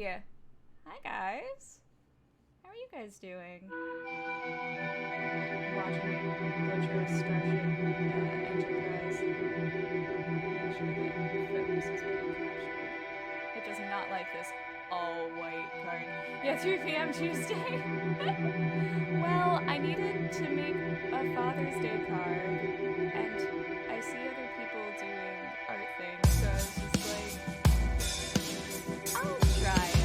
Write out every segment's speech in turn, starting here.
Hi! Hi, guys. How are you guys doing? Watching me butcher Starship Enterprise. Make sure the focus is being captured. It does not like this all-white card. Yeah, 3 p.m. Tuesday. Well, I needed to make a Father's Day card, and I see other people doing art things, so I was just like, I'll try it.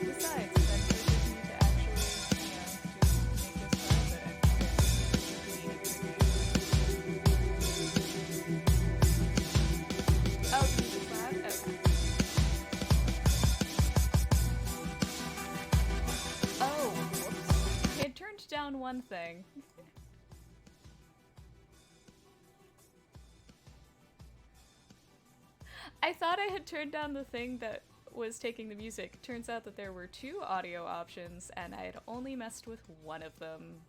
Besides, it then pushes me to actually, make this card that I've been meaning to make. Oh, the music's loud? Okay. Oh, whoops. I had turned down one thing. I thought I had turned down the thing that was taking the music. Turns out that there were 2 audio options, and I had only messed with one of them.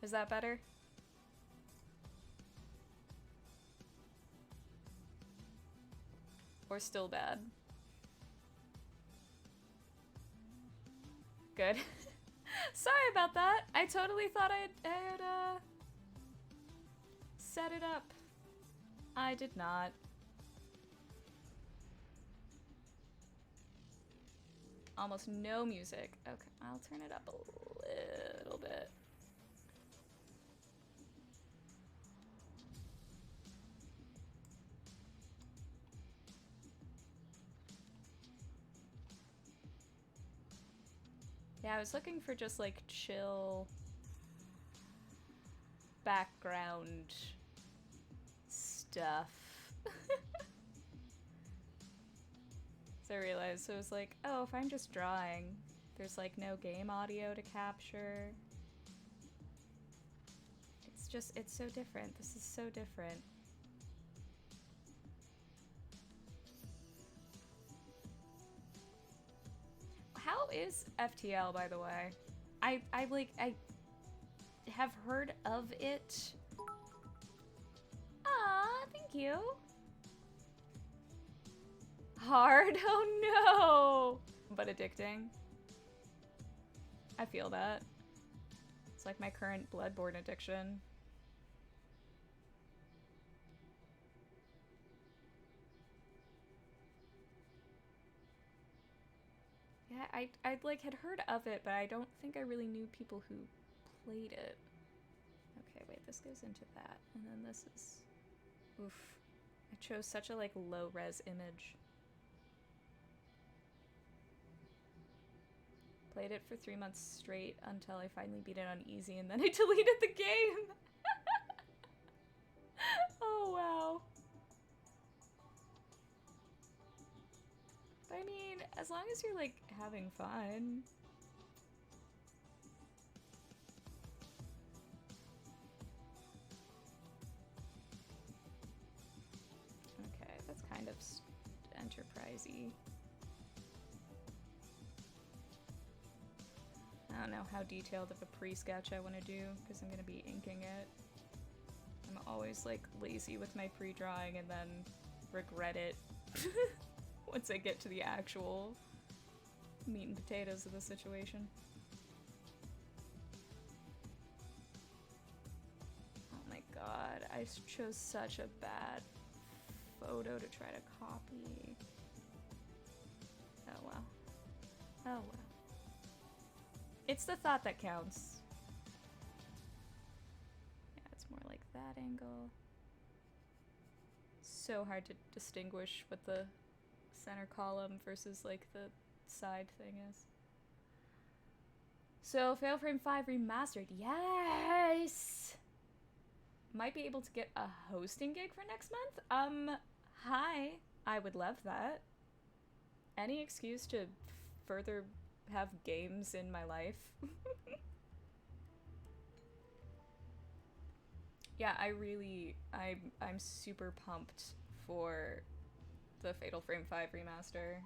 Is that better? Or still bad? Good. Sorry about that. I totally thought I had set it up. I did not. Almost no music. Okay, I'll turn it up a little bit. Yeah, I was looking for just like chill background stuff. So I realized, so it was like, oh, if I'm just drawing, there's like no game audio to capture. It's so different. This is so different. How is FTL, by the way? I have heard of it. Ah, thank you. Hard? Oh no! But addicting. I feel that. It's like my current Bloodborne addiction. Yeah, I like had heard of it, but I don't think I really knew people who played it. Okay, wait, this goes into that, and then this is... Oof. I chose such a like low-res image. Played it for 3 months straight until I finally beat it on easy, and then I deleted the game! Oh, wow. But I mean, as long as you're like having fun. Okay, that's kind of enterprisey. I don't know how detailed of a pre-sketch I want to do, because I'm going to be inking it. I'm always like lazy with my pre-drawing and then regret it once I get to the actual meat and potatoes of the situation. Oh my god, I chose such a bad photo to try to copy. Oh well. Oh well. It's the thought that counts. Yeah, it's more like that angle. So hard to distinguish what the center column versus like the side thing is. So, Fatal Frame 5 Remastered. Yes! Might be able to get a hosting gig for next month? Hi. I would love that. Any excuse to further have games in my life. Yeah, I'm super pumped for the Fatal Frame 5 remaster.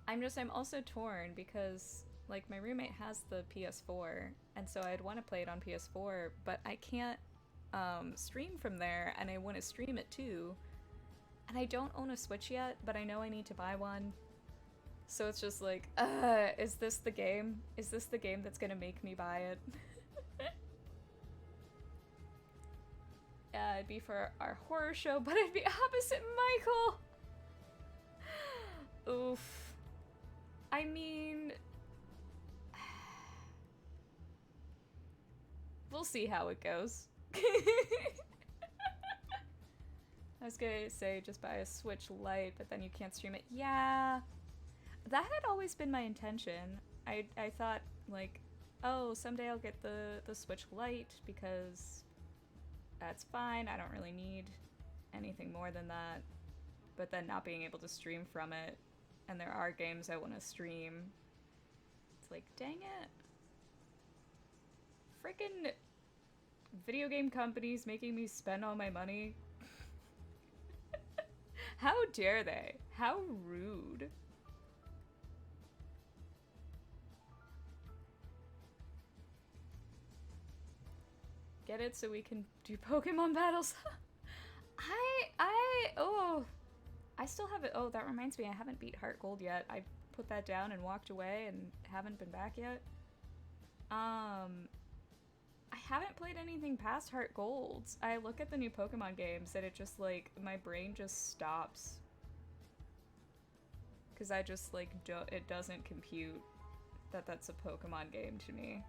I'm also torn because like my roommate has the PS4 and so I'd want to play it on PS4, but I can't stream from there, and I want to stream it too. And I don't own a Switch yet, but I know I need to buy one. So it's just like, is this the game? Is this the game that's gonna make me buy it? Yeah, it'd be for our horror show, but I'd be opposite Michael! Oof. I mean... we'll see how it goes. I was gonna say just buy a Switch Lite, but then you can't stream it. Yeah, that had always been my intention. I thought, like, oh, someday I'll get the Switch Lite because that's fine. I don't really need anything more than that. But then not being able to stream from it, and there are games I want to stream. It's like, dang it. Frickin' video game companies making me spend all my money. How dare they? How rude. Get it so we can do Pokemon battles? I still haven't, oh, that reminds me, I haven't beat Heart Gold yet. I put that down and walked away and haven't been back yet. I haven't played anything past Heart Gold. I look at the new Pokemon games and it just, like, my brain just stops. Because I just, like, it doesn't compute that that's a Pokemon game to me.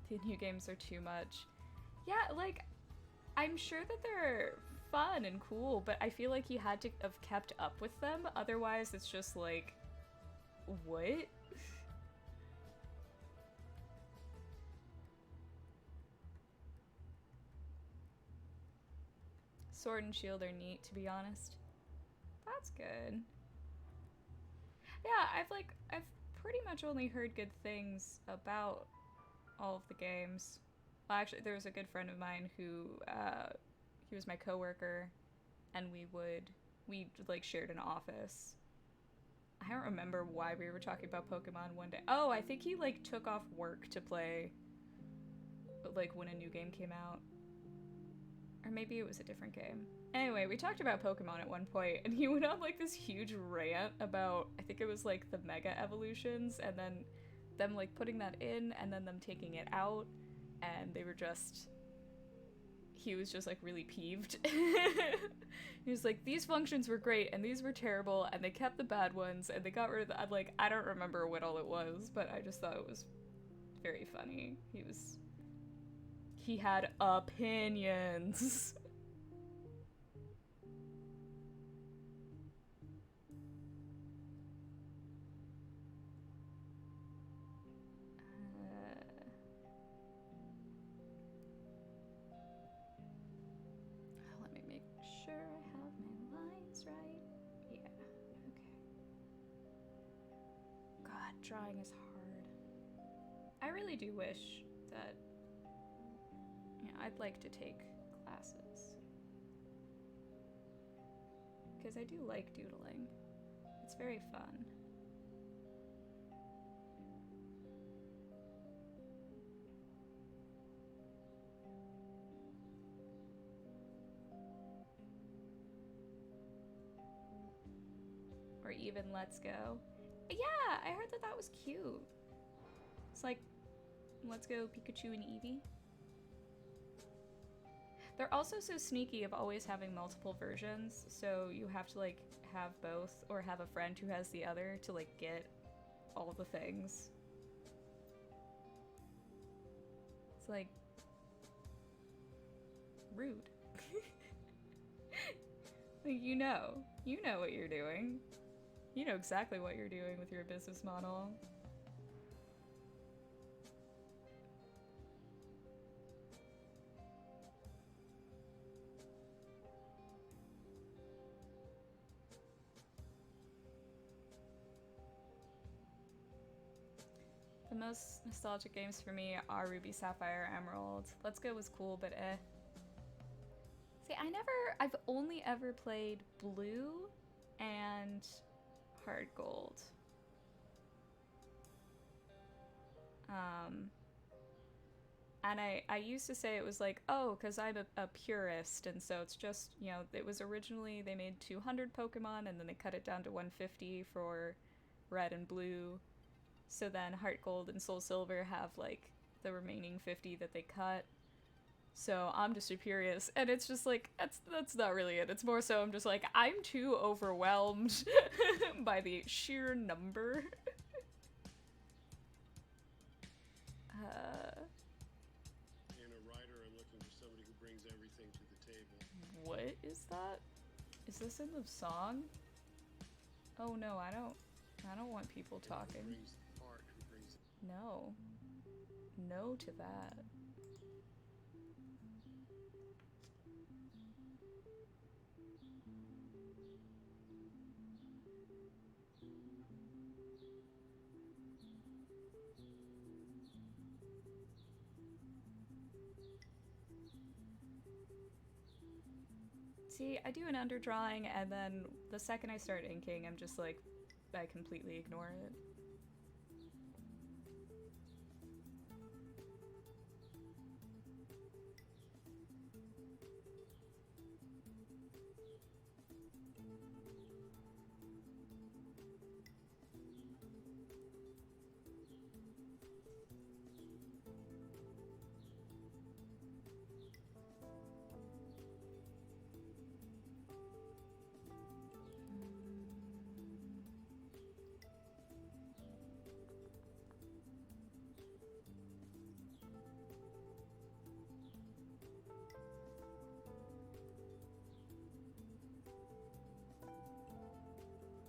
The new games are too much. Yeah, like, I'm sure that they're fun and cool, but I feel like he had to have kept up with them. Otherwise, it's just like, what? Sword and Shield are neat, to be honest. That's good. Yeah, I've pretty much only heard good things about all of the games. Well, actually, there was a good friend of mine who, he was my coworker, and we like shared an office. I don't remember why we were talking about Pokemon one day. Oh, I think he like took off work to play, like when a new game came out. Or maybe it was a different game. Anyway, we talked about Pokemon at one point, and he went on like this huge rant about, I think it was like the Mega Evolutions, and then them like putting that in, and then them taking it out, and they were just... he was just like really peeved. He was like, these functions were great, and these were terrible, and they kept the bad ones, and they got rid of the... I'm like, I don't remember what all it was, but I just thought it was very funny. He had opinions. Let me make sure I have my lines right. Yeah, okay. God, drawing is hard. I really do wish that... yeah, I'd like to take classes. Because I do like doodling. It's very fun. Or even Let's Go. Yeah, I heard that that was cute. It's like, Let's Go Pikachu and Eevee. They're also so sneaky of always having multiple versions, so you have to like have both or have a friend who has the other to like get all the things. It's like rude. Like, you know what you're doing. You know exactly what you're doing with your business model. The most nostalgic games for me are Ruby, Sapphire, Emerald. Let's Go was cool, but eh. See, I've only ever played Blue and Heart Gold. Um, and I used to say it was like, oh, because I'm a purist, and so it's just, you know, it was originally, they made 200 Pokemon, and then they cut it down to 150 for Red and Blue. So then Heart Gold and Soul Silver have, like, the remaining 50 that they cut. So I'm just a purist, and it's just like, that's not really it. It's more so I'm just like, I'm too overwhelmed by the sheer number. And a writer are looking for somebody who brings everything to the table. What is that? Is this in the song? Oh no, I don't want people talking. Who brings art, who brings... No. No to that. See, I do an underdrawing, and then the second I start inking, I'm just like, I completely ignore it.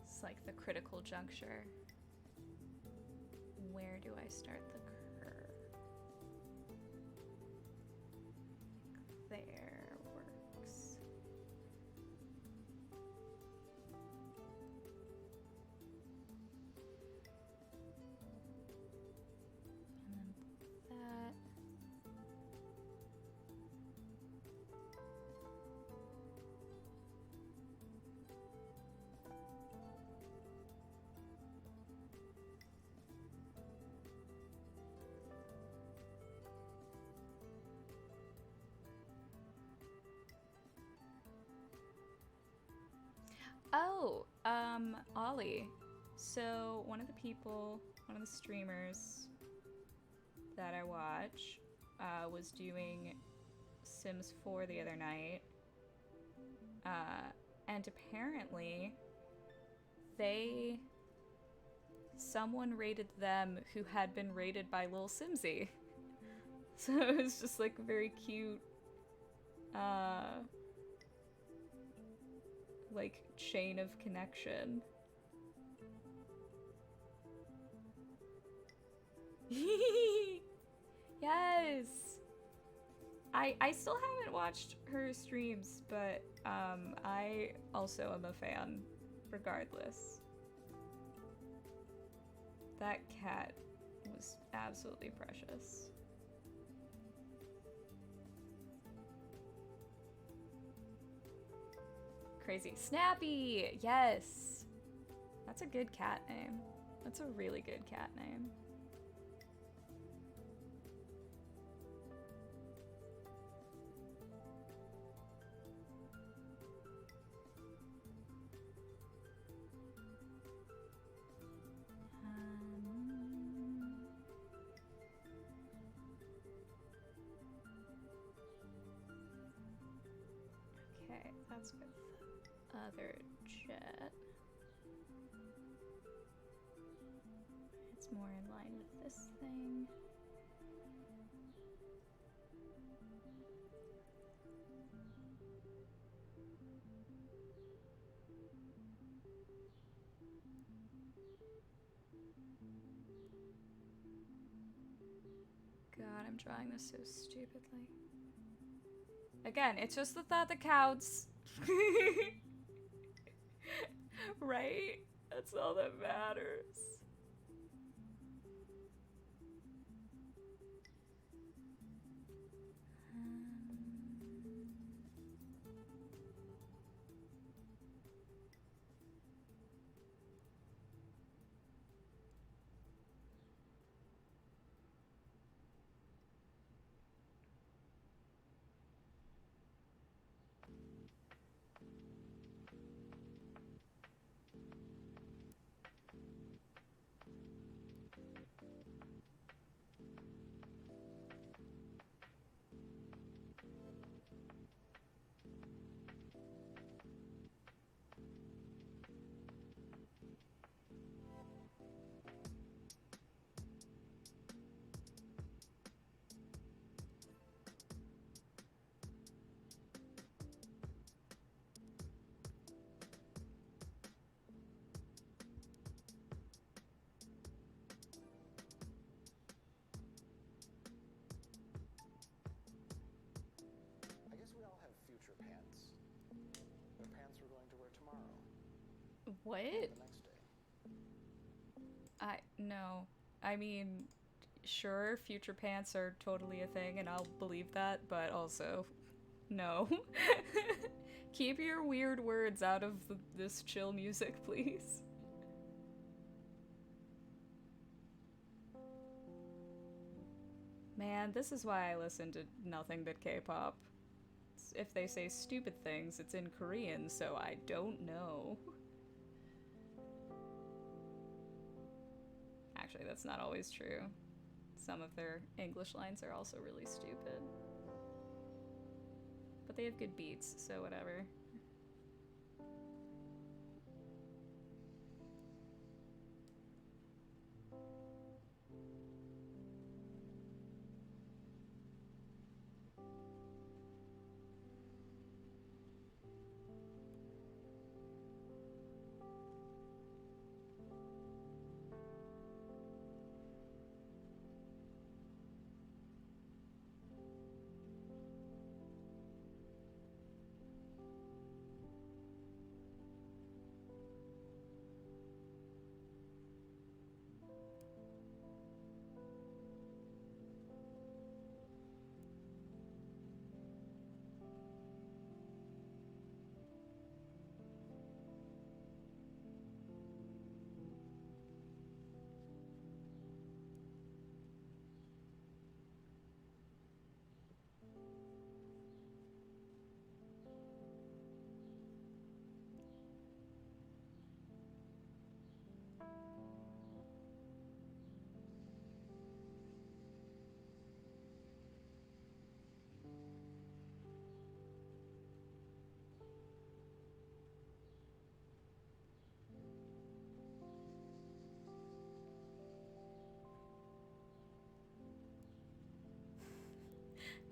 It's like the critical juncture. Where do I start the curve? There works. And then that. Oh, Ollie. So one of the streamers that I watch, was doing Sims 4 the other night. And apparently someone rated them who had been rated by Lil Simsy. So it was just like a very cute, like, chain of connection. Yes! I still haven't watched her streams, but I also am a fan, regardless. That cat was absolutely precious. Crazy. Snappy! Yes! That's a good cat name. That's a really good cat name. Okay, that's with the other jet. It's more in line with this thing. God, I'm drawing this so stupidly. Again, it's just the thought that counts. Right? That's all that matters. What? The next day. No. I mean, sure, future pants are totally a thing, and I'll believe that, but also, no. Keep your weird words out of this chill music, please. Man, this is why I listen to nothing but K-pop. If they say stupid things, it's in Korean, so I don't know. Actually, that's not always true. Some of their English lines are also really stupid. But they have good beats, so whatever.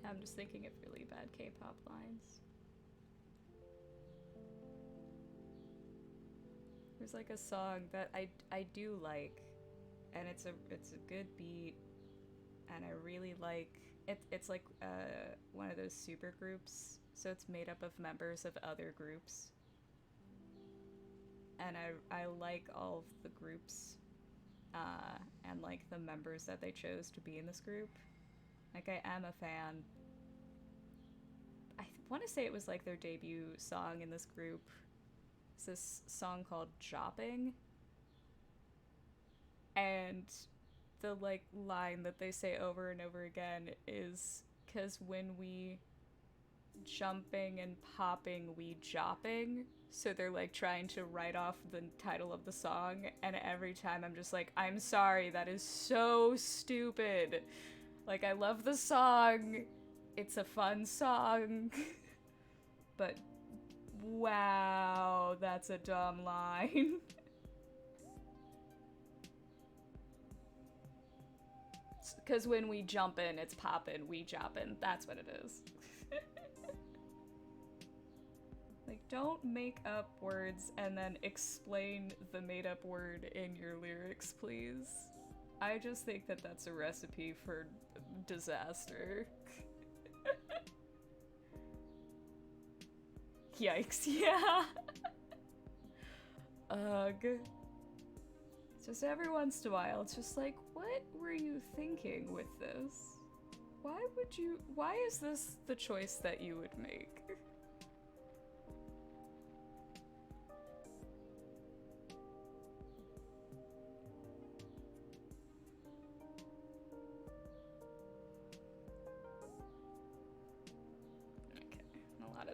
I'm just thinking of really bad K-pop lines. There's like a song that I do like, and it's a good beat, and I really like it. It's like one of those super groups, so it's made up of members of other groups, and I like all of the groups, and like the members that they chose to be in this group. Like, I am a fan. I want to say it was like their debut song in this group. It's this song called Jopping. And the like line that they say over and over again is, "'Cause when we jumping and popping, we jopping." So they're like trying to write off the title of the song, and every time I'm just like, I'm sorry, that is so stupid. Like, I love the song. It's a fun song. But wow, that's a dumb line. Because when we jump in, it's poppin', we joppin'. That's what it is. Like, don't make up words and then explain the made up word in your lyrics, please. I just think that that's a recipe for disaster. Yikes, yeah. Ugh. Just every once in a while, it's just like, what were you thinking with this? Why is this the choice that you would make?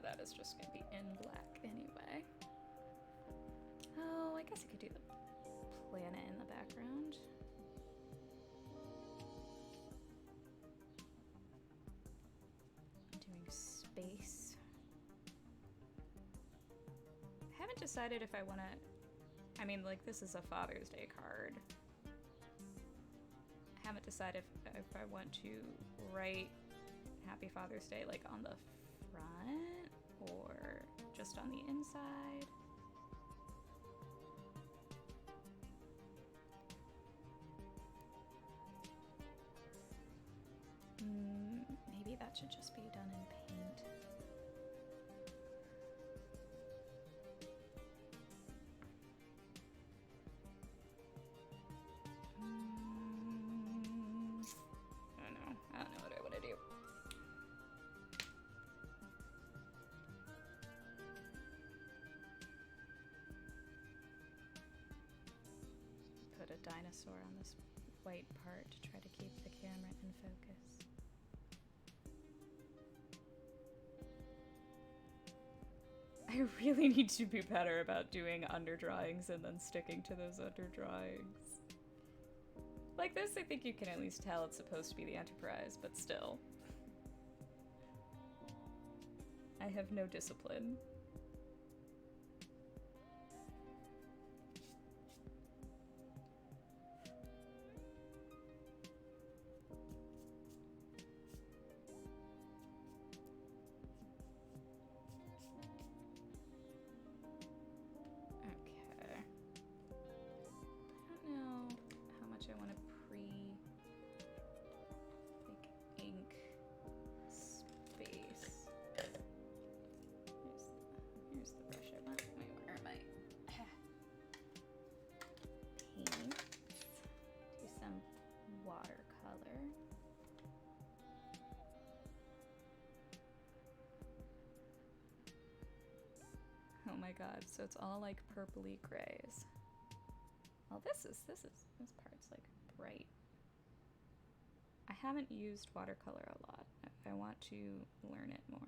That is just gonna be in black anyway. Oh, I guess I could do the planet in the background. I'm doing space. I haven't decided if I want to... I mean, like, this is a Father's Day card. I haven't decided if I want to write Happy Father's Day, like, on the front or just on the inside. Maybe that should just be done in paint. dinosaur on this white part to try to keep the camera in focus. I really need to be better about doing underdrawings and then sticking to those underdrawings. Like this, I think you can at least tell it's supposed to be the Enterprise, but still. I have no discipline. Oh my god, so it's all like purpley grays. Well, this part's like bright. I haven't used watercolor a lot. I want to learn it more.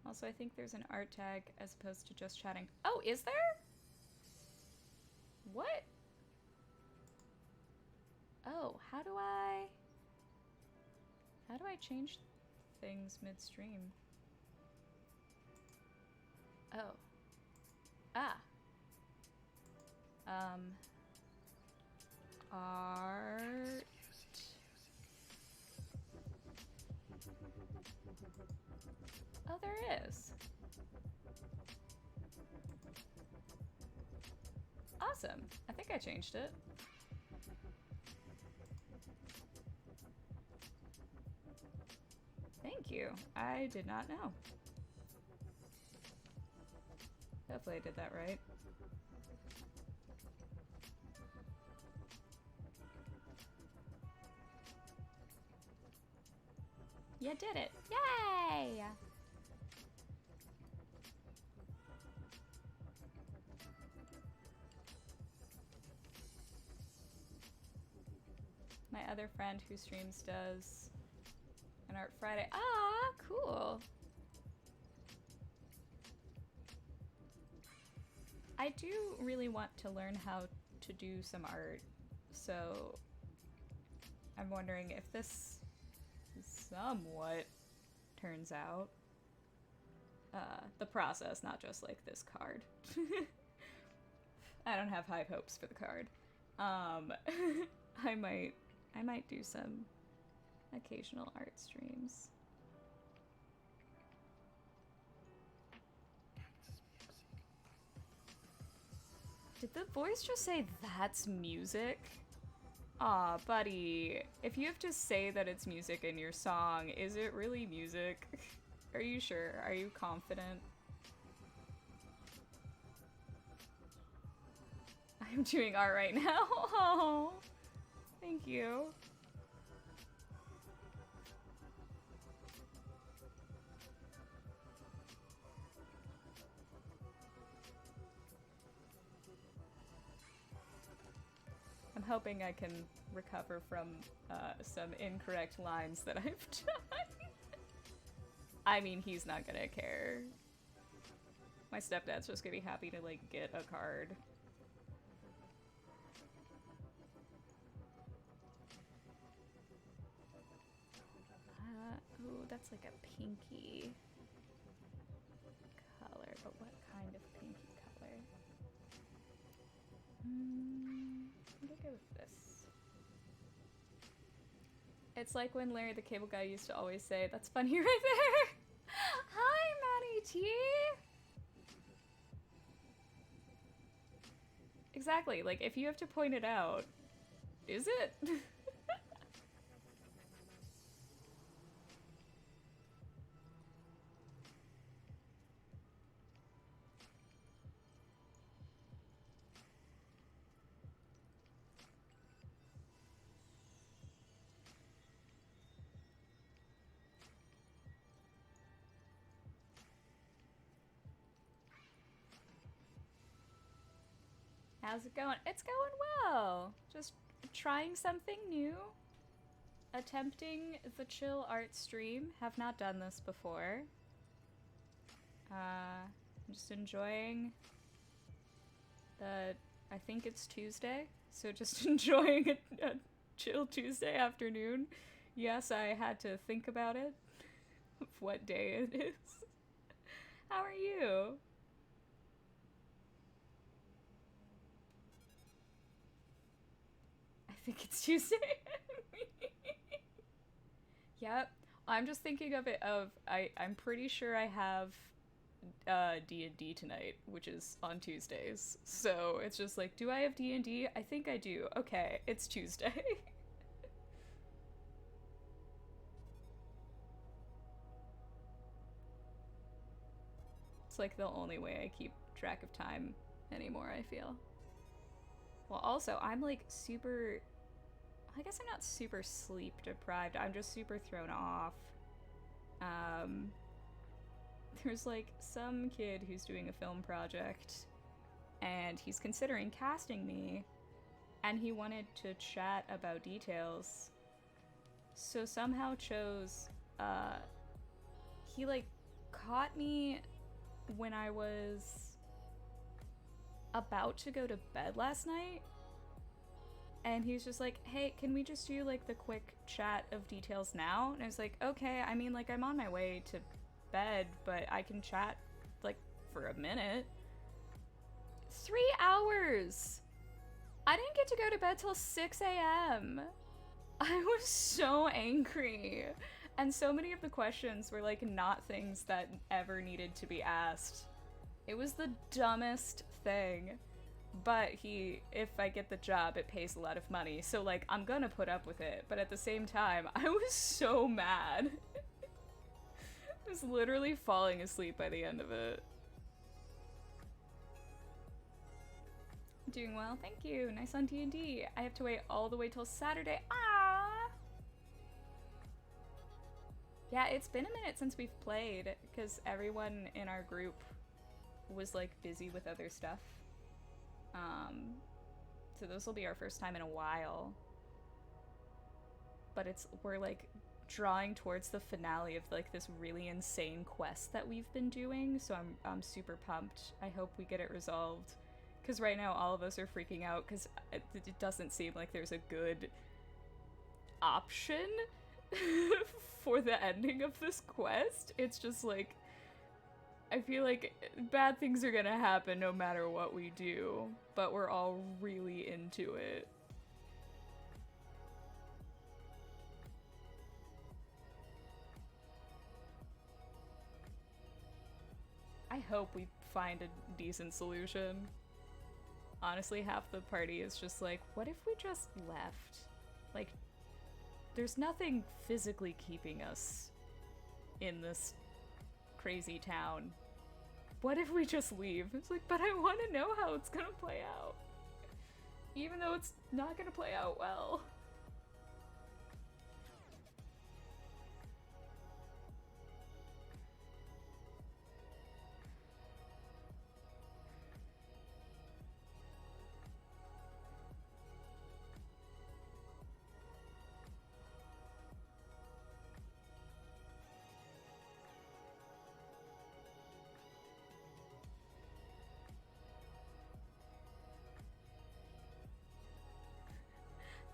Also, I think there's an art tag as opposed to just chatting. Oh, is there? What? Oh, how do I change things midstream? Oh. Ah. Art. Oh, there is. Awesome. I think I changed it. Thank you. I did not know. Hopefully I did that right. You did it. Yay! My other friend who streams does an Art Friday. Ah, cool. I do really want to learn how to do some art, so I'm wondering if this somewhat turns out. The process, not just like this card. I don't have high hopes for the card. I might do some occasional art streams. Did the voice just say that's music? Aw, buddy. If you have to say that it's music in your song, is it really music? Are you sure? Are you confident? I'm doing art right now. Oh, thank you. I'm hoping I can recover from some incorrect lines that I've done. I mean, he's not gonna care. My stepdad's just gonna be happy to, like, get a card. Ooh, that's like a pinky color, but what kind of pinky color? I'm gonna go with this. It's like when Larry the Cable Guy used to always say, "That's funny right there." Hi, Maddie T. Exactly. Like, if you have to point it out, is it? How's it going? It's going well. Just trying something new. Attempting the chill art stream. Have not done this before. I'm just enjoying the... I think it's Tuesday. So just enjoying a chill Tuesday afternoon. Yes, I had to think about it. Of what day it is. How are you? I think it's Tuesday. Yep. I'm just thinking of it of I'm pretty sure I have D&D tonight, which is on Tuesdays. So it's just like, do I have D&D? I think I do. Okay, it's Tuesday. It's like the only way I keep track of time anymore, I feel. Well, also, I'm like super... I guess I'm not super sleep deprived. I'm just super thrown off. There's like some kid who's doing a film project and he's considering casting me and he wanted to chat about details. So somehow chose, he like caught me when I was about to go to bed last night. And he's just like, hey, can we just do like the quick chat of details now? And I was like, okay, I mean, like, I'm on my way to bed, but I can chat like for a minute. 3 hours! I didn't get to go to bed till 6 a.m. I was so angry. And so many of the questions were like not things that ever needed to be asked. It was the dumbest thing. But if I get the job, it pays a lot of money. So, like, I'm gonna put up with it. But at the same time, I was so mad. I was literally falling asleep by the end of it. Doing well, thank you. Nice on D&D. I have to wait all the way till Saturday. Ah. Yeah, it's been a minute since we've played, because everyone in our group was, like, busy with other stuff. So this will be our first time in a while. But we're like drawing towards the finale of like this really insane quest that we've been doing, so I'm super pumped. I hope we get it resolved. Because right now all of us are freaking out because it doesn't seem like there's a good option for the ending of this quest. It's just like, I feel like bad things are gonna happen no matter what we do, but we're all really into it. I hope we find a decent solution. Honestly, half the party is just like, what if we just left? Like, there's nothing physically keeping us in this crazy town. What if we just leave? It's like, but I want to know how it's gonna play out. Even though it's not gonna play out well.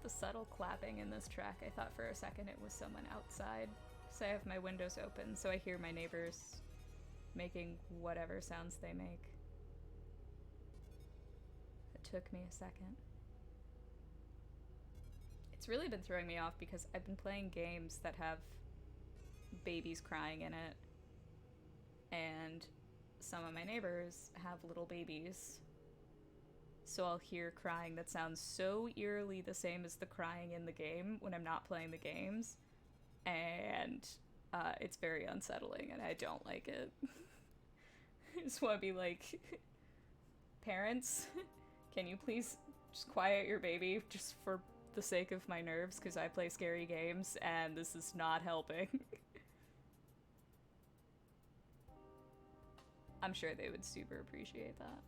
The subtle clapping in this track, I thought for a second it was someone outside. So I have my windows open, so I hear my neighbors making whatever sounds they make. It took me a second. It's really been throwing me off because I've been playing games that have babies crying in it, and some of my neighbors have little babies. So I'll hear crying that sounds so eerily the same as the crying in the game when I'm not playing the games. And it's very unsettling and I don't like it. I just want to be like, parents, can you please just quiet your baby just for the sake of my nerves, because I play scary games and this is not helping. I'm sure they would super appreciate that.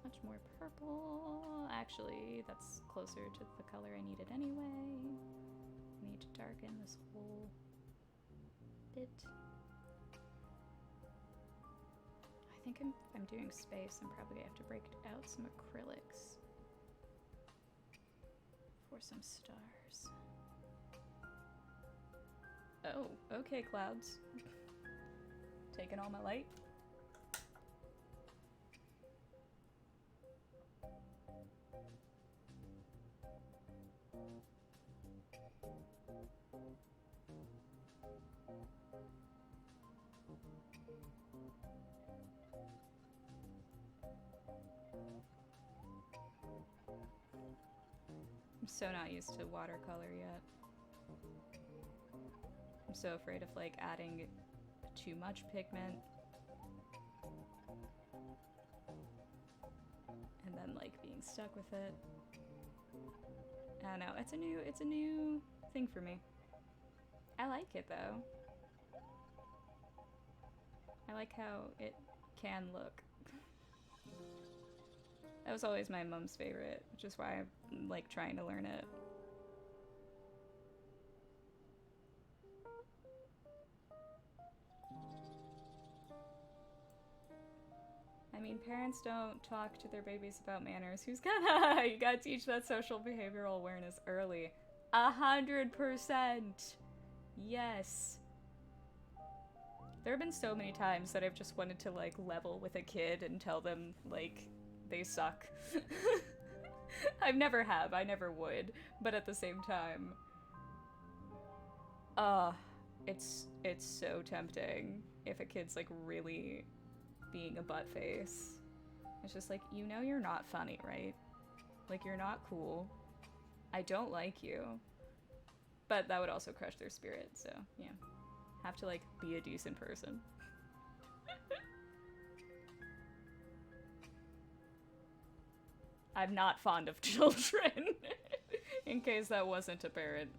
Much more purple. Actually, that's closer to the color I needed anyway. I need to darken this whole bit. I think if I'm doing space, I'm probably gonna have to break out some acrylics for some stars. Oh, okay, clouds. Taking all my light. I'm so not used to watercolor yet. I'm so afraid of like adding too much pigment and then like being stuck with it. I don't know, it's a new thing for me. I like it though. I like how it can look. That was always my mom's favorite, which is why I'm like trying to learn it. I mean, parents don't talk to their babies about manners. Who's gonna? You gotta teach that social behavioral awareness early. 100%. Yes. There have been so many times that I've just wanted to like level with a kid and tell them like they suck. I never would, but at the same time, it's so tempting if a kid's like really being a butt face. It's just like, you know you're not funny, right? Like you're not cool. I don't like you. But that would also crush their spirit, so yeah. Have to like be a decent person. I'm not fond of children, in case that wasn't apparent.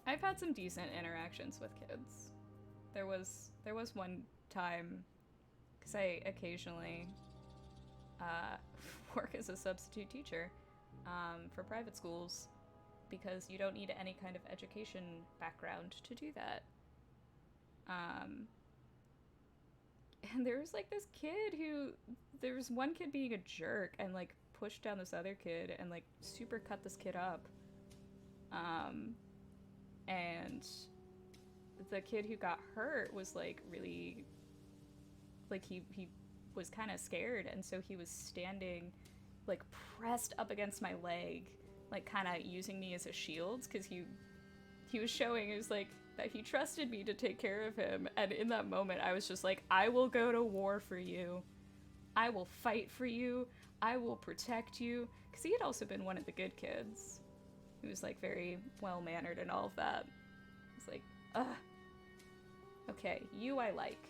I've had some decent interactions with kids. There was one time, because I occasionally work as a substitute teacher for private schools, because you don't need any kind of education background to do that. And there was like this kid there was one kid being a jerk and like pushed down this other kid and like super cut this kid up. And the kid who got hurt was like really, like he was kind of scared, and so he was standing like pressed up against my leg, like kind of using me as a shield, because he was showing, it was like that he trusted me to take care of him. And in that moment I was just like, I will go to war for you, I will fight for you, I will protect you, because he had also been one of the good kids. He was like very well mannered and all of that. It's like, ugh, okay, you I like.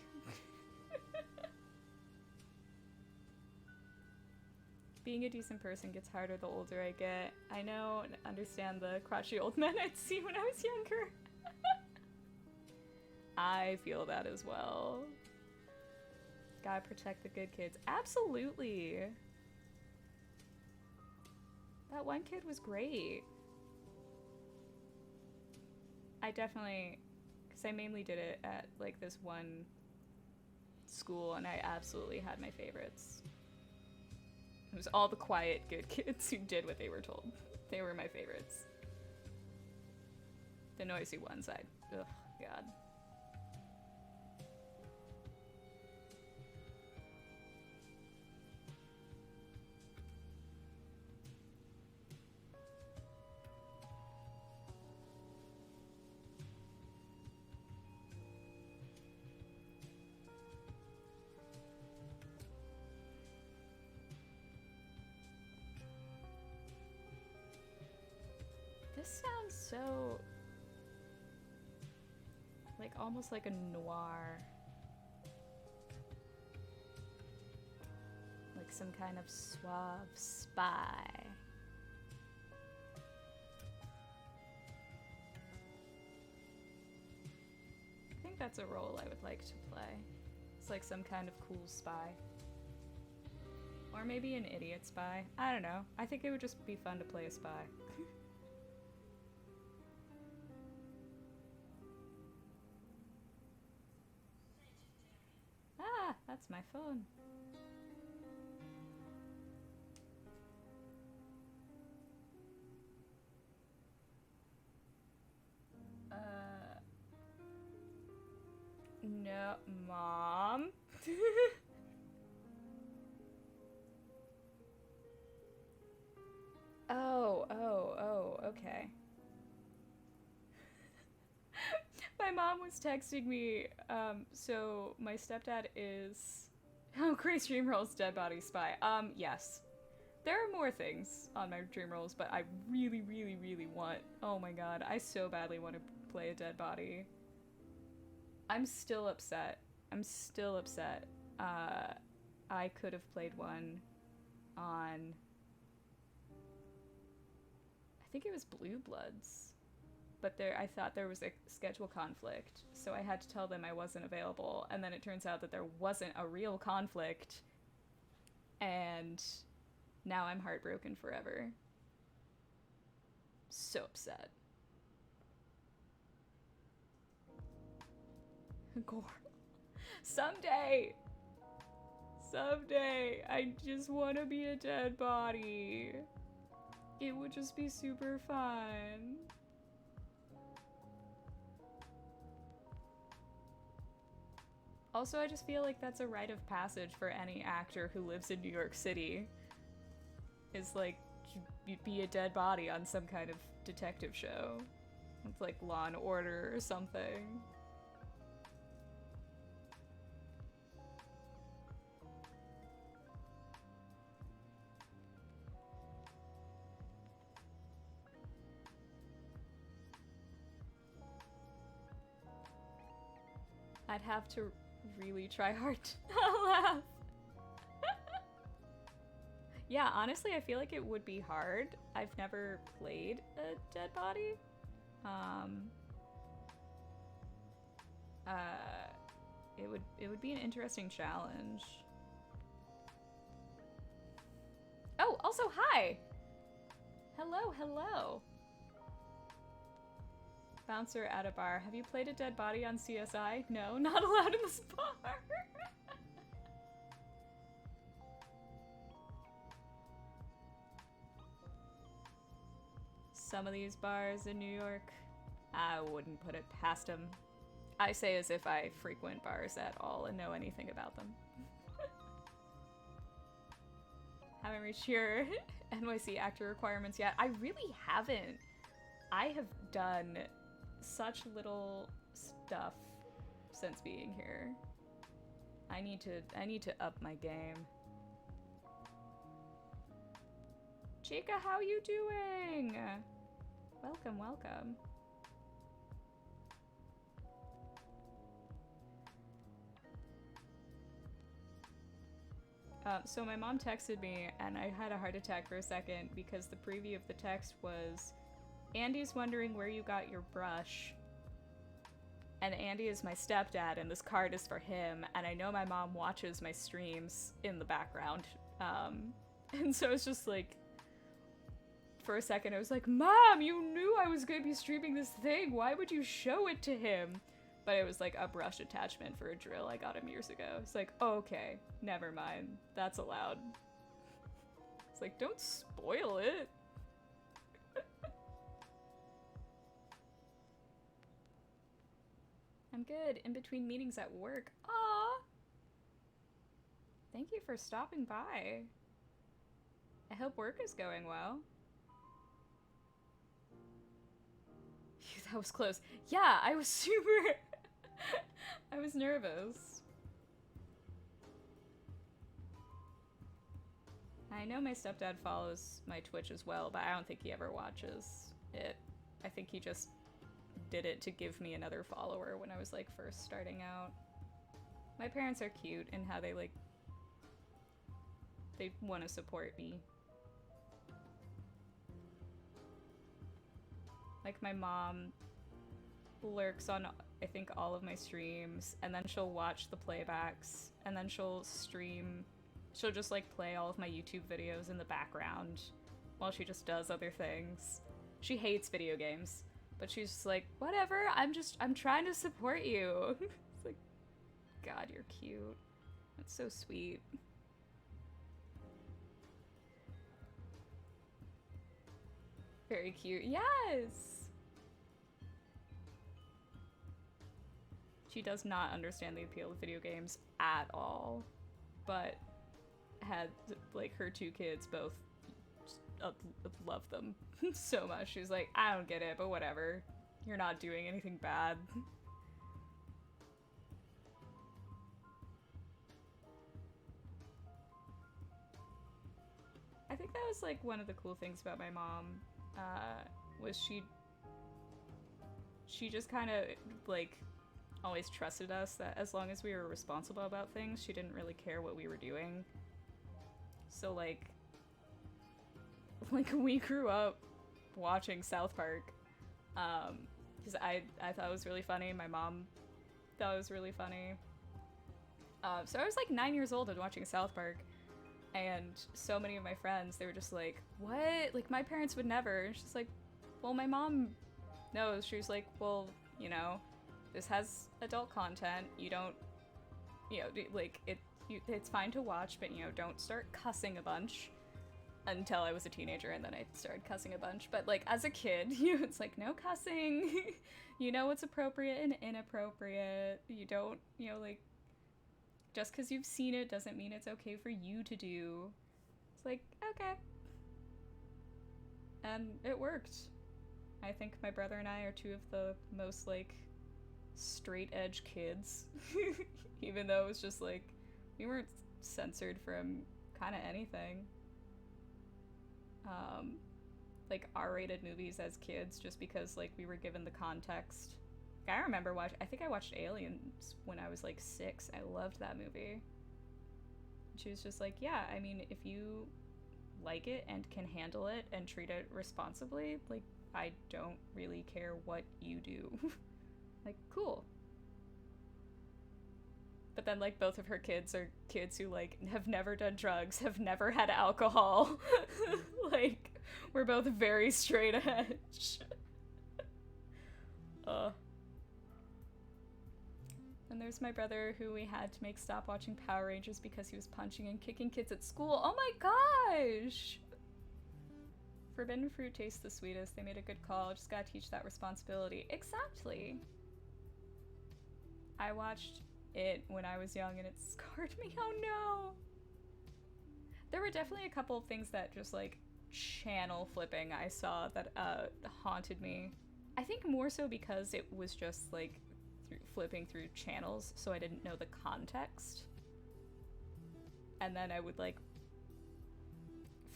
Being a decent person gets harder the older I get. I know and understand the crotchety old men I'd see when I was younger. I feel that as well. Gotta protect the good kids. Absolutely. That one kid was great. I definitely, because I mainly did it at like this one school, and I absolutely had my favorites. It was all the quiet, good kids who did what they were told. They were my favorites. The noisy ones, ugh, God. This sounds so, like, almost like a noir. Like some kind of suave spy. I think that's a role I would like to play. It's like some kind of cool spy. Or maybe an idiot spy. I don't know. I think it would just be fun to play a spy. Ah, that's my phone. No, Mom. Oh, okay. My mom was texting me, so my stepdad is... Oh, Grace Dreamroll's Dead Body Spy. Yes. There are more things on my dream rolls, but I really, really, really want... Oh my god, I so badly want to play a dead body. I'm still upset. I'm still upset. I could have played one on... I think it was Blue Bloods. But I thought there was a schedule conflict, so I had to tell them I wasn't available, and then it turns out that there wasn't a real conflict, and now I'm heartbroken forever. So upset. Gore. Someday! Someday! I just want to be a dead body. It would just be super fun. Also, I just feel like that's a rite of passage for any actor who lives in New York City. Is like, be a dead body on some kind of detective show. It's like Law and Order or something. I'd have to really try hard to not laugh. Yeah, honestly, I feel like it would be hard. I've never played a dead body. It would be an interesting challenge. Oh, also hi. Hello, hello. Bouncer at a bar. Have you played a dead body on CSI? No, not allowed in this bar. Some of these bars in New York, I wouldn't put it past them. I say as if I frequent bars at all and know anything about them. Haven't reached your NYC actor requirements yet. I really haven't. I have done such little stuff since being here. I need to up my game. Chica, how you doing? Welcome, welcome. So my mom texted me and I had a heart attack for a second because the preview of the text was, Andy's wondering where you got your brush. And Andy is my stepdad and this card is for him, and I know my mom watches my streams in the background. And so it's just like, for a second I was like, Mom, you knew I was going to be streaming this thing, why would you show it to him? But it was like a brush attachment for a drill I got him years ago. It's like, oh, okay, never mind, that's allowed. It's like, don't spoil it. I'm good, in between meetings at work. Aww! Thank you for stopping by. I hope work is going well. Phew, that was close. Yeah, I was super... I was nervous. I know my stepdad follows my Twitch as well, but I don't think he ever watches it. I think he just did it to give me another follower when I was like first starting out. My parents are cute in how they like, they want to support me. Like my mom lurks on I think all of my streams, and then she'll watch the playbacks, and then she'll stream, She'll just like play all of my YouTube videos in the background while she just does other things. She hates video games, but she's just like, whatever, I'm trying to support you. It's like, God, you're cute. That's so sweet. Very cute. Yes! She does not understand the appeal of video games at all, but had, like, her two kids both love them so much. She's like, I don't get it, but whatever. You're not doing anything bad. I think that was, like, one of the cool things about my mom, was she just kind of, like, always trusted us that as long as we were responsible about things, she didn't really care what we were doing. So, like we grew up watching South Park, because I thought it was really funny. My mom thought it was really funny. So I was like 9 years old and watching South Park, and so many of my friends, they were just like, what? Like, my parents would never. And she's like, well, my mom knows. She was like, well, you know, this has adult content. You don't, you know, like, it's fine to watch, but, you know, don't start cussing a bunch. Until I was a teenager, and then I started cussing a bunch. But, like, as a kid, it's like, no cussing. You know what's appropriate and inappropriate. You don't, you know, like, just because you've seen it doesn't mean it's okay for you to do. It's like, okay. And it worked. I think my brother and I are two of the most, like, straight edge kids. Even though it was just, like, we weren't censored from kind of anything. Like, R-rated movies as kids, just because, like, we were given the context. I remember I think I watched Aliens when I was, like, 6. I loved that movie. She was just like, yeah, I mean, if you like it and can handle it and treat it responsibly, like, I don't really care what you do. Like, cool. But then, like, both of her kids are kids who, like, have never done drugs, have never had alcohol. Like, we're both very straight edge. And there's my brother who we had to make stop watching Power Rangers because he was punching and kicking kids at school. Oh my gosh! Forbidden fruit tastes the sweetest. They made a good call. Just gotta teach that responsibility. Exactly. I watched it when I was young and it scarred me. Oh no! There were definitely a couple of things that just, like, channel flipping I saw that haunted me. I think more so because it was just, like, flipping through channels, so I didn't know the context. And then I would, like,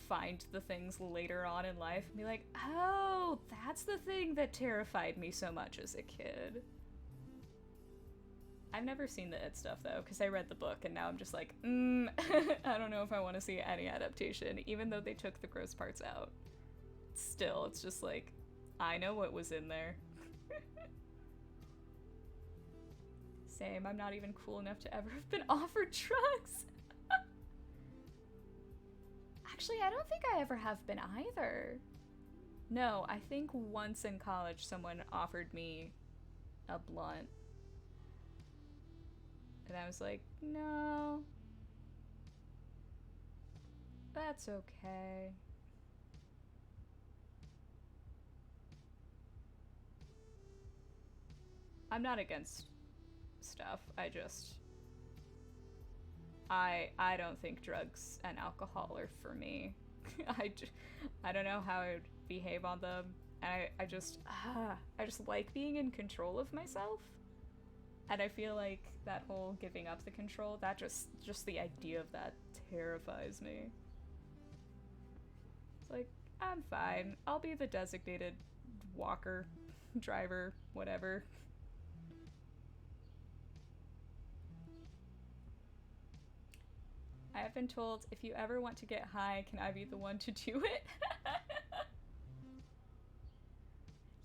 find the things later on in life and be like, oh, that's the thing that terrified me so much as a kid. I've never seen the It stuff, though, because I read the book, and now I'm just like, I don't know if I want to see any adaptation, even though they took the gross parts out. Still, it's just like, I know what was in there. Same, I'm not even cool enough to ever have been offered drugs. Actually, I don't think I ever have been either. No, I think once in college someone offered me a blunt. And I was like, no. That's okay. I'm not against stuff. I don't think drugs and alcohol are for me. I don't know how I would behave on them. And I just like being in control of myself. And I feel like that whole giving up the control, that just the idea of that terrifies me. It's like, I'm fine. I'll be the designated walker, driver, whatever. I have been told, if you ever want to get high, can I be the one to do it?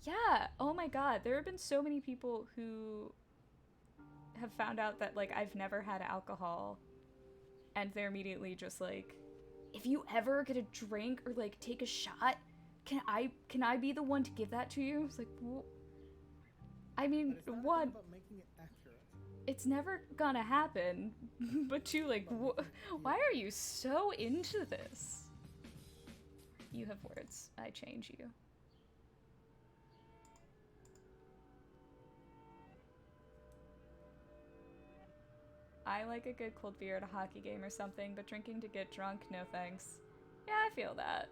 Yeah, oh my god, there have been so many people who have found out that, like, I've never had alcohol, and they're immediately just like, if you ever get a drink or like take a shot, can I be the one to give that to you? It's like, I mean, But it's not one, about making it accurate. it's never gonna happen. But two, like, why are you so into this? You have words. I change you. I like a good cold beer at a hockey game or something, but drinking to get drunk, no thanks. Yeah, I feel that.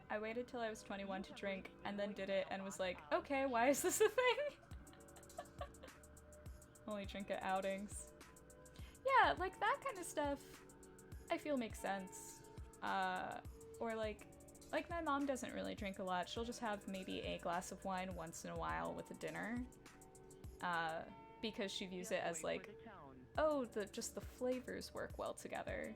I waited till I was 21 to drink, and then did it, and was like, okay, why is this a thing? Only drink at outings. Yeah, like that kind of stuff, I feel makes sense. Or like my mom doesn't really drink a lot. She'll just have maybe a glass of wine once in a while with a dinner. Because she views it as like, oh, just the flavors work well together.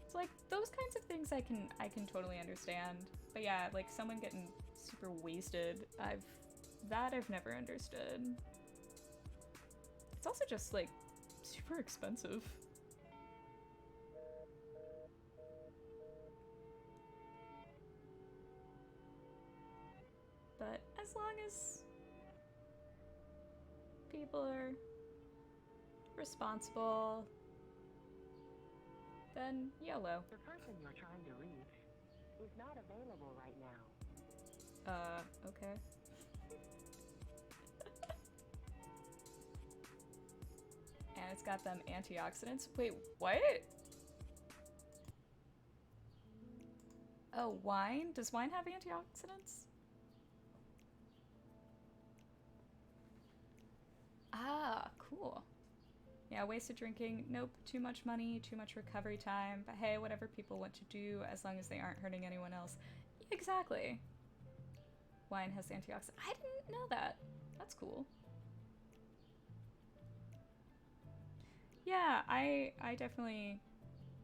It's like those kinds of things I can totally understand. But yeah, like someone getting super wasted, I've never understood. It's also just like super expensive. But as long as people are responsible, then YOLO. The person you're trying to reach is not available right now. Okay. And it's got them antioxidants. Wait, what? Oh, wine? Does wine have antioxidants? Ah, cool. Yeah, wasted drinking. Nope, too much money, too much recovery time. But hey, whatever people want to do, as long as they aren't hurting anyone else. Exactly. Wine has antioxidants. I didn't know that. That's cool. Yeah, I definitely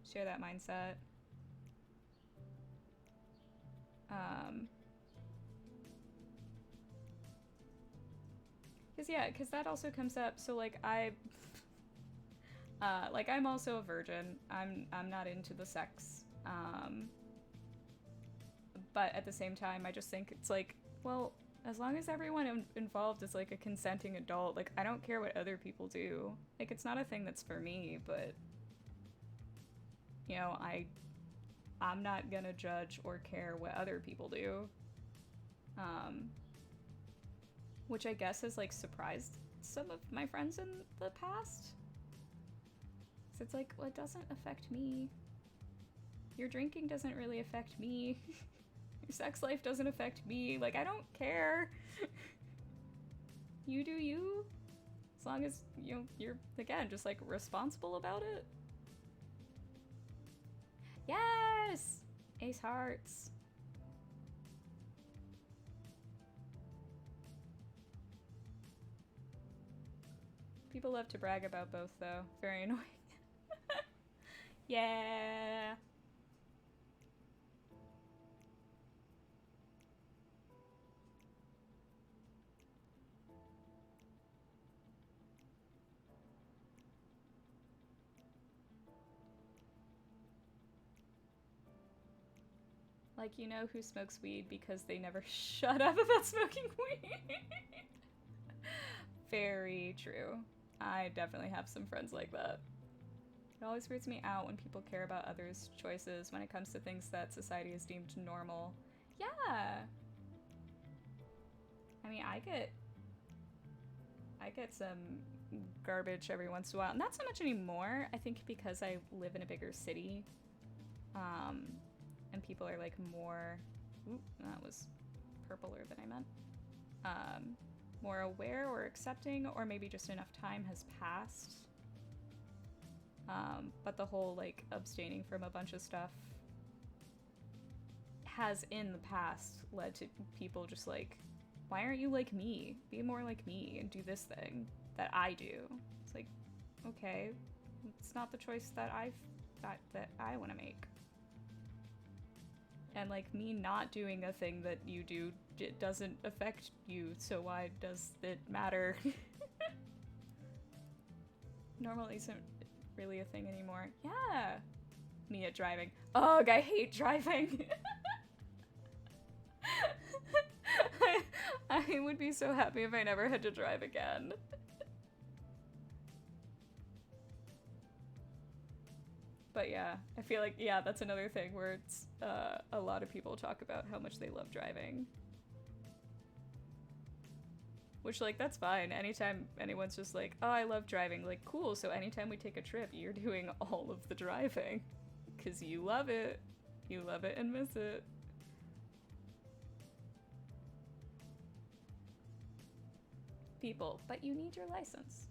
share that mindset. Cause that also comes up. So like I'm also a virgin. I'm not into the sex. But at the same time, I just think it's like, well, as long as everyone involved is like a consenting adult, like I don't care what other people do. Like it's not a thing that's for me, but you know, I'm not gonna judge or care what other people do. Which I guess has like surprised some of my friends in the past. So it's like, well, it doesn't affect me. Your drinking doesn't really affect me. Your sex life doesn't affect me. Like, I don't care. You do you. As long as, you know, you're, again, just like responsible about it. Yes! Ace Hearts. People love to brag about both, though. Very annoying. Yeah. Like, you know who smokes weed because they never shut up about smoking weed. Very true. I definitely have some friends like that. It always weirds me out when people care about others' choices when it comes to things that society has deemed normal. Yeah. I mean, I get some garbage every once in a while. Not so much anymore, I think because I live in a bigger city. And people are like more, ooh, that was purpler than I meant. More aware or accepting, or maybe just enough time has passed. But the whole like abstaining from a bunch of stuff has in the past led to people just like, why aren't you like me? Be more like me and do this thing that I do. It's like, okay, it's not the choice that I want to make. And like me not doing a thing that you do, it doesn't affect you, so why does it matter? Normally, really a thing anymore. Yeah. Mia driving. Ugh, I hate driving. I would be so happy if I never had to drive again. But yeah, I feel like, yeah, that's another thing where it's, a lot of people talk about how much they love driving. Which, like, that's fine. Anytime anyone's just like, oh, I love driving, like, cool, so anytime we take a trip, you're doing all of the driving. Because you love it. You love it and miss it. People, but you need your license.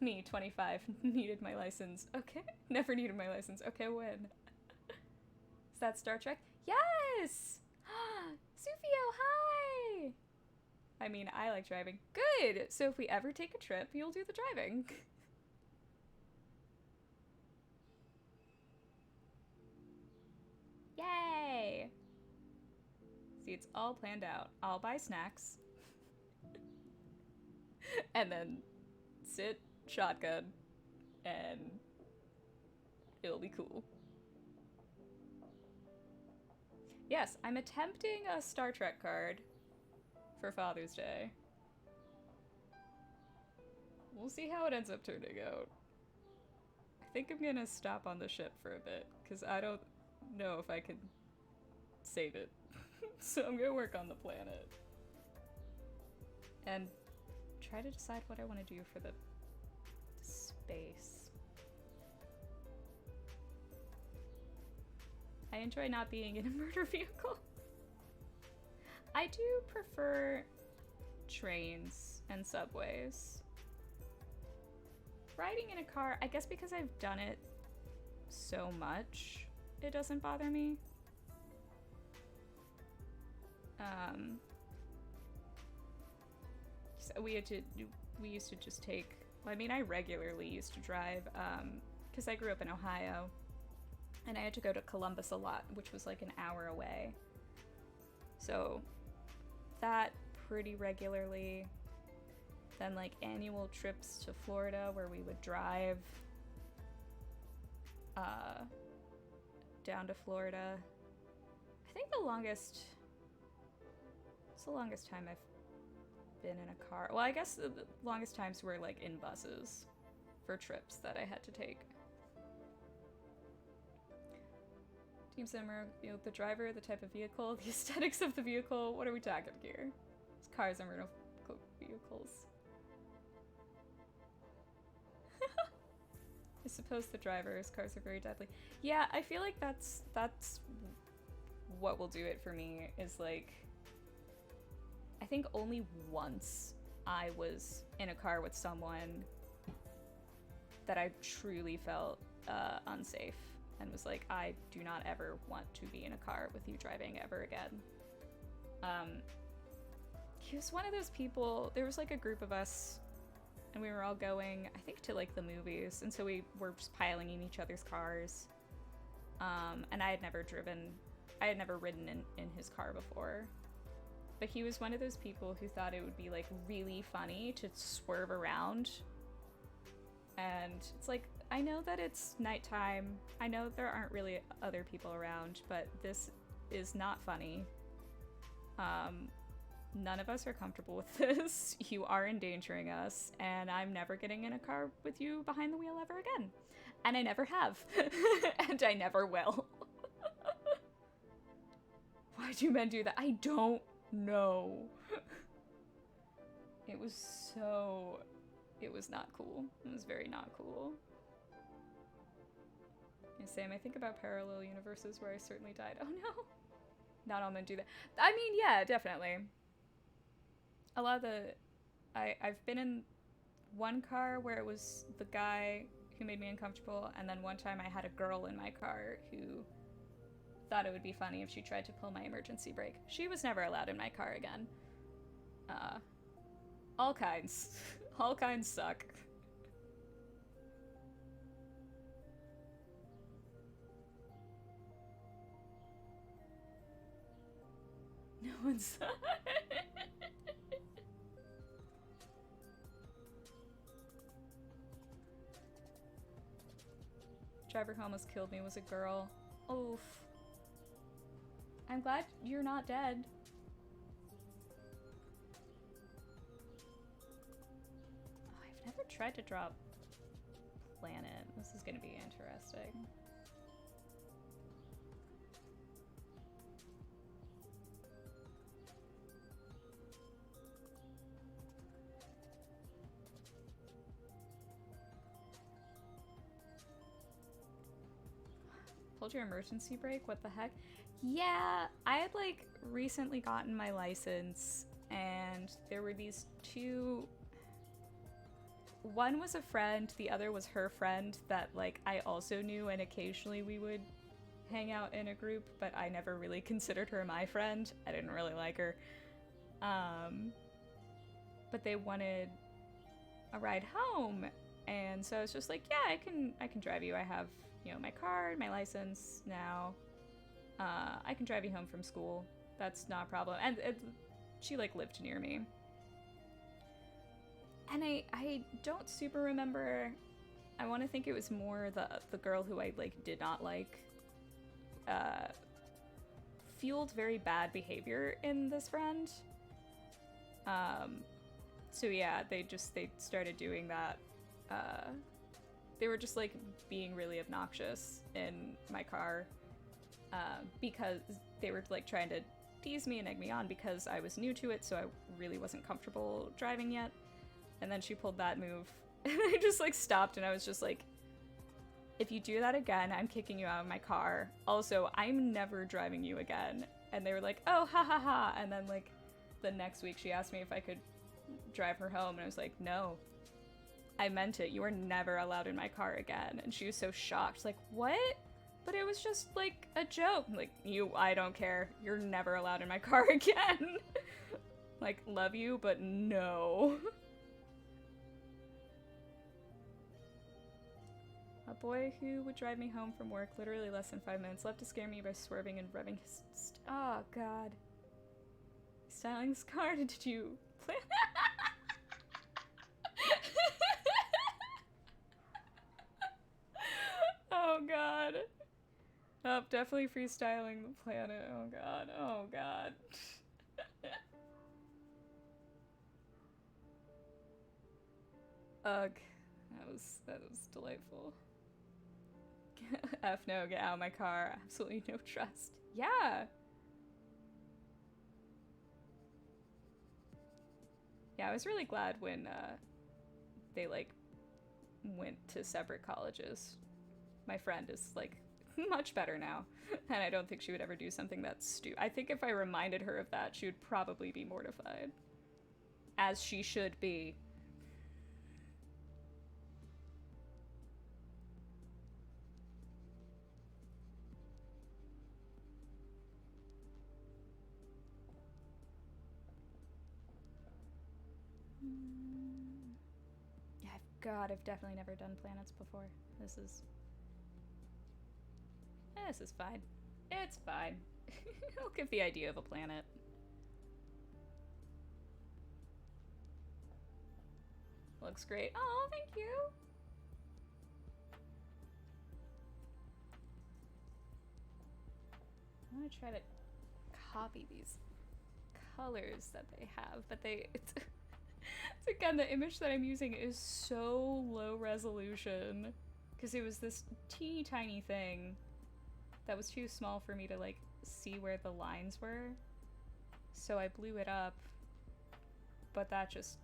Me, 25, needed my license. Okay. Never needed my license. Okay, when? Is that Star Trek? Yes! Sufio, hi! I mean, I like driving. Good! So if we ever take a trip, you'll do the driving. Yay! See, it's all planned out. I'll buy snacks. And then sit shotgun and it'll be cool. Yes, I'm attempting a Star Trek card for Father's Day. We'll see how it ends up turning out. I think I'm gonna stop on the ship for a bit, because I don't know if I can save it. So I'm gonna work on the planet. And try to decide what I want to do for the space. I enjoy not being in a murder vehicle. I do prefer trains and subways. Riding in a car, I guess because I've done it so much, it doesn't bother me. So we used to just take, well, I mean, I regularly used to drive, because I grew up in Ohio, and I had to go to Columbus a lot, which was like an hour away. So that pretty regularly. Then like annual trips to Florida where we would drive down to Florida. I think the longest time I've been in a car. Well, I guess the longest times were like in buses for trips that I had to take. Team Simmer, you know, the driver, the type of vehicle, the aesthetics of the vehicle. What are we talking here? It's cars and rental vehicles. I suppose the driver's cars are very deadly. Yeah, I feel like that's what will do it for me, is like, I think only once I was in a car with someone that I truly felt unsafe and was like, I do not ever want to be in a car with you driving ever again. He was one of those people, there was like a group of us and we were all going, I think, to like the movies, and so we were just piling in each other's cars. And I had never ridden in his car before. But he was one of those people who thought it would be like really funny to swerve around. And it's like, I know that it's nighttime, I know there aren't really other people around, but this is not funny. None of us are comfortable with this. You are endangering us, and I'm never getting in a car with you behind the wheel ever again. And I never have. And I never will. Why do men do that? I don't know. It was not cool. It was very not cool. Yeah, same. I think about parallel universes where I certainly died. Oh no. Not all men do that. I mean, yeah, definitely. A lot of I've been in one car where it was the guy who made me uncomfortable, and then one time I had a girl in my car who thought it would be funny if she tried to pull my emergency brake. She was never allowed in my car again. All kinds. All kinds suck. No one's... driver who almost killed me was a girl. Oof. I'm glad you're not dead. Oh, I've never tried to drop planet. This is gonna be interesting. Pulled your emergency brake? What the heck? Yeah, I had like recently gotten my license and there were these two. One was a friend, the other was her friend that like I also knew, and occasionally we would hang out in a group, but I never really considered her my friend. I didn't really like her. But they wanted a ride home, and so I was just like, yeah, I can drive you. I have, you know, my card, my license now. I can drive you home from school. That's not a problem. And she like lived near me. And I don't super remember. I want to think it was more the girl who I like did not like fueled very bad behavior in this friend. So yeah, they started doing that. They were just like being really obnoxious in my car because they were like trying to tease me and egg me on because I was new to it, so I really wasn't comfortable driving yet. And then she pulled that move and I just like stopped and I was just like, if you do that again, I'm kicking you out of my car. Also, I'm never driving you again. And they were like, oh, ha ha ha. And then like the next week she asked me if I could drive her home and I was like, no, I meant it. You are never allowed in my car again. And she was so shocked, like, what? But it was just like a joke. I'm like, I don't care. You're never allowed in my car again. Like, love you, but no. A boy who would drive me home from work literally less than 5 minutes left to scare me by swerving and revving his oh god. Styling this car, did you plan? Oh god. Oh, definitely freestyling the planet. Oh god. Oh god. Ugh. That was delightful. F no, get out of my car. Absolutely no trust. Yeah. Yeah, I was really glad when they like went to separate colleges. My friend is like much better now, and I don't think she would ever do something that's stupid. I think if I reminded her of that, she would probably be mortified. As she should be. Yeah, God, I've definitely never done planets before. This is fine. It's fine. I'll give the idea of a planet. Looks great. Oh, thank you. I'm gonna try to copy these colors that they have, but it's again, the image that I'm using is so low resolution because it was this teeny tiny thing that was too small for me to like see where the lines were. So I blew it up, but that just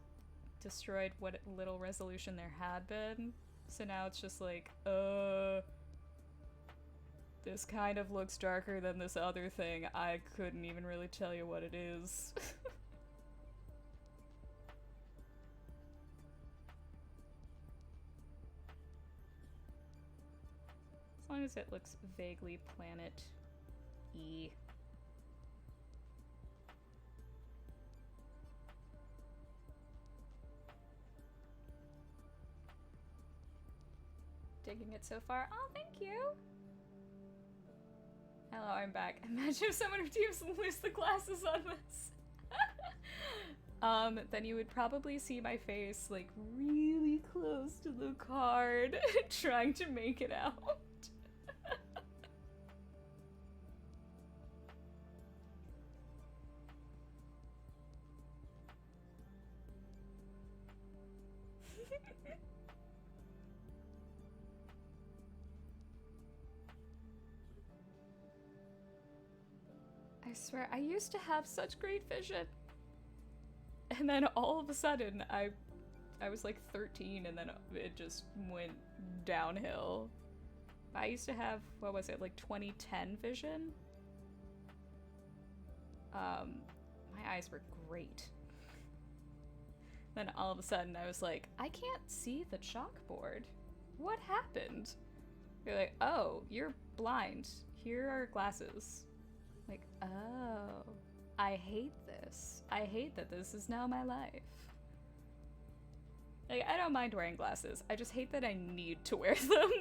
destroyed what little resolution there had been. So now it's just like, this kind of looks darker than this other thing. I couldn't even really tell you what it is. As long as it looks vaguely planet-y. Digging it so far. Oh, thank you! Hello, I'm back. Imagine if someone refused to lose the glasses on this. Then you would probably see my face, like, really close to the card, trying to make it out. I swear, I used to have such great vision. And then all of a sudden, I was like 13 and then it just went downhill. I used to have, what was it, like 2010 vision? My eyes were great. Then all of a sudden I was like, I can't see the chalkboard. What happened? You're like, oh, you're blind. Here are glasses. Like, oh, I hate this. I hate that this is now my life. Like, I don't mind wearing glasses. I just hate that I need to wear them.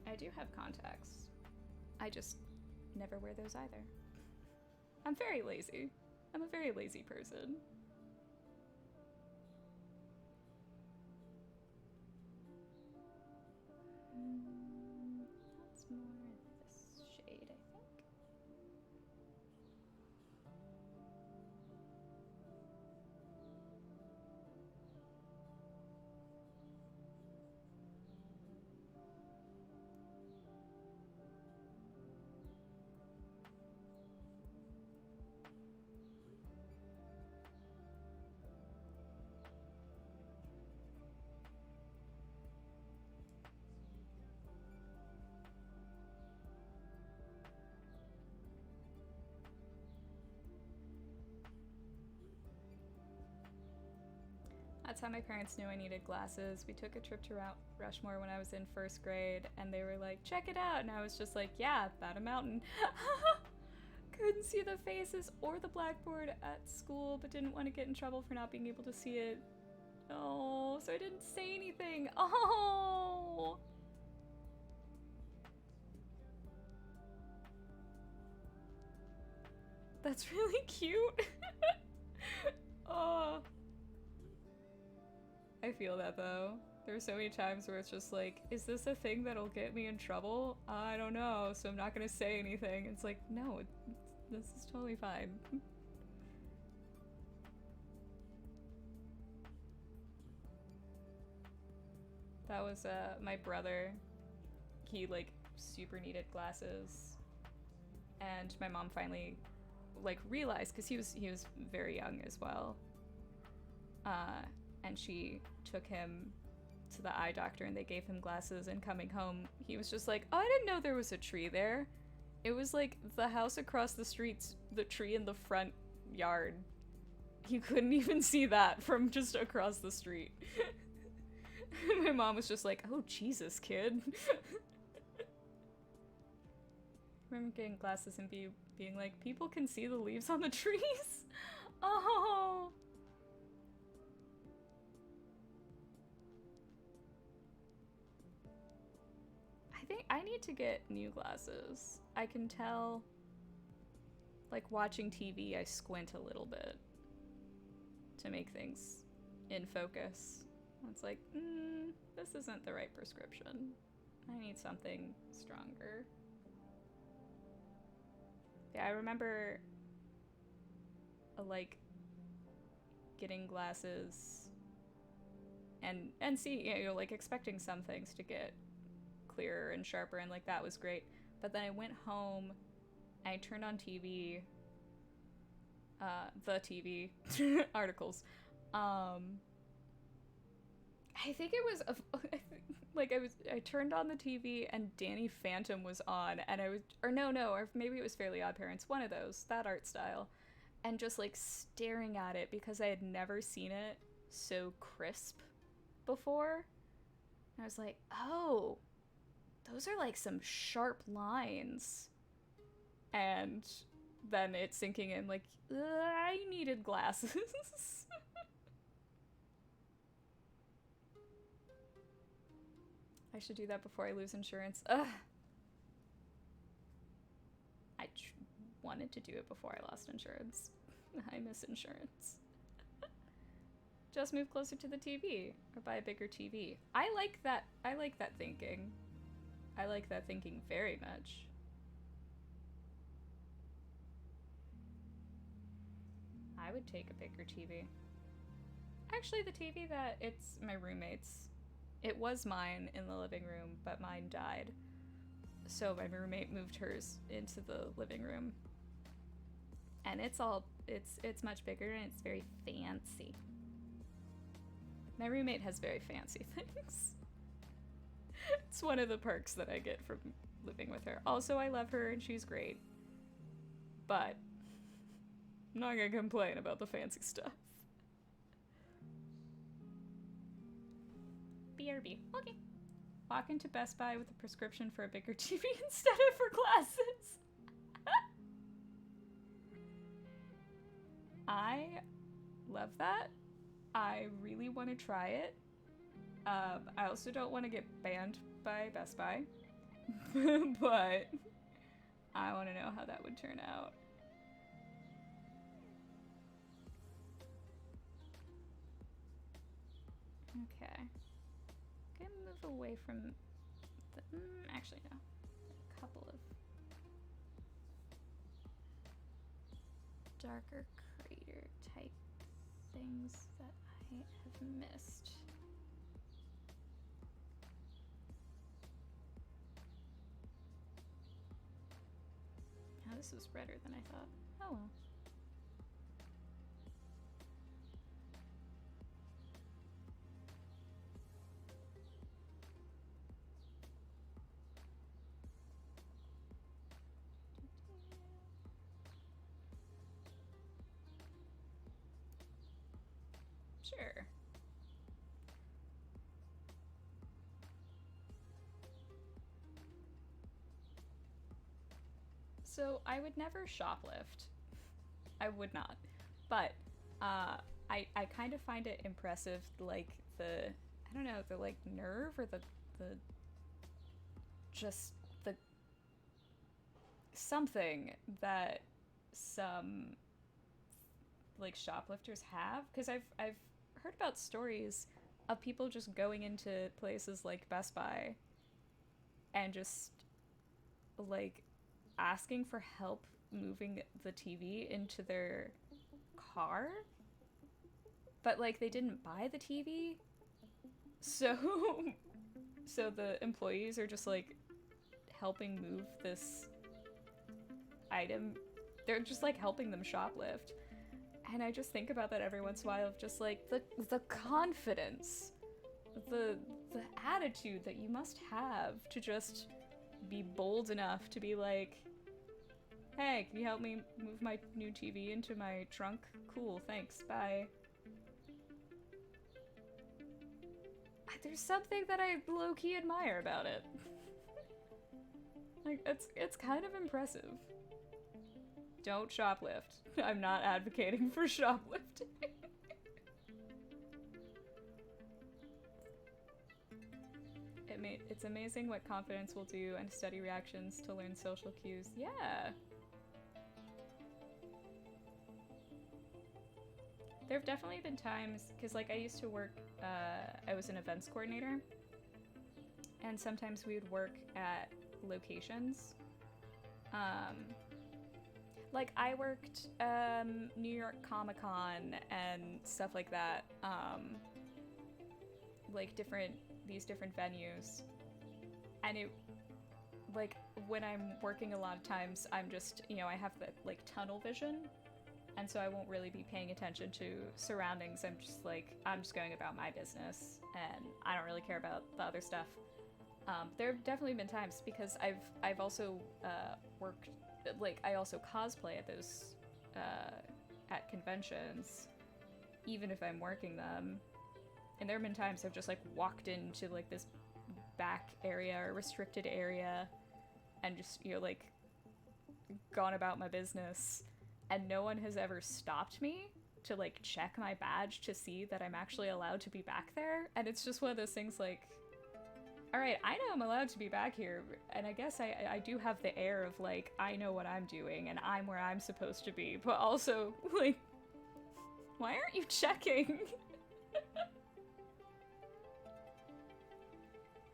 I do have contacts. I just never wear those either. I'm very lazy. I'm a very lazy person. That's more this shade, I think. That's how my parents knew I needed glasses. We took a trip to Rushmore when I was in first grade, and they were like, check it out. And I was just like, yeah, that a mountain. Couldn't see the faces or the blackboard at school, but didn't want to get in trouble for not being able to see it. Oh, so I didn't say anything. Oh! That's really cute. Oh. I feel that though. There's so many times where it's just like, is this a thing that'll get me in trouble? I don't know, so I'm not gonna say anything. It's like, no, this is totally fine. That was my brother. He like super needed glasses, and my mom finally like realized, because he was very young as well. And she took him to the eye doctor and they gave him glasses, and coming home he was just like, oh, I didn't know there was a tree there. It was like the house across the street's the tree in the front yard. You couldn't even see that from just across the street. My mom was just like, oh Jesus, kid. I remember getting glasses and being like, people can see the leaves on the trees? Oh. I think I need to get new glasses. I can tell, like watching TV, I squint a little bit to make things in focus. It's like, this isn't the right prescription. I need something stronger. Yeah, I remember like getting glasses and see, you know, like expecting some things to get clearer and sharper, and like that was great. But then I went home, I turned on TV, the TV articles. I think it was I turned on the TV and Danny Phantom was on, and I was, or maybe it was Fairly Odd Parents, one of those, that art style, and just like staring at it because I had never seen it so crisp before. And I was like, oh, those are like some sharp lines. And then it's sinking in like, I needed glasses. I should do that before I lose insurance. Ugh. I wanted to do it before I lost insurance. I miss insurance. Just move closer to the TV or buy a bigger TV. I like that thinking. I like that thinking very much. I would take a bigger TV. Actually, the TV that it's my roommate's. It was mine in the living room, but mine died. So my roommate moved hers into the living room. And it's much bigger and it's very fancy. My roommate has very fancy things. It's one of the perks that I get from living with her. Also, I love her and she's great. But I'm not gonna complain about the fancy stuff. BRB. Okay. Walk into Best Buy with a prescription for a bigger TV instead of for glasses. I love that. I really want to try it. I also don't want to get banned by Best Buy. But I want to know how that would turn out. Okay. Gonna move away from the... actually, no. A couple of darker crater type things that I have missed. Oh, this was redder than I thought. Oh well. Sure. So I would never shoplift. I would not. But I kind of find it impressive, like the, I don't know, the like nerve or the just the something that some like shoplifters have, because I've heard about stories of people just going into places like Best Buy and just like asking for help moving the TV into their car, but like they didn't buy the TV, so so the employees are just like helping move this item. They're just like helping them shoplift. And I just think about that every once in a while, of just like the confidence, the attitude that you must have to just be bold enough to be like, hey, can you help me move my new TV into my trunk? Cool, thanks, bye. There's something that I low-key admire about it. Like, it's kind of impressive. Don't shoplift. I'm not advocating for shoplifting. It's amazing what confidence will do and study reactions to learn social cues. Yeah. There have definitely been times, because like I used to work, I was an events coordinator, and sometimes we would work at locations. Like I worked New York Comic-Con and stuff like that, like these different venues, and it, like when I'm working a lot of times I'm just, you know, I have the like tunnel vision, and so I won't really be paying attention to surroundings. I'm just going about my business and I don't really care about the other stuff. There have definitely been times, because I've also worked, like I also cosplay at those at conventions, even if I'm working them, and there have been times I've just like walked into like this back area or restricted area and just, you know, like gone about my business, and no one has ever stopped me to like check my badge to see that I'm actually allowed to be back there. And it's just one of those things like, all right, I know I'm allowed to be back here, and I guess I do have the air of like, I know what I'm doing and I'm where I'm supposed to be, but also like, why aren't you checking?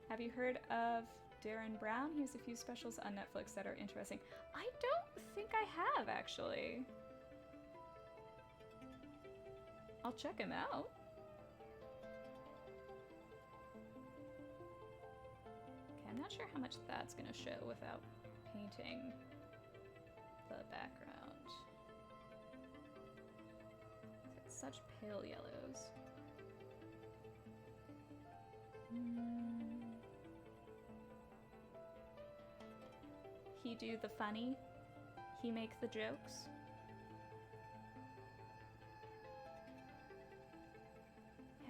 Have you heard of Darren Brown? He has a few specials on Netflix that are interesting. I don't think I have, actually. I'll check him out. Okay, I'm not sure how much that's gonna show without painting the background. It's such pale yellows. He do the funny. He make the jokes.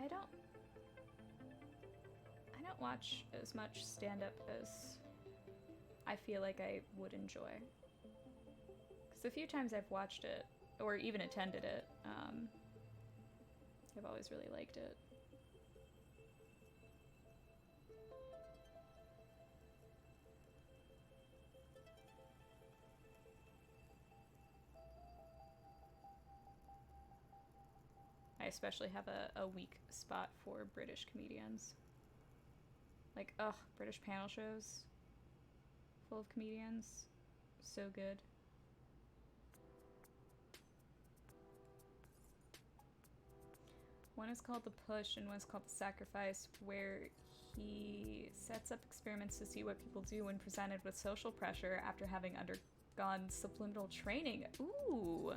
I don't watch as much stand-up as I feel like I would enjoy. Because the few times I've watched it, or even attended it, I've always really liked it. I especially have a weak spot for British comedians. Like, ugh, British panel shows full of comedians. So good. One is called The Push and one is called The Sacrifice, where he sets up experiments to see what people do when presented with social pressure after having undergone subliminal training. Ooh.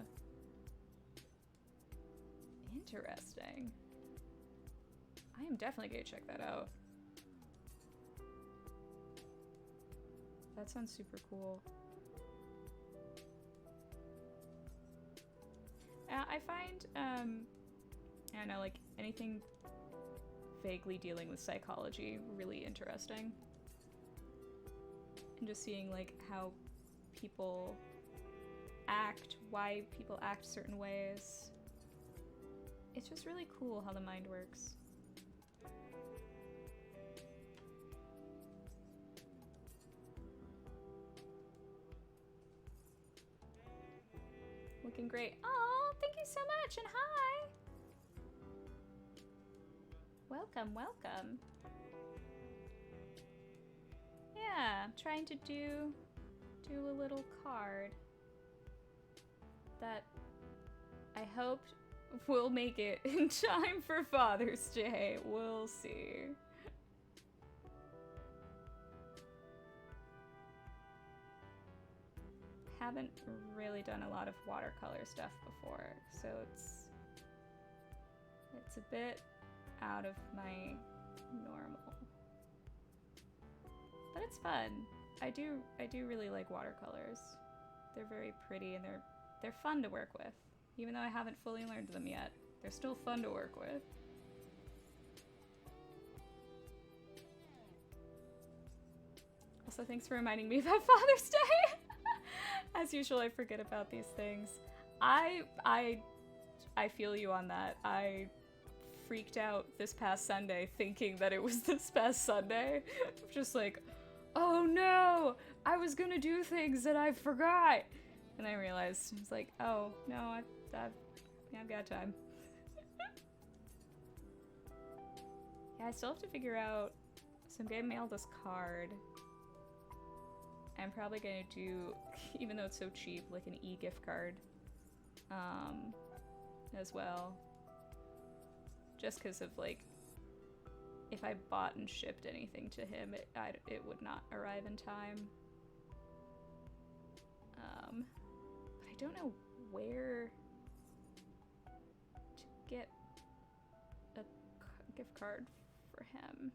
Interesting. I am definitely gonna check that out. That sounds super cool. I find, I don't know, like anything vaguely dealing with psychology really interesting. And just seeing like how people act, why people act certain ways. It's just really cool how the mind works. Looking great. Oh, thank you so much, and hi! Welcome, welcome. Yeah, I'm trying to do a little card that I hoped will make it in time for Father's Day. We'll see. Haven't really done a lot of watercolor stuff before, so it's a bit out of my normal. But it's fun. I do really like watercolors. They're very pretty and they're fun to work with. Even though I haven't fully learned them yet, they're still fun to work with. Also, thanks for reminding me about Father's Day. As usual, I forget about these things. I feel you on that. I freaked out this past Sunday thinking that it was this past Sunday. Just like, oh no, I was gonna do things that I forgot. And I realized, it's like, oh no, I've got time. Yeah, I still have to figure out, so I'm getting mailed this card. I'm probably gonna do, even though it's so cheap, like an e-gift card as well. Just because of like, if I bought and shipped anything to him, it would not arrive in time. But I don't know where to get a gift card for him.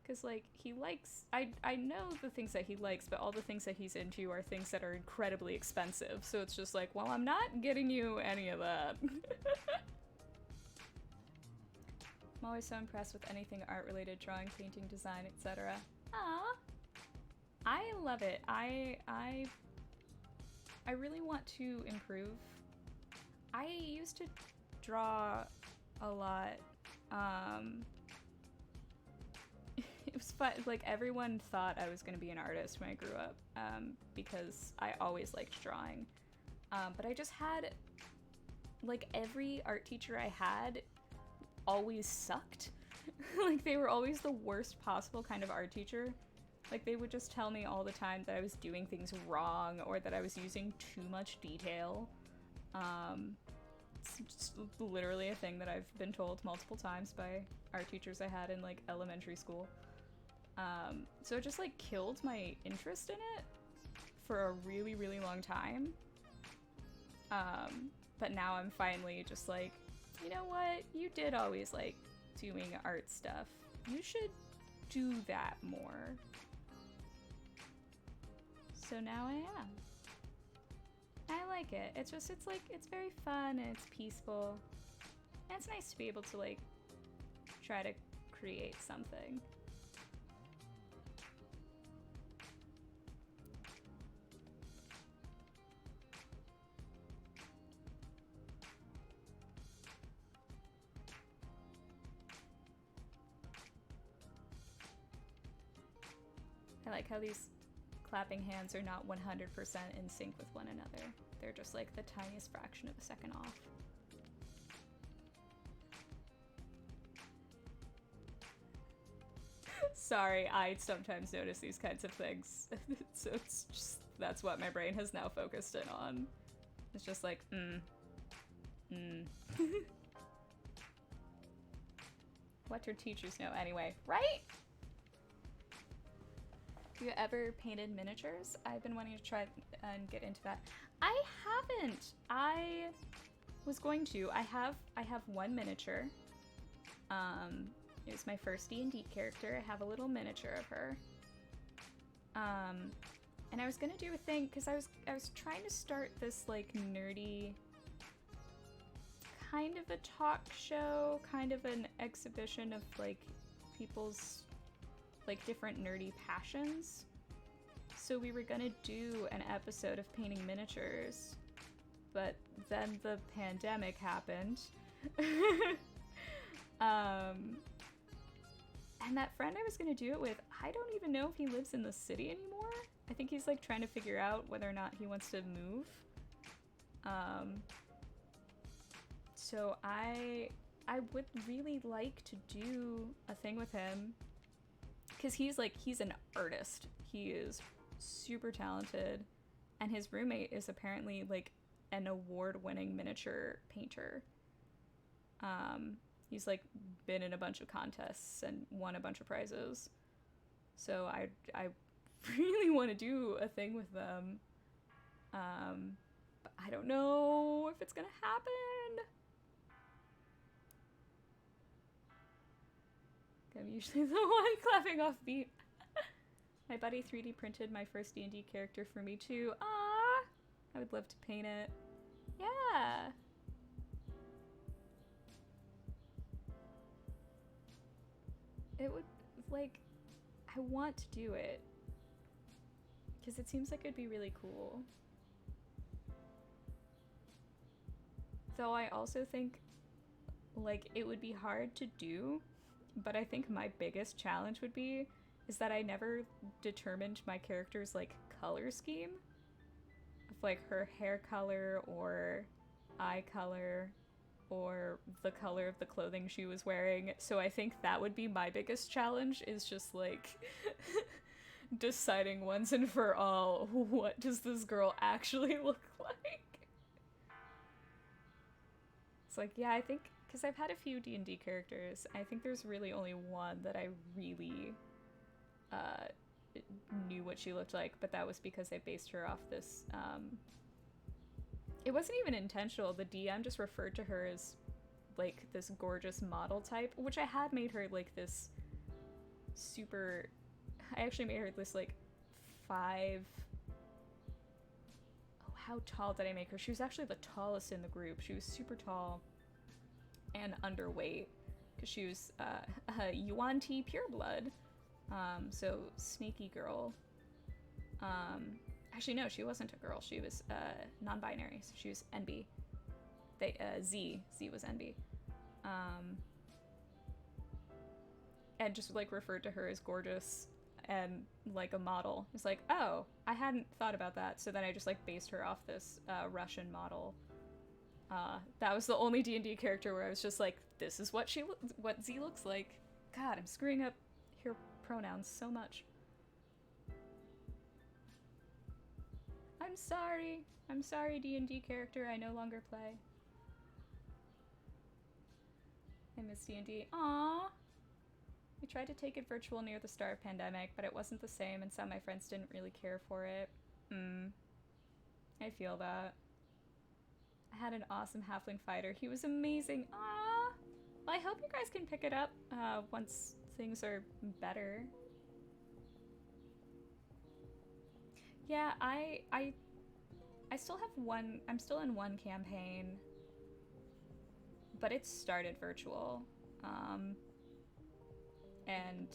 Because, like, he likes... I know the things that he likes, but all the things that he's into are things that are incredibly expensive. So it's just like, well, I'm not getting you any of that. I'm always so impressed with anything art-related, drawing, painting, design, etc. Aww. I love it. I really want to improve. I used to draw a lot. It was fun. Like, everyone thought I was going to be an artist when I grew up, because I always liked drawing. But I just had, like, every art teacher I had always sucked. Like, they were always the worst possible kind of art teacher. Like, they would just tell me all the time that I was doing things wrong or that I was using too much detail. It's just literally a thing that I've been told multiple times by art teachers I had in like elementary school. So it just like killed my interest in it for a really, really long time. But now I'm finally just like, you know what? You did always like doing art stuff. You should do that more. So now I am. I like it. It's just, it's like, it's very fun and it's peaceful. And it's nice to be able to like try to create something. I like how these clapping hands are not 100% in sync with one another. They're just like the tiniest fraction of a second off. Sorry, I sometimes notice these kinds of things. So it's just, that's what my brain has now focused in on. It's just like, What do teachers know anyway, right? Have you ever painted miniatures? I've been wanting to try and get into that. I haven't. I was going to. I have one miniature. It was my first D&D character. I have a little miniature of her. And I was gonna do a thing because I was trying to start this like nerdy kind of a talk show, kind of an exhibition of like people's like different nerdy passions. So we were gonna do an episode of painting miniatures, but then the pandemic happened. And that friend I was gonna do it with, I don't even know if he lives in the city anymore. I think he's like trying to figure out whether or not he wants to move. So I would really like to do a thing with him. Because he's an artist. He is super talented. And his roommate is apparently like an award-winning miniature painter. He's like been in a bunch of contests and won a bunch of prizes. So I really want to do a thing with them. But I don't know if it's gonna happen. I'm usually the one clapping off beat. My buddy 3D printed my first D&D character for me too. Ah, I would love to paint it. Yeah. It would, like, I want to do it. Because it seems like it'd be really cool. Though I also think, like, it would be hard to do. But I think my biggest challenge would be is that I never determined my character's like color scheme of like her hair color or eye color or the color of the clothing she was wearing. So I think that would be my biggest challenge, is just like deciding once and for all, what does this girl actually look like? It's like, yeah, I think because I've had a few D&D characters, I think there's really only one that I really knew what she looked like, but that was because I based her off this, it wasn't even intentional. The DM just referred to her as like this gorgeous model type, which I had made her like this super, I actually made her this like 5, oh, how tall did I make her? She was actually the tallest in the group. She was super tall and underweight because she was a Yuan Ti pureblood, so sneaky girl. Actually no, she wasn't a girl. She was non-binary, so she was NB. Z was NB, and just like referred to her as gorgeous and like a model. It's like, oh, I hadn't thought about that. So then I just like based her off this Russian model. That was the only D&D character where I was just like, this is what what Z looks like. God, I'm screwing up her pronouns so much. I'm sorry. I'm sorry, D&D character I no longer play. I miss D&D. Aww. We tried to take it virtual near the start of pandemic, but it wasn't the same, and some of my friends didn't really care for it. I feel that. I had an awesome halfling fighter. He was amazing. Aww. Well, I hope you guys can pick it up once things are better. Yeah, I still have one. I'm still in one campaign, but it started virtual. And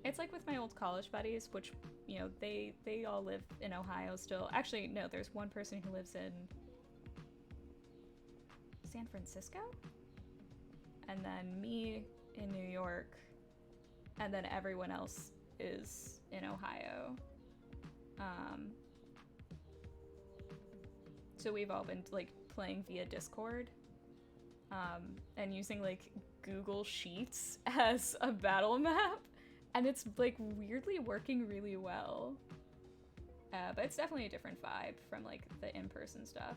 it's like with my old college buddies, which, you know, they all live in Ohio still. Actually, no, there's one person who lives in San Francisco, and then me in New York, and then everyone else is in Ohio. So we've all been like playing via Discord, and using like Google Sheets as a battle map, and it's like weirdly working really well. But it's definitely a different vibe from like the in-person stuff.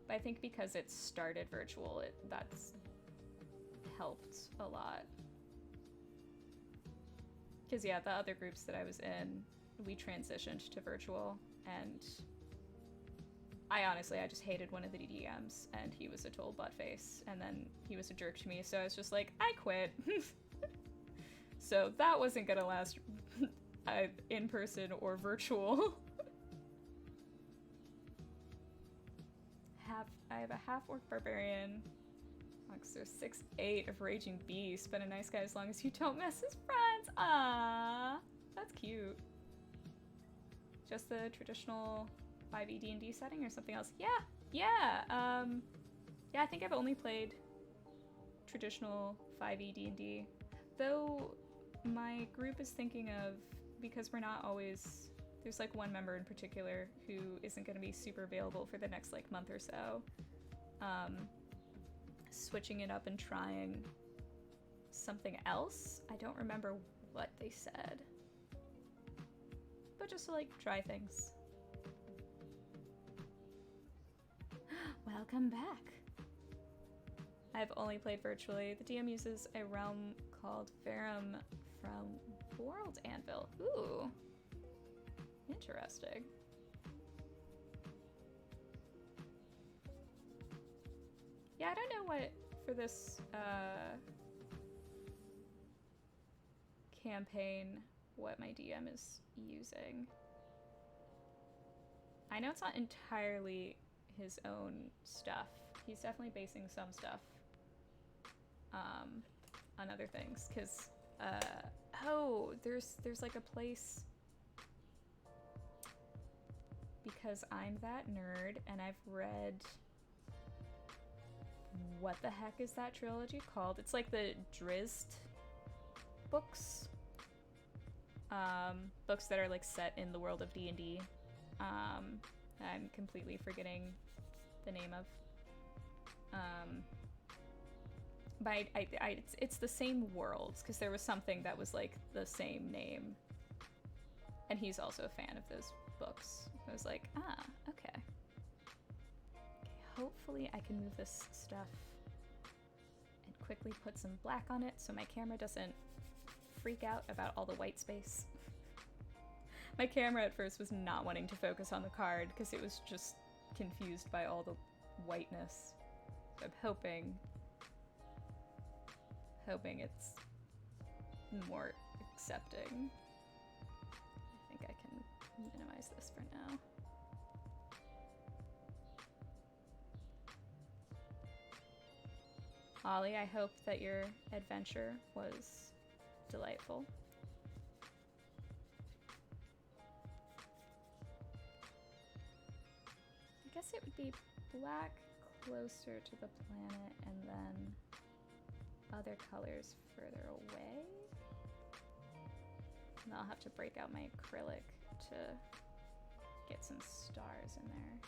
But I think because it started virtual, that's helped a lot. Because yeah, the other groups that I was in, we transitioned to virtual, and I just hated one of the DDMs, and he was a total buttface, and then he was a jerk to me, so I was just like, I quit. So that wasn't gonna last in person or virtual. I have a half-orc barbarian. Monster 6'8" of Raging Beast. Been a nice guy as long as you don't mess his friends. Ah, that's cute. Just the traditional 5e D&D setting or something else? Yeah. Yeah, I think I've only played traditional 5e D&D. Though my group is thinking of, because we're not always, there's like one member in particular who isn't going to be super available for the next like month or so, switching it up and trying something else. I don't remember what they said, but just to like try things. Welcome back. I've only played virtually. The DM uses a realm called Farum from World Anvil. Ooh, interesting. Yeah, I don't know what for this campaign what my DM is using. I know it's not entirely his own stuff. He's definitely basing some stuff on other things, because oh, there's like a place, because I'm that nerd and I've read, what the heck is that trilogy called? It's like the Drizzt books. Books that are like set in the world of D&D. I'm completely forgetting the name of. But it's the same worlds, because there was something that was like the same name. And he's also a fan of those books. I was like, ah, okay. Hopefully I can move this stuff and quickly put some black on it so my camera doesn't freak out about all the white space. My camera at first was not wanting to focus on the card because it was just confused by all the whiteness. So I'm hoping it's more accepting. I think I can minimize this for now. Ollie, I hope that your adventure was delightful. I guess it would be black closer to the planet and then other colors further away. And I'll have to break out my acrylic to get some stars in there.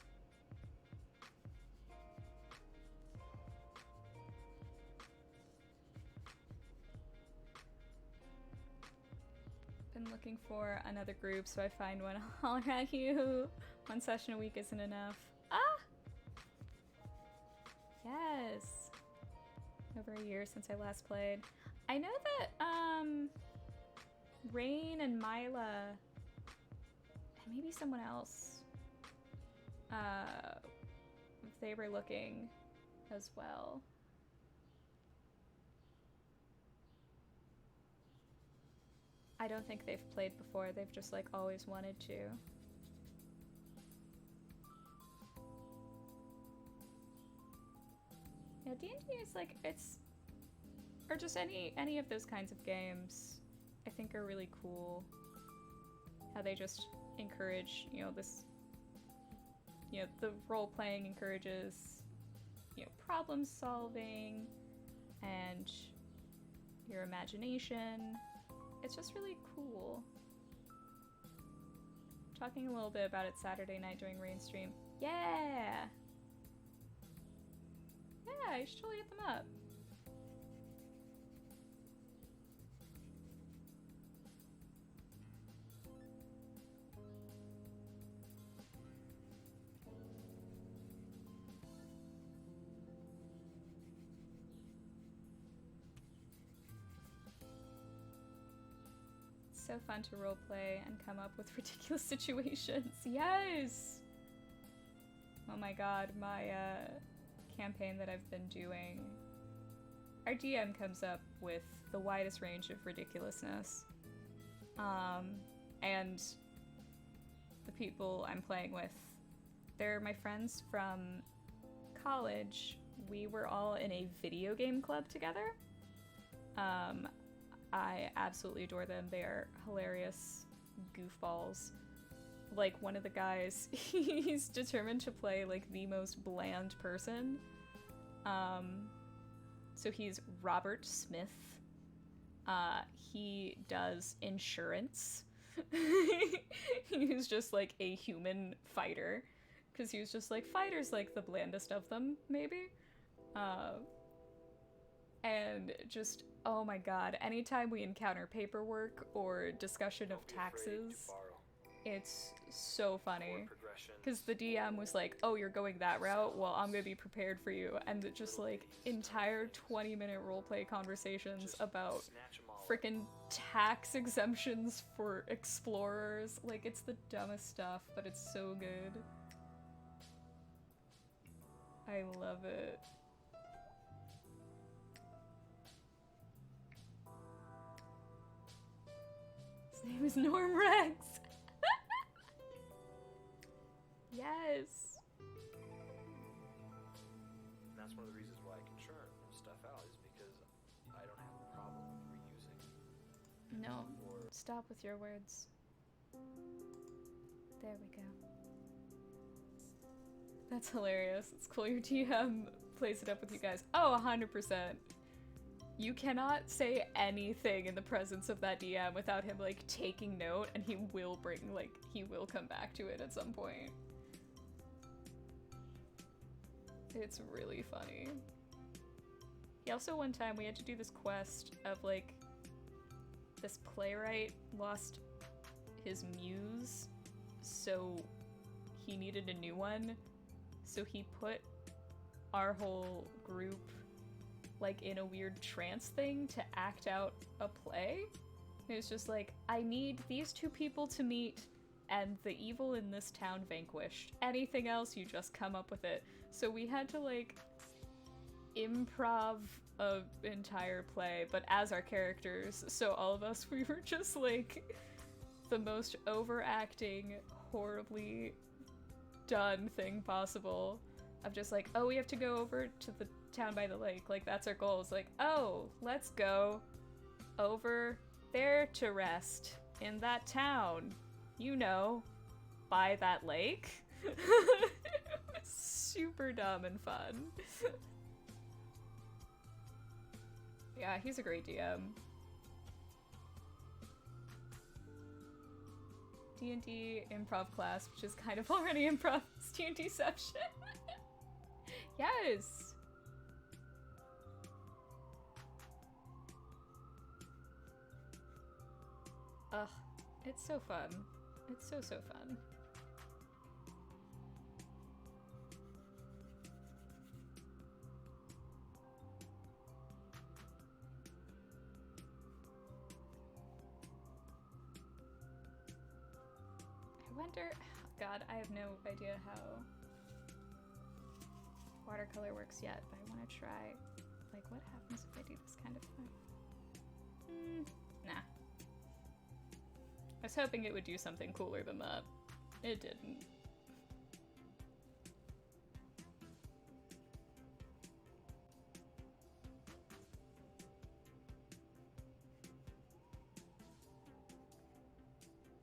been looking for another group, so I find one. I'll hack you. One session a week isn't enough. Ah! Yes. Over a year since I last played. I know that, Rain and Mila, and maybe someone else, they were looking as well. I don't think they've played before, they've just like always wanted to. Yeah, D&D is like, it's, or just any of those kinds of games, I think are really cool. How they just encourage, you know, this, you know, the role-playing encourages, you know, problem solving and your imagination. It's just really cool. Talking a little bit about it Saturday night during Rainstream. Yeah! Yeah, you should totally hit them up. So fun to roleplay and come up with ridiculous situations. Yes! Oh my god, my campaign that I've been doing, our DM comes up with the widest range of ridiculousness. And the people I'm playing with, they're my friends from college. We were all in a video game club together. I absolutely adore them. They are hilarious goofballs. Like, one of the guys, he's determined to play, like, the most bland person. So he's Robert Smith. He does insurance. He's just, like, a human fighter. Because he was just like, fighter's, like, the blandest of them, maybe? And just, oh my god, anytime we encounter paperwork or discussion of taxes, it's so funny. Because the DM was like, oh, you're going that route? Well, I'm gonna be prepared for you. And it just, like, entire 20-minute roleplay conversations about frickin' tax exemptions for explorers. Like, it's the dumbest stuff, but it's so good. I love it. His name is Norm Rex. Yes. And that's one of the reasons why I can churn stuff out, is because I don't have a problem reusing. No, stop with your words. There we go. That's hilarious. It's cool your DM plays it up with you guys. Oh, 100%. You cannot say anything in the presence of that DM without him, like, taking note, and he will come back to it at some point. It's really funny. He also, one time, we had to do this quest of, like, this playwright lost his muse, so he needed a new one. So he put our whole group, like, in a weird trance thing to act out a play. It was just like, I need these two people to meet and the evil in this town vanquished. Anything else, you just come up with it. So we had to, like, improv an entire play, but as our characters. So all of us, we were just, like, the most overacting, horribly done thing possible. Of just like, oh, we have to go over to the town by the lake. Like, that's our goal. It's like, oh, let's go over there to rest in that town. You know, by that lake. It was super dumb and fun. Yeah, he's a great DM. D&D improv class, which is kind of already improv. It's D&Dception. Yes! Ugh, It's so fun. It's so fun. I wonder, God, I have no idea how watercolor works yet, but I want to try, like, what happens if I do this kind of thing? Nah. I was hoping it would do something cooler than that. It didn't.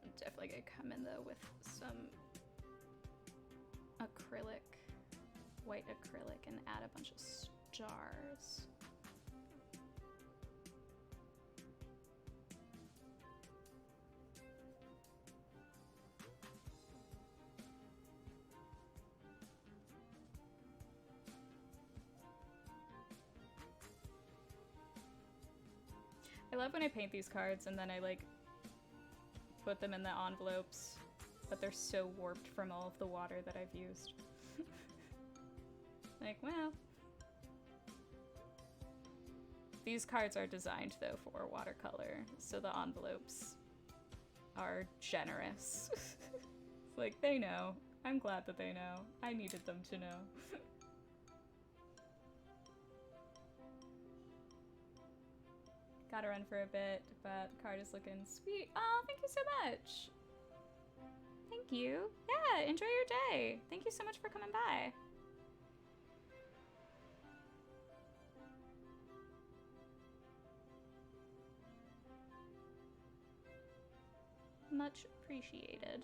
I'm definitely gonna come in though with some acrylic, white acrylic, and add a bunch of stars. I love when I paint these cards and then I like put them in the envelopes, but they're so warped from all of the water that I've used. Like, well. These cards are designed though for watercolor, so the envelopes are generous. It's like, they know. I'm glad that they know. I needed them to know. Gotta run for a bit, but the card is looking sweet. Oh, thank you so much. Thank you. Yeah, enjoy your day. Thank you so much for coming by. Much appreciated.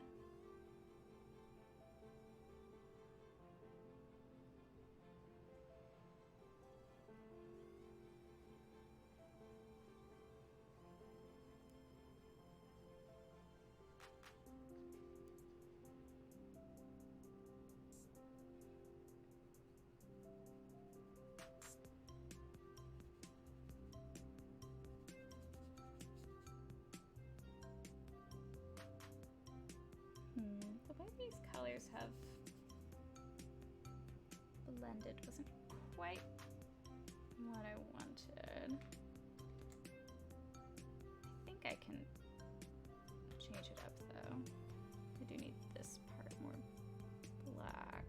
The way these colors have blended wasn't quite what I wanted. I think I can change it up though. I do need this part more black.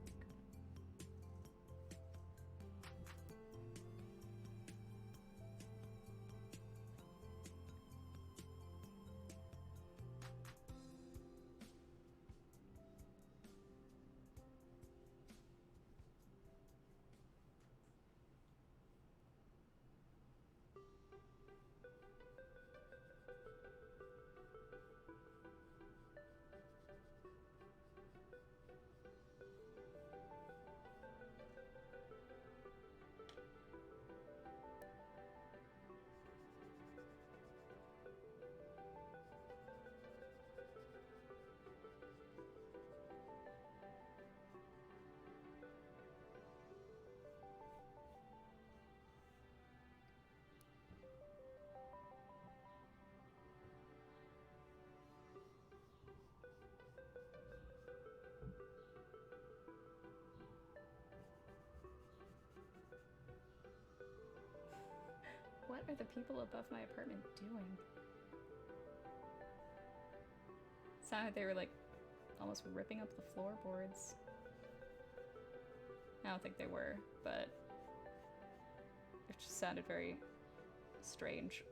What are the people above my apartment doing? It sounded like they were like almost ripping up the floorboards. I don't think they were, but it just sounded very strange.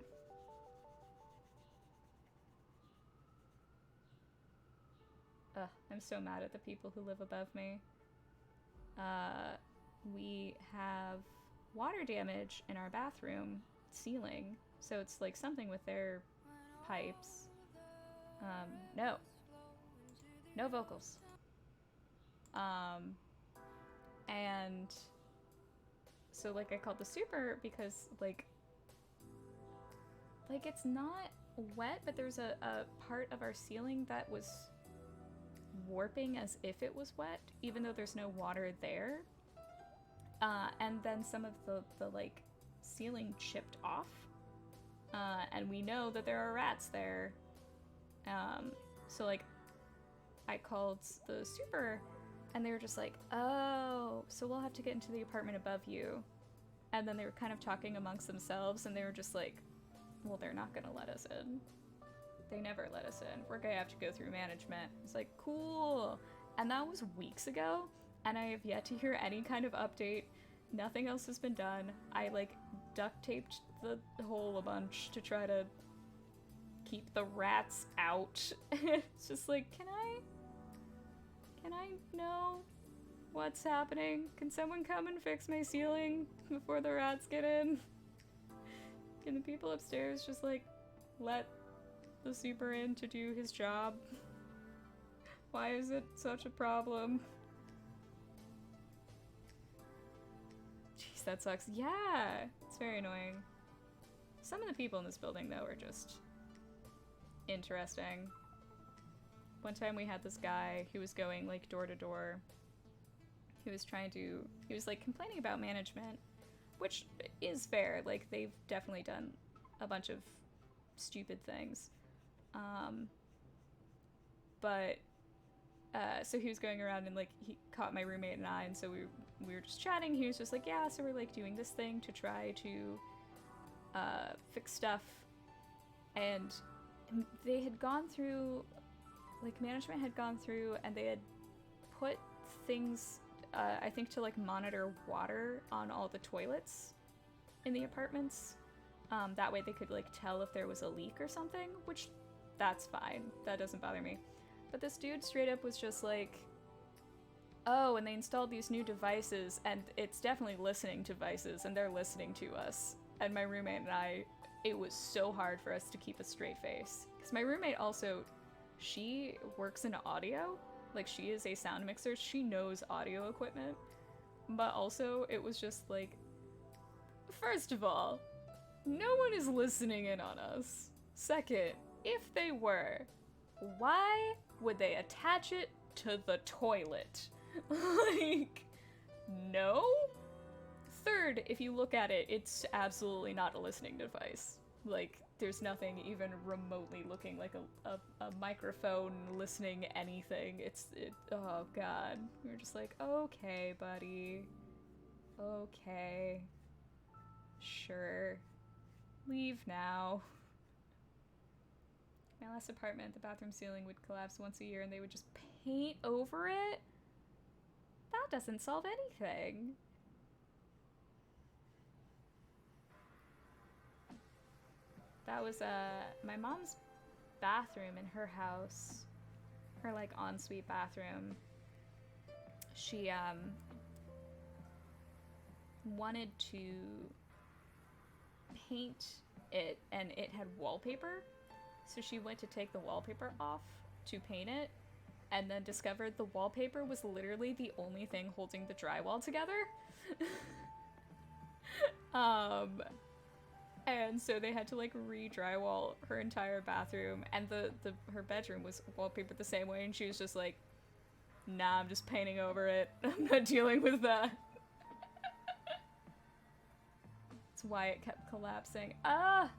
Ugh, I'm so mad at the people who live above me. We have water damage in our bathroom ceiling, so it's like something with their pipes. No vocals. And so like I called the super because like it's not wet, but there's a part of our ceiling that was warping as if it was wet, even though there's no water there. And then some of the like ceiling chipped off. And we know that there are rats there. So like I called the super and they were just like, oh, so we'll have to get into the apartment above you. And then they were kind of talking amongst themselves and they were just like, well, they're not gonna let us in. They never let us in. We're gonna have to go through management. It's like, cool. And that was weeks ago, and I have yet to hear any kind of update. Nothing else has been done. I like duct taped the hole a bunch to try to keep the rats out. It's just like, can I know what's happening? Can someone come and fix my ceiling before the rats get in? Can the people upstairs just like let the super in to do his job? Why is it such a problem? Jeez, that sucks. Yeah, it's very annoying. Some of the people in this building, though, are just interesting. One time we had this guy who was going, like, door to door. He was like, complaining about management, which is fair. Like, they've definitely done a bunch of stupid things. So he was going around and, like, he caught my roommate and I, and so we were just chatting. He was just like, yeah, so we're, like, doing this thing to try to fix stuff. And they had gone through, like, management had gone through and they had put things, I think, to, like, monitor water on all the toilets in the apartments. That way they could, like, tell if there was a leak or something, which that's fine. That doesn't bother me. But this dude straight up was just like, oh, and they installed these new devices, and it's definitely listening devices, and they're listening to us. And my roommate and I, it was so hard for us to keep a straight face. Because my roommate also, she works in audio. Like, she is a sound mixer. She knows audio equipment. But also, it was just like, first of all, no one is listening in on us. Second, if they were, why would they attach it to the toilet? Like, no? Third, if you look at it, it's absolutely not a listening device. Like, there's nothing even remotely looking like a microphone listening anything. Oh god. We're just like, okay, buddy. Okay. Sure. Leave now. My last apartment, the bathroom ceiling would collapse once a year and they would just paint over it? That doesn't solve anything. That was my mom's bathroom in her house. Her, like, ensuite bathroom. She wanted to paint it, and it had wallpaper. So she went to take the wallpaper off to paint it, and then discovered the wallpaper was literally the only thing holding the drywall together. And so they had to, like, re-drywall her entire bathroom, and her bedroom was wallpapered the same way, and she was just like, nah, I'm just painting over it. I'm not dealing with that. That's why it kept collapsing. Ah!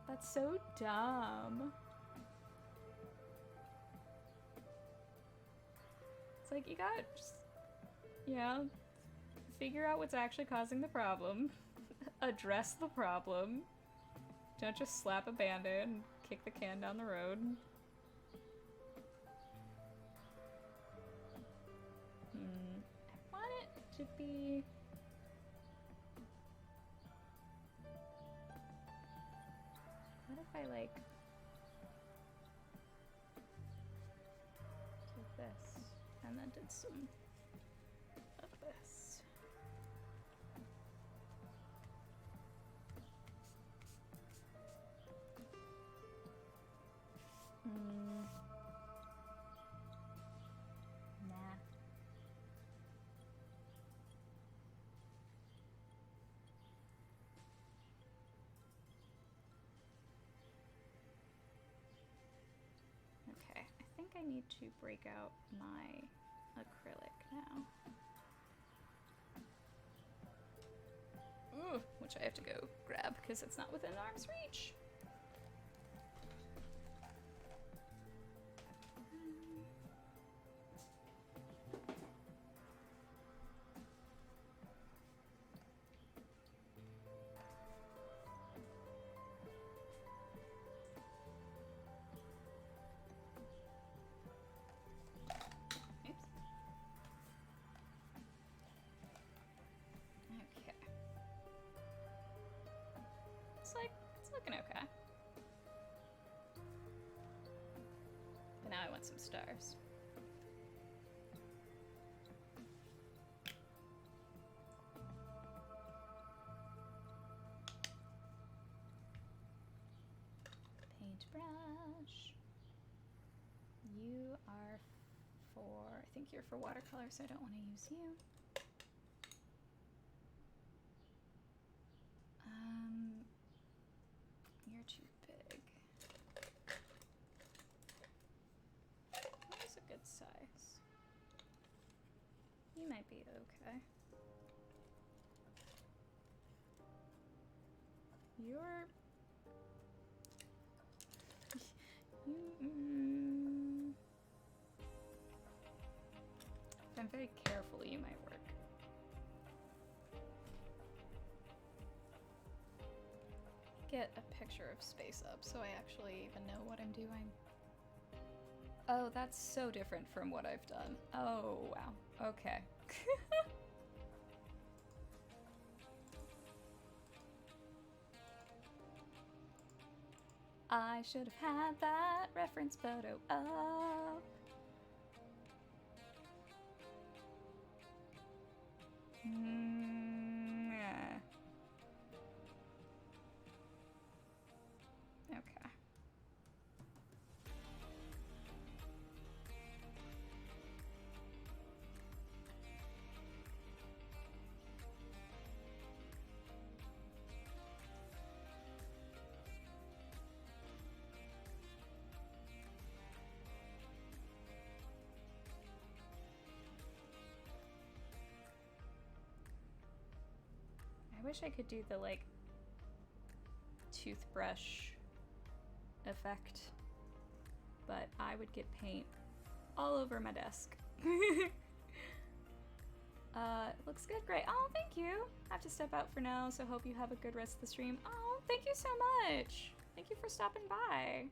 That's so dumb. It's like, you gotta just, you know, figure out what's actually causing the problem. Address the problem. Don't just slap a band-aid and kick the can down the road. I want it to be... What if I, like, did this, and then did some of this? Nah. Okay, I think I need to break out my acrylic now. Ooh, which I have to go grab because it's not within arm's reach. want some stars. Paintbrush. You are for, I think you're for watercolor, so I don't want to use you. You're too big. What is a good size? You might be okay. You're... If I'm very careful, you might work. Get a picture of space up so I actually even know what I'm doing. Oh, that's so different from what I've done. Oh, wow. Okay. I should have had that reference photo up. Yeah. Okay. I wish I could do the, like, toothbrush effect, but I would get paint all over my desk. Looks good, great. Oh, thank you. I have to step out for now, so hope you have a good rest of the stream. Oh, thank you so much. Thank you for stopping by.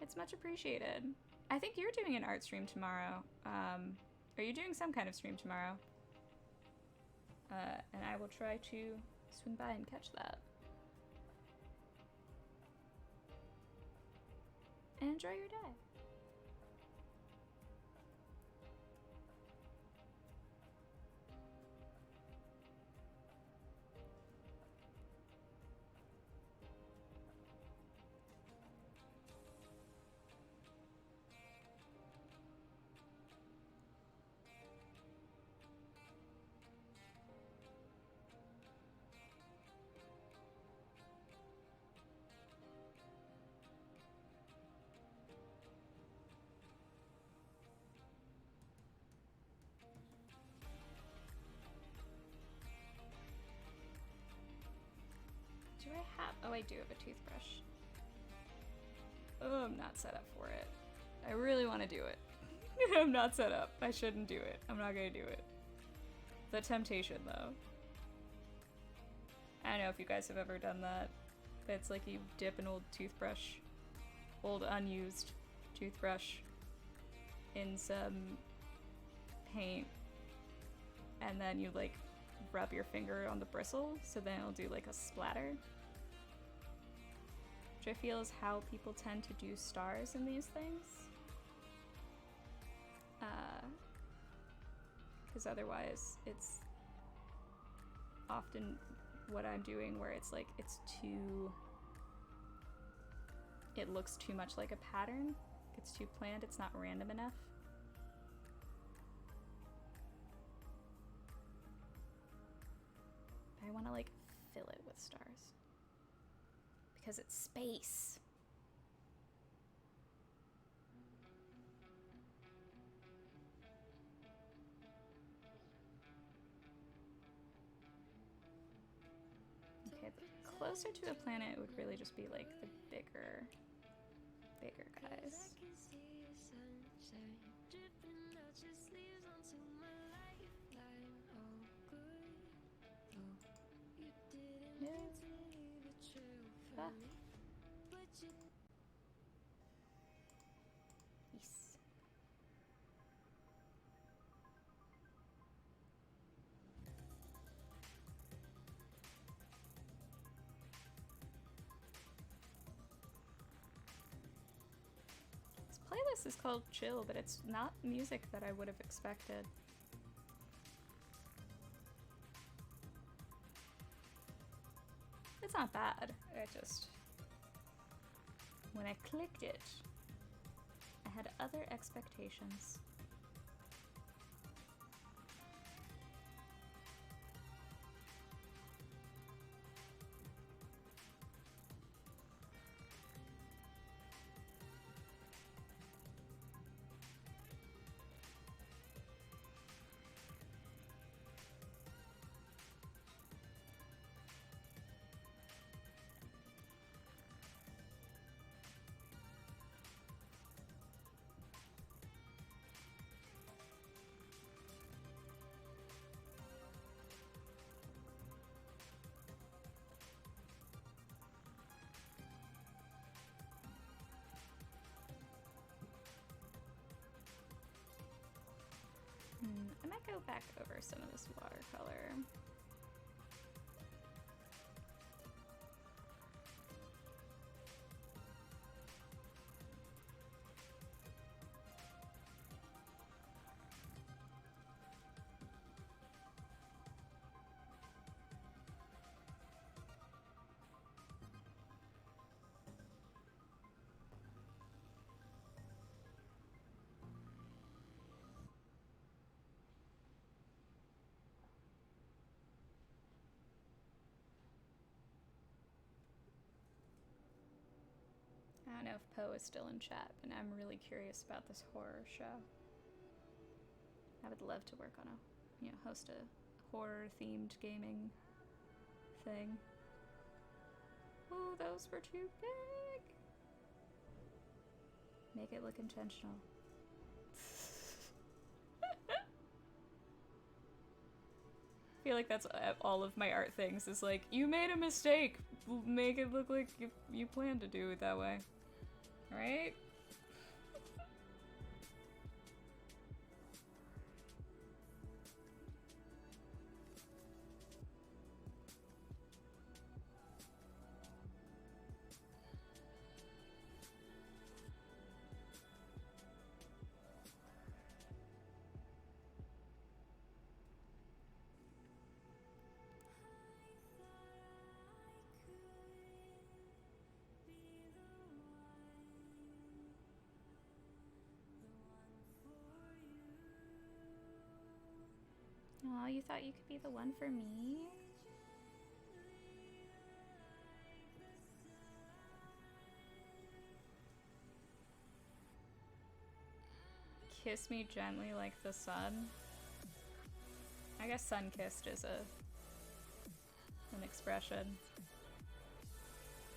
It's much appreciated. I think you're doing an art stream tomorrow. Are you doing some kind of stream tomorrow? And I will try to swing by and catch that. And enjoy your day. Do I have... Oh, I do have a toothbrush. Oh, I'm not set up for it. I really want to do it. I'm not set up. I shouldn't do it. I'm not gonna do it. The temptation, though. I don't know if you guys have ever done that. But it's like you dip an old toothbrush, old unused toothbrush, in some paint, and then you, like, rub your finger on the bristle, so then it'll do, like, a splatter. Which I feel is how people tend to do stars in these things. Because otherwise it's often what I'm doing where it's like it's too... It looks too much like a pattern. It's too planned, it's not random enough. I want to, like, fill it with stars. Because it's space. Okay, the closer to a planet it would really just be, like, the bigger guys. No. Ah. Yes. This This is called chill, but it's not music that I would have expected. It's not bad. I just... When I clicked it, I had other expectations. I might go back over some of this watercolor. I don't know if Poe is still in chat, but I'm really curious about this horror show. I would love to work on a, host a horror-themed gaming thing. Oh, those were too big! Make it look intentional. I feel like that's all of my art things, is like, you made a mistake! Make it look like you planned to do it that way. Right? Aw, you thought you could be the one for me? Kiss me gently like the sun. I guess sun-kissed is an expression.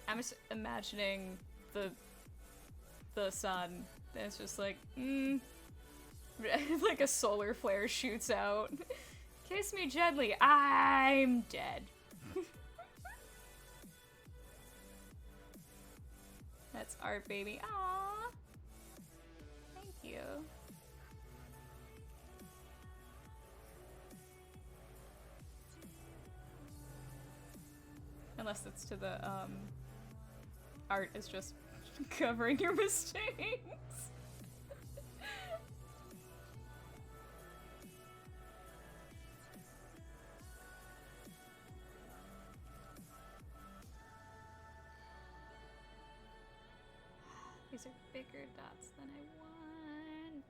I'm just imagining the sun. It's just like, like a solar flare shoots out. Kiss me gently, I'm dead. That's art, baby. Aww. Thank you. Unless it's to the, art is just covering your mistakes. These are bigger dots than I want.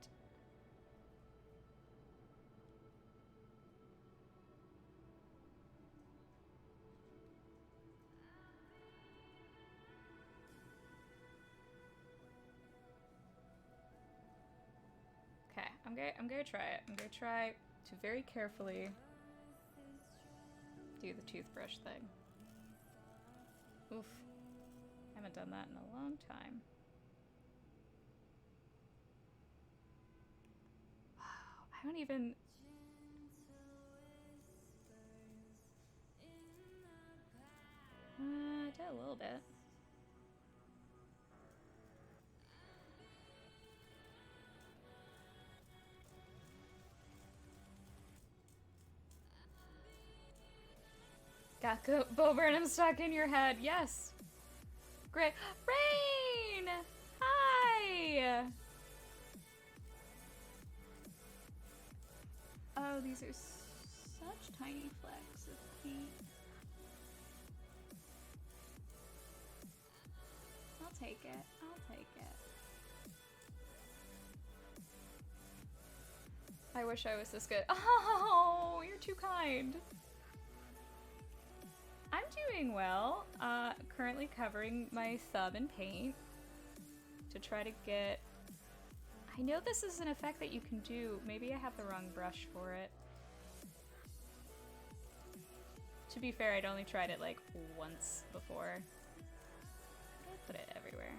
Okay, I'm gonna try it. I'm gonna try to very carefully do the toothbrush thing. Oof. Haven't done that in a long time. I don't even... I did a little bit. Got Bo Burnham stuck in your head. Yes. Great. Rain! Hi! are such tiny flecks of paint. I'll take it. I'll take it. I wish I was this good. Oh, you're too kind. I'm doing well. Currently covering my thumb in paint to try to get... I know this is an effect that you can do. Maybe I have the wrong brush for it. To be fair, I'd only tried it like once before. I put it everywhere.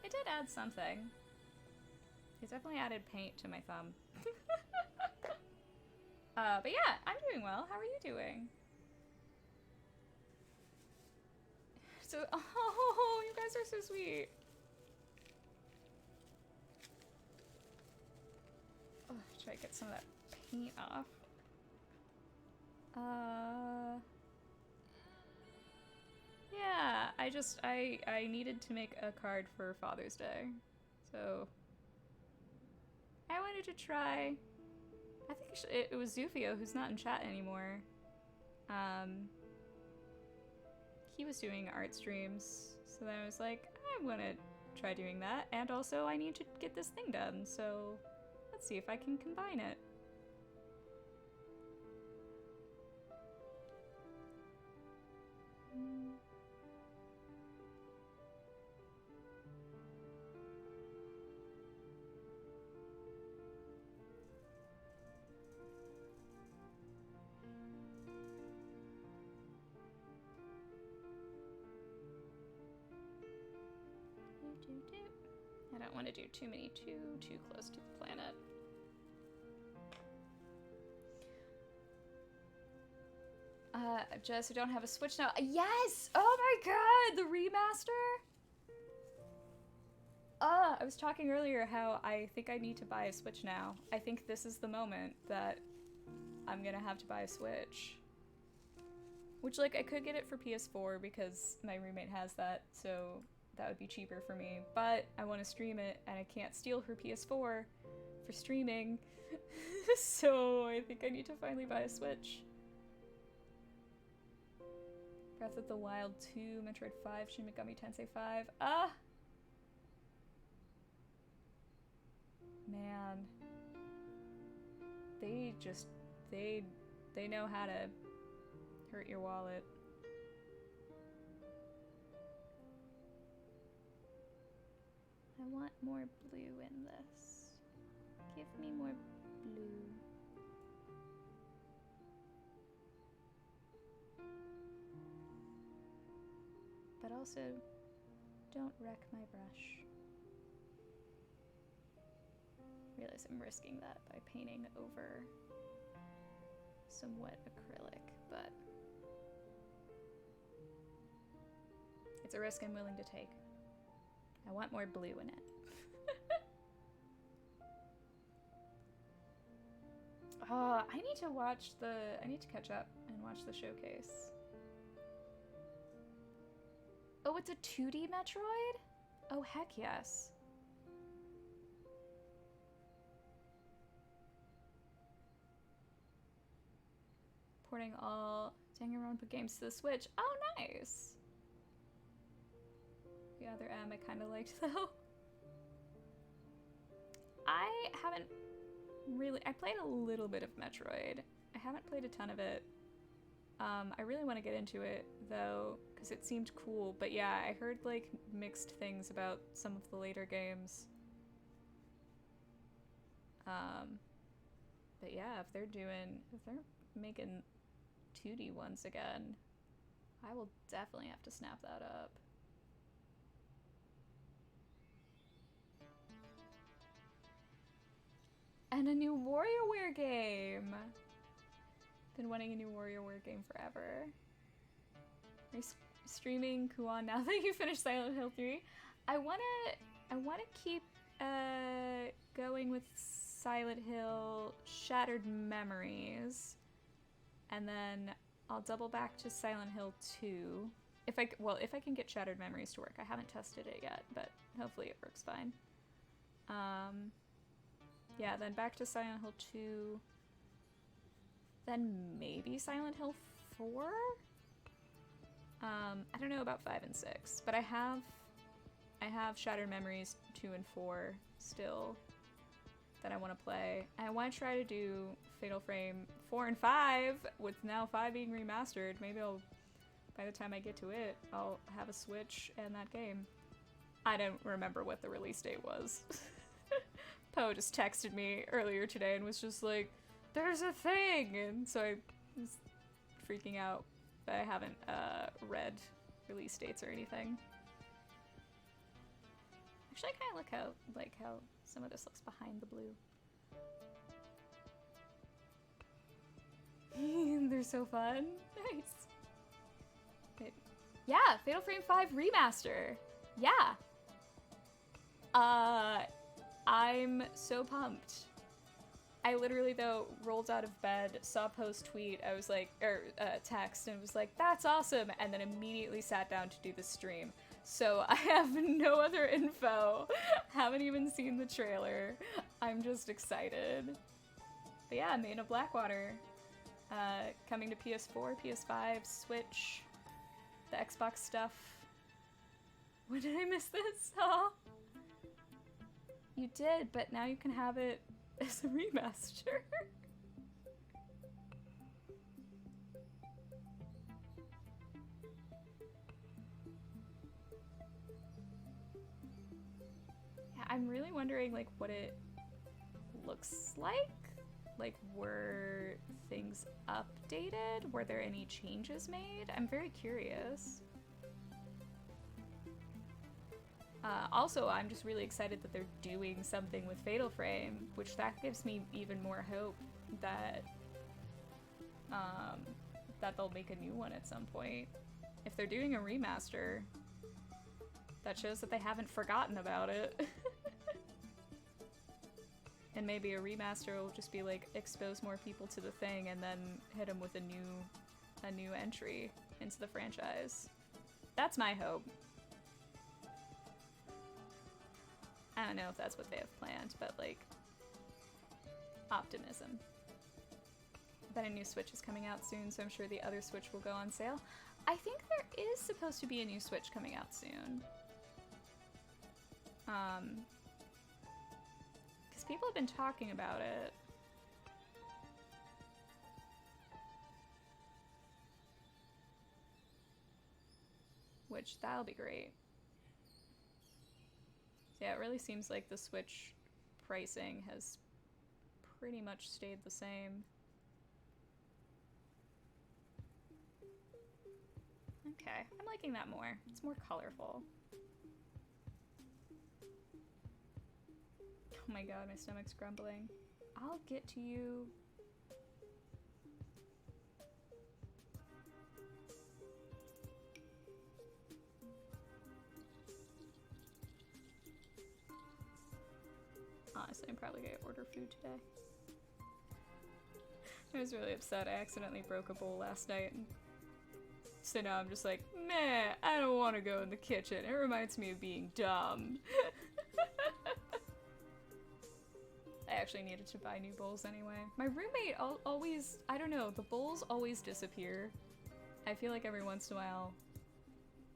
It did add something. It definitely added paint to my thumb. But yeah, I'm doing well. How are you doing? So, oh, you guys are so sweet. Oh, try to get some of that paint off. Yeah, I needed to make a card for Father's Day. So, I wanted to try. I think it was Zufio, who's not in chat anymore. He was doing art streams, so then I was like, I want to try doing that, and also I need to get this thing done, so let's see if I can combine it. I don't want to do too many too close to the planet. Just, we don't have a Switch now. Yes! Oh my god, the remaster? I was talking earlier how I think I need to buy a Switch now. I think this is the moment that I'm gonna have to buy a Switch. Which, like, I could get it for PS4 because my roommate has that, so that would be cheaper for me. But I want to stream it, and I can't steal her PS4 for streaming. So I think I need to finally buy a Switch. Breath of the Wild 2, Metroid 5, Shin Megami Tensei 5. Ah! Man. They just... They know how to hurt your wallet. I want more blue in this. Give me more blue. But also, don't wreck my brush. Realize I'm risking that by painting over some wet acrylic, but it's a risk I'm willing to take. I want more blue in it. I need to watch I need to catch up and watch the showcase. Oh, it's a 2D Metroid? Oh, heck yes. Porting all Danganronpa games to the Switch. Oh, nice. The other M I kind of liked, though. I haven't really... I played a little bit of Metroid. I haven't played a ton of it. I really want to get into it, though, because it seemed cool. But yeah, I heard, like, mixed things about some of the later games. But yeah, if they're making 2D ones again, I will definitely have to snap that up. And a new WarioWare game! Been wanting a new WarioWare game forever. Are you streaming Kuon now that you finished Silent Hill 3? I wanna keep going with Silent Hill Shattered Memories, and then I'll double back to Silent Hill 2 if I can get Shattered Memories to work. I haven't tested it yet, but hopefully it works fine. Yeah, then back to Silent Hill 2. Then maybe Silent Hill 4? I don't know about 5 and 6, but I have Shattered Memories 2 and 4 still that I want to play. I want to try to do Fatal Frame 4 and 5, with now 5 being remastered. Maybe by the time I get to it, I'll have a Switch and that game. I don't remember what the release date was. Poe just texted me earlier today and was just like, there's a thing! And so I was freaking out, but I haven't read release dates or anything. Actually, I kind of like how some of this looks behind the blue. They're so fun. Nice. Okay. Yeah, Fatal Frame 5 Remaster. Yeah. I'm so pumped. I literally, though, rolled out of bed, saw Poe's tweet, I was like, text, and was like, that's awesome, and then immediately sat down to do the stream. So I have no other info, haven't even seen the trailer. I'm just excited. But yeah, Main of Blackwater, coming to PS4, PS5, Switch, the Xbox stuff. When did I miss this? Oh. You did, but now you can have it as a remaster. Yeah, I'm really wondering like what it looks like. Like, were things updated? Were there any changes made? I'm very curious. Also, I'm just really excited that they're doing something with Fatal Frame, which that gives me even more hope that that they'll make a new one at some point. If they're doing a remaster, that shows that they haven't forgotten about it. And maybe a remaster will just be like expose more people to the thing and then hit them with a new entry into the franchise. That's my hope. I don't know if that's what they have planned, but like, optimism. But a new Switch is coming out soon, so I'm sure the other Switch will go on sale. I think there is supposed to be a new Switch coming out soon. Because people have been talking about it. Which, that'll be great. Yeah, it really seems like the Switch pricing has pretty much stayed the same. Okay, I'm liking that more. It's more colorful. Oh my god, my stomach's grumbling. I'll get to you. Honestly, I'm probably gonna order food today. I was really upset. I accidentally broke a bowl last night. So now I'm just like, meh, I don't want to go in the kitchen. It reminds me of being dumb. I actually needed to buy new bowls anyway. My roommate always, I don't know, the bowls always disappear. I feel like every once in a while,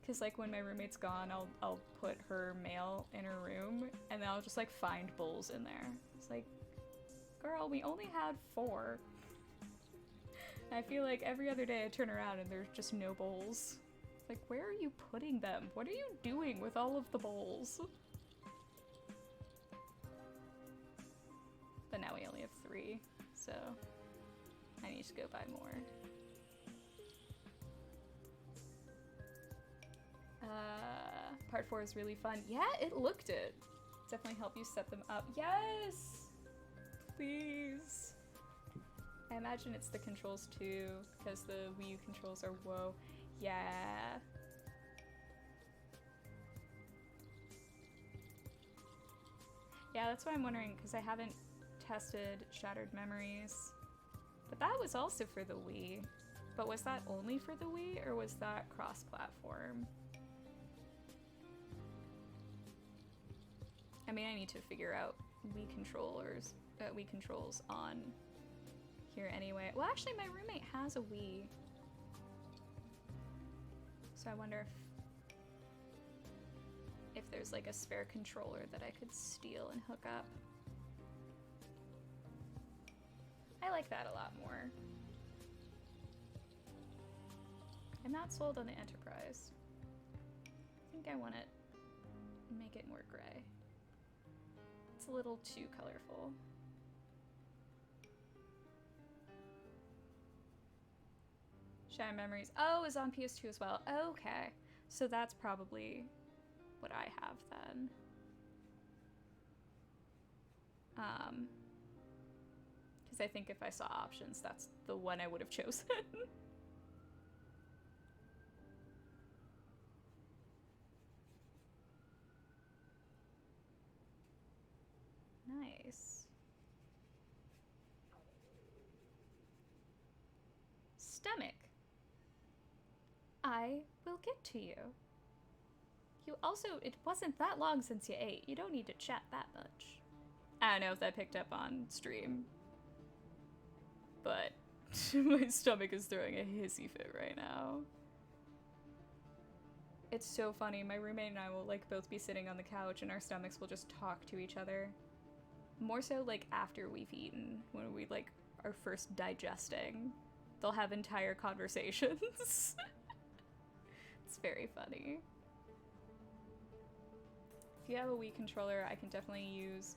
because like when my roommate's gone, I'll put her mail in her room and then I'll just like find bowls in there. It's like, girl, we only had 4. I feel like every other day I turn around and there's just no bowls. Like, where are you putting them? What are you doing with all of the bowls? But now we only have 3, so I need to go buy more. Part 4 is really fun. Yeah, it looked it. Definitely help you set them up. Yes! Please. I imagine it's the controls too, because the Wii U controls are whoa. Yeah. Yeah, that's what I'm wondering, because I haven't tested Shattered Memories. But that was also for the Wii. But was that only for the Wii, or was that cross-platform? I mean, I need to figure out Wii controls on here anyway. Well, actually, my roommate has a Wii. So I wonder if there's like a spare controller that I could steal and hook up. I like that a lot more. I'm not sold on the Enterprise. I think I want to make it more gray. It's a little too colorful. Shy Memories. Oh, it's on PS2 as well. Okay. So that's probably what I have then. Because I think if I saw options, that's the one I would have chosen. Nice. Stomach. I will get to you. You also, it wasn't that long since you ate. You don't need to chat that much. I don't know if that picked up on stream, but my stomach is throwing a hissy fit right now. It's so funny. My roommate and I will like both be sitting on the couch and our stomachs will just talk to each other. More so like after we've eaten, when we like are first digesting. They'll have entire conversations. It's very funny. If you have a Wii controller, I can definitely use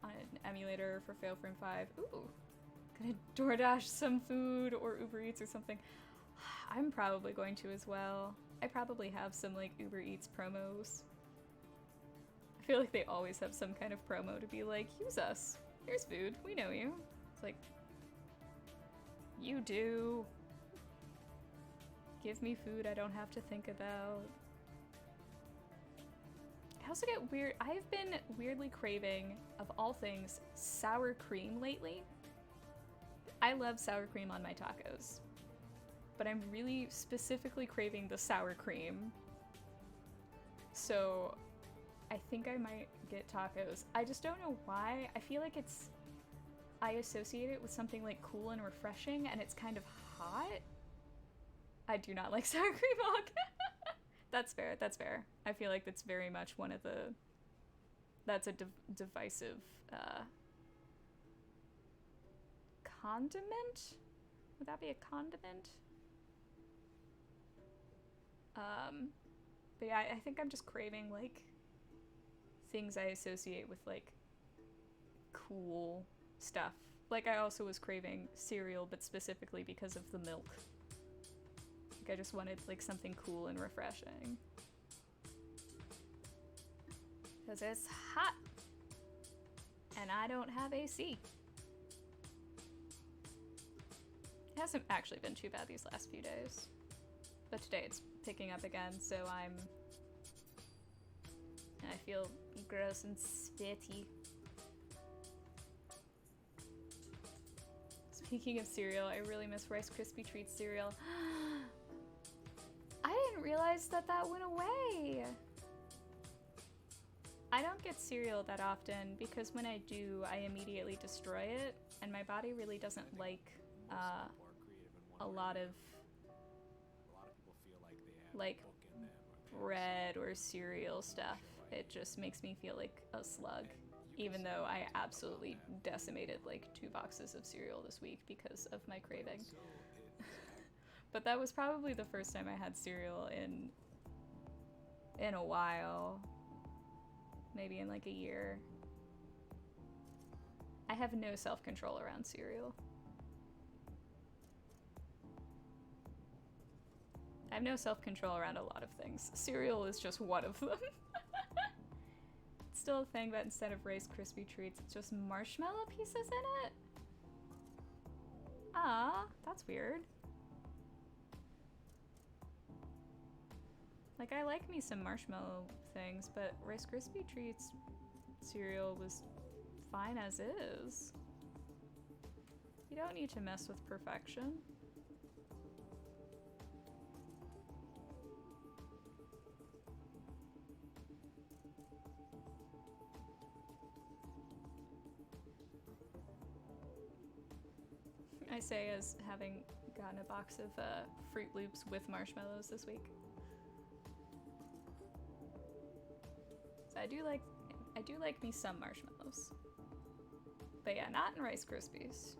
an emulator for Fatal Frame 5. Ooh, gonna DoorDash some food or Uber Eats or something. I'm probably going to as well. I probably have some like Uber Eats promos. I feel like they always have some kind of promo to be like, use us. Here's food. We know you. It's like, you do. Give me food I don't have to think about. I also get weird. I've been weirdly craving, of all things, sour cream lately. I love sour cream on my tacos, but I'm really specifically craving the sour cream. So I think I might get tacos. I just don't know why. I feel like I associate it with something like cool and refreshing, and it's kind of hot. I do not like sour cream hog. That's fair, that's fair. I feel like that's very much one of the... That's a divisive condiment? Would that be a condiment? But yeah, I think I'm just craving, like, things I associate with, like, cool stuff. Like, I also was craving cereal, but specifically because of the milk. Like, I just wanted, like, something cool and refreshing. Because it's hot. And I don't have AC. It hasn't actually been too bad these last few days. But today it's picking up again, so I feel gross and spitty. Speaking of cereal, I really miss Rice Krispie Treats cereal. I didn't realize that went away. I don't get cereal that often because when I do, I immediately destroy it, and my body really doesn't like a lot of like bread or cereal stuff. It just makes me feel like a slug, even though I absolutely decimated like 2 boxes of cereal this week because of my craving. But that was probably the first time I had cereal in a while. Maybe in like a year. I have no self-control around cereal. I have no self-control around a lot of things. Cereal is just one of them. It's still a thing, but instead of Rice Krispie Treats, it's just marshmallow pieces in it? Ah, that's weird. Like, I like me some marshmallow things, but Rice Krispie Treats cereal was fine as is. You don't need to mess with perfection. say as having gotten a box of Fruit Loops with marshmallows this week. So I do like me some marshmallows. But yeah, not in Rice Krispies.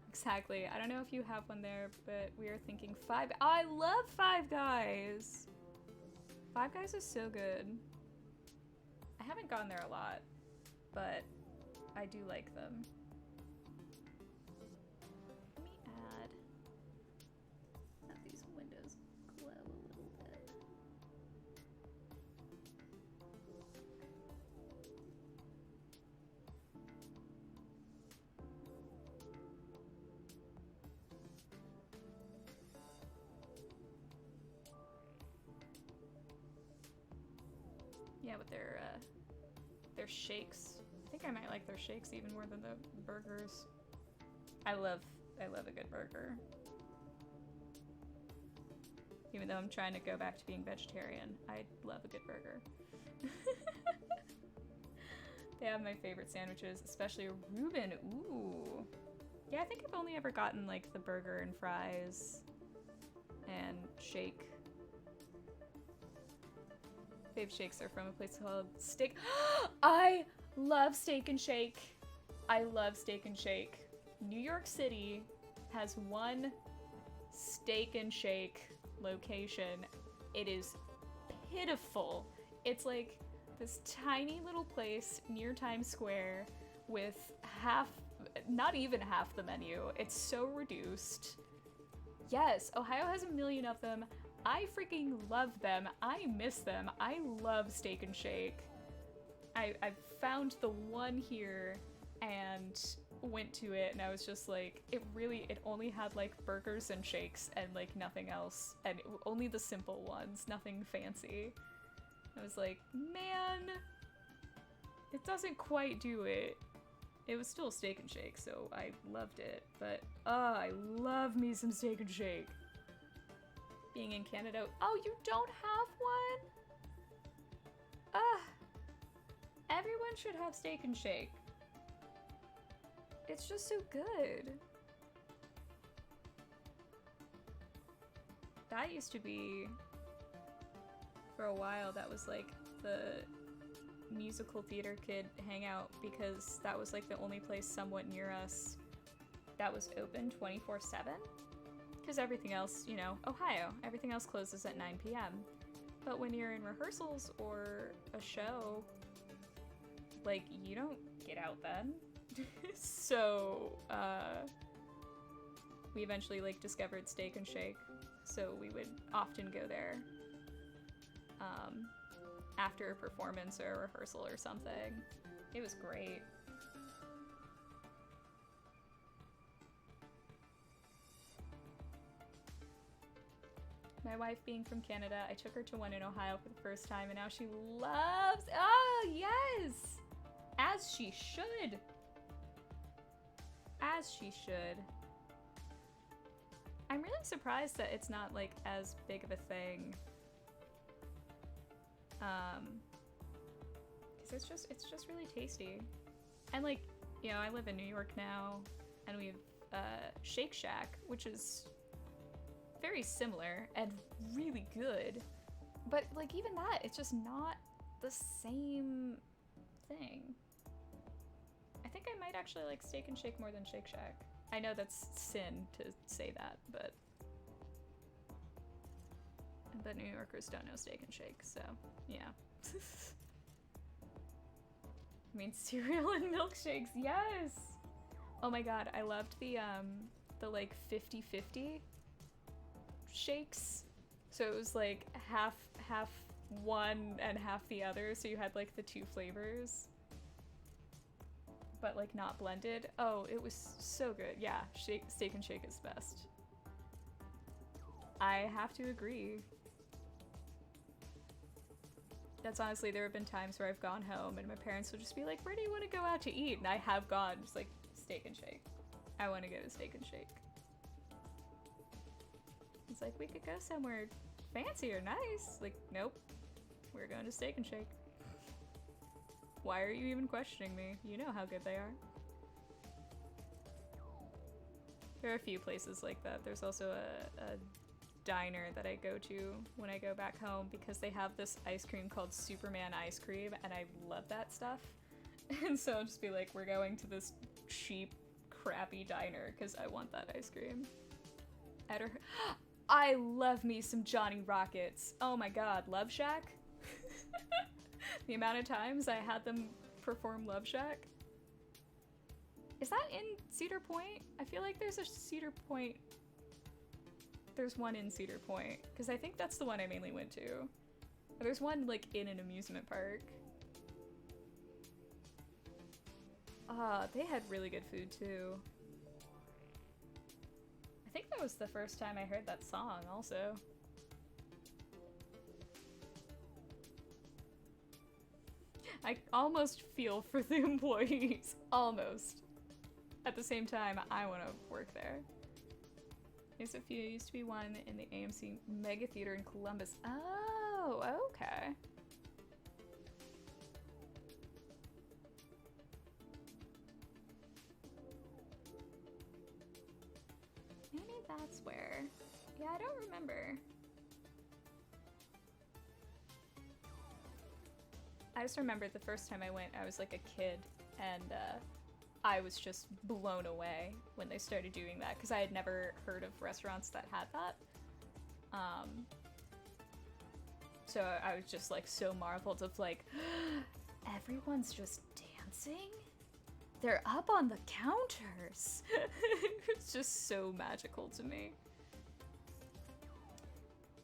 Exactly. I don't know if you have one there, but we are thinking Five. Oh, I love Five Guys. Five Guys is so good. I haven't gone there a lot, but I do like them. Let me have these windows glow a little bit. Yeah, with their shakes. I think I might like their shakes even more than the burgers. I love a good burger. Even though I'm trying to go back to being vegetarian, I love a good burger. They have my favorite sandwiches, especially a Reuben. Ooh. Yeah, I think I've only ever gotten like the burger and fries and shake. Fave shakes are from a place called Steak. I love Steak and Shake. I love Steak and Shake. New York City has one Steak and Shake location. It is pitiful. It's like this tiny little place near Times Square with not even half the menu. It's so reduced. Yes, Ohio has a million of them. I freaking love them. I miss them. I love Steak and Shake. I found the one here and went to it and I was just like, it only had like burgers and shakes and like nothing else. And only the simple ones, nothing fancy. I was like, man, it doesn't quite do it. It was still Steak and Shake, so I loved it. But, I love me some Steak and Shake. Being in Canada. Oh, you don't have one? Everyone should have Steak and Shake. It's just so good. That used to be, for a while, that was like the musical theater kid hangout because that was like the only place somewhat near us that was open 24/7. Because everything else, you know, Ohio, everything else closes at 9 p.m. But when you're in rehearsals or a show, like, you don't get out then. So, we eventually, like, discovered Steak and Shake. So we would often go there, after a performance or a rehearsal or something. It was great. My wife being from Canada, I took her to one in Ohio for the first time and now she loves, oh yes! As she should. As she should. I'm really surprised that it's not like as big of a thing. Cause it's just really tasty. And like, you know, I live in New York now and we have Shake Shack, which is very similar and really good. But like even that, it's just not the same thing. I think I might actually like Steak and Shake more than Shake Shack. I know that's sin to say that, but New Yorkers don't know Steak and Shake, so yeah. I mean, cereal and milkshakes, yes! Oh my god, I loved the like 50-50 shakes. So it was like half one and half the other, so you had like the two flavors, but like not blended. Oh, it was so good. Yeah, Steak and Shake is best. I have to agree. That's honestly, there have been times where I've gone home and my parents will just be like, where do you want to go out to eat? And I have gone, just like, Steak and Shake. I want to go to Steak and Shake. It's like, we could go somewhere fancy or nice. Like, nope. We're going to Steak and Shake. Why are you even questioning me? You know how good they are. There are a few places like that. There's also a diner that I go to when I go back home because they have this ice cream called Superman ice cream, and I love that stuff. And so I'll just be like, we're going to this cheap, crappy diner because I want that ice cream. I love me some Johnny Rockets. Oh my god, Love Shack? The amount of times I had them perform Love Shack. Is that in Cedar Point? I feel like there's a Cedar Point. There's one in Cedar Point, because I think that's the one I mainly went to. There's one, like, in an amusement park. They had really good food, too. I think that was the first time I heard that song, also. I almost feel for the employees. Almost. At the same time, I want to work there. There's a few, used to be one in the AMC Mega Theater in Columbus. Oh, okay. Maybe that's where. Yeah, I don't remember. I just remember the first time I went, I was like a kid, and I was just blown away when they started doing that, because I had never heard of restaurants that had that. So I was just like so marveled of like, everyone's just dancing? They're up on the counters! It's just so magical to me.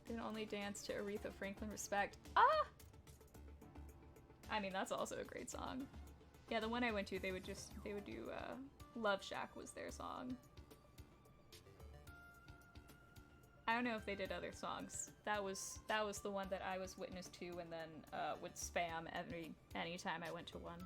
Can only dance to Aretha Franklin Respect. Ah! I mean, that's also a great song. Yeah, the one I went to, they would do, Love Shack was their song. I don't know if they did other songs. That was the one that I was witness to and then would spam anytime I went to one.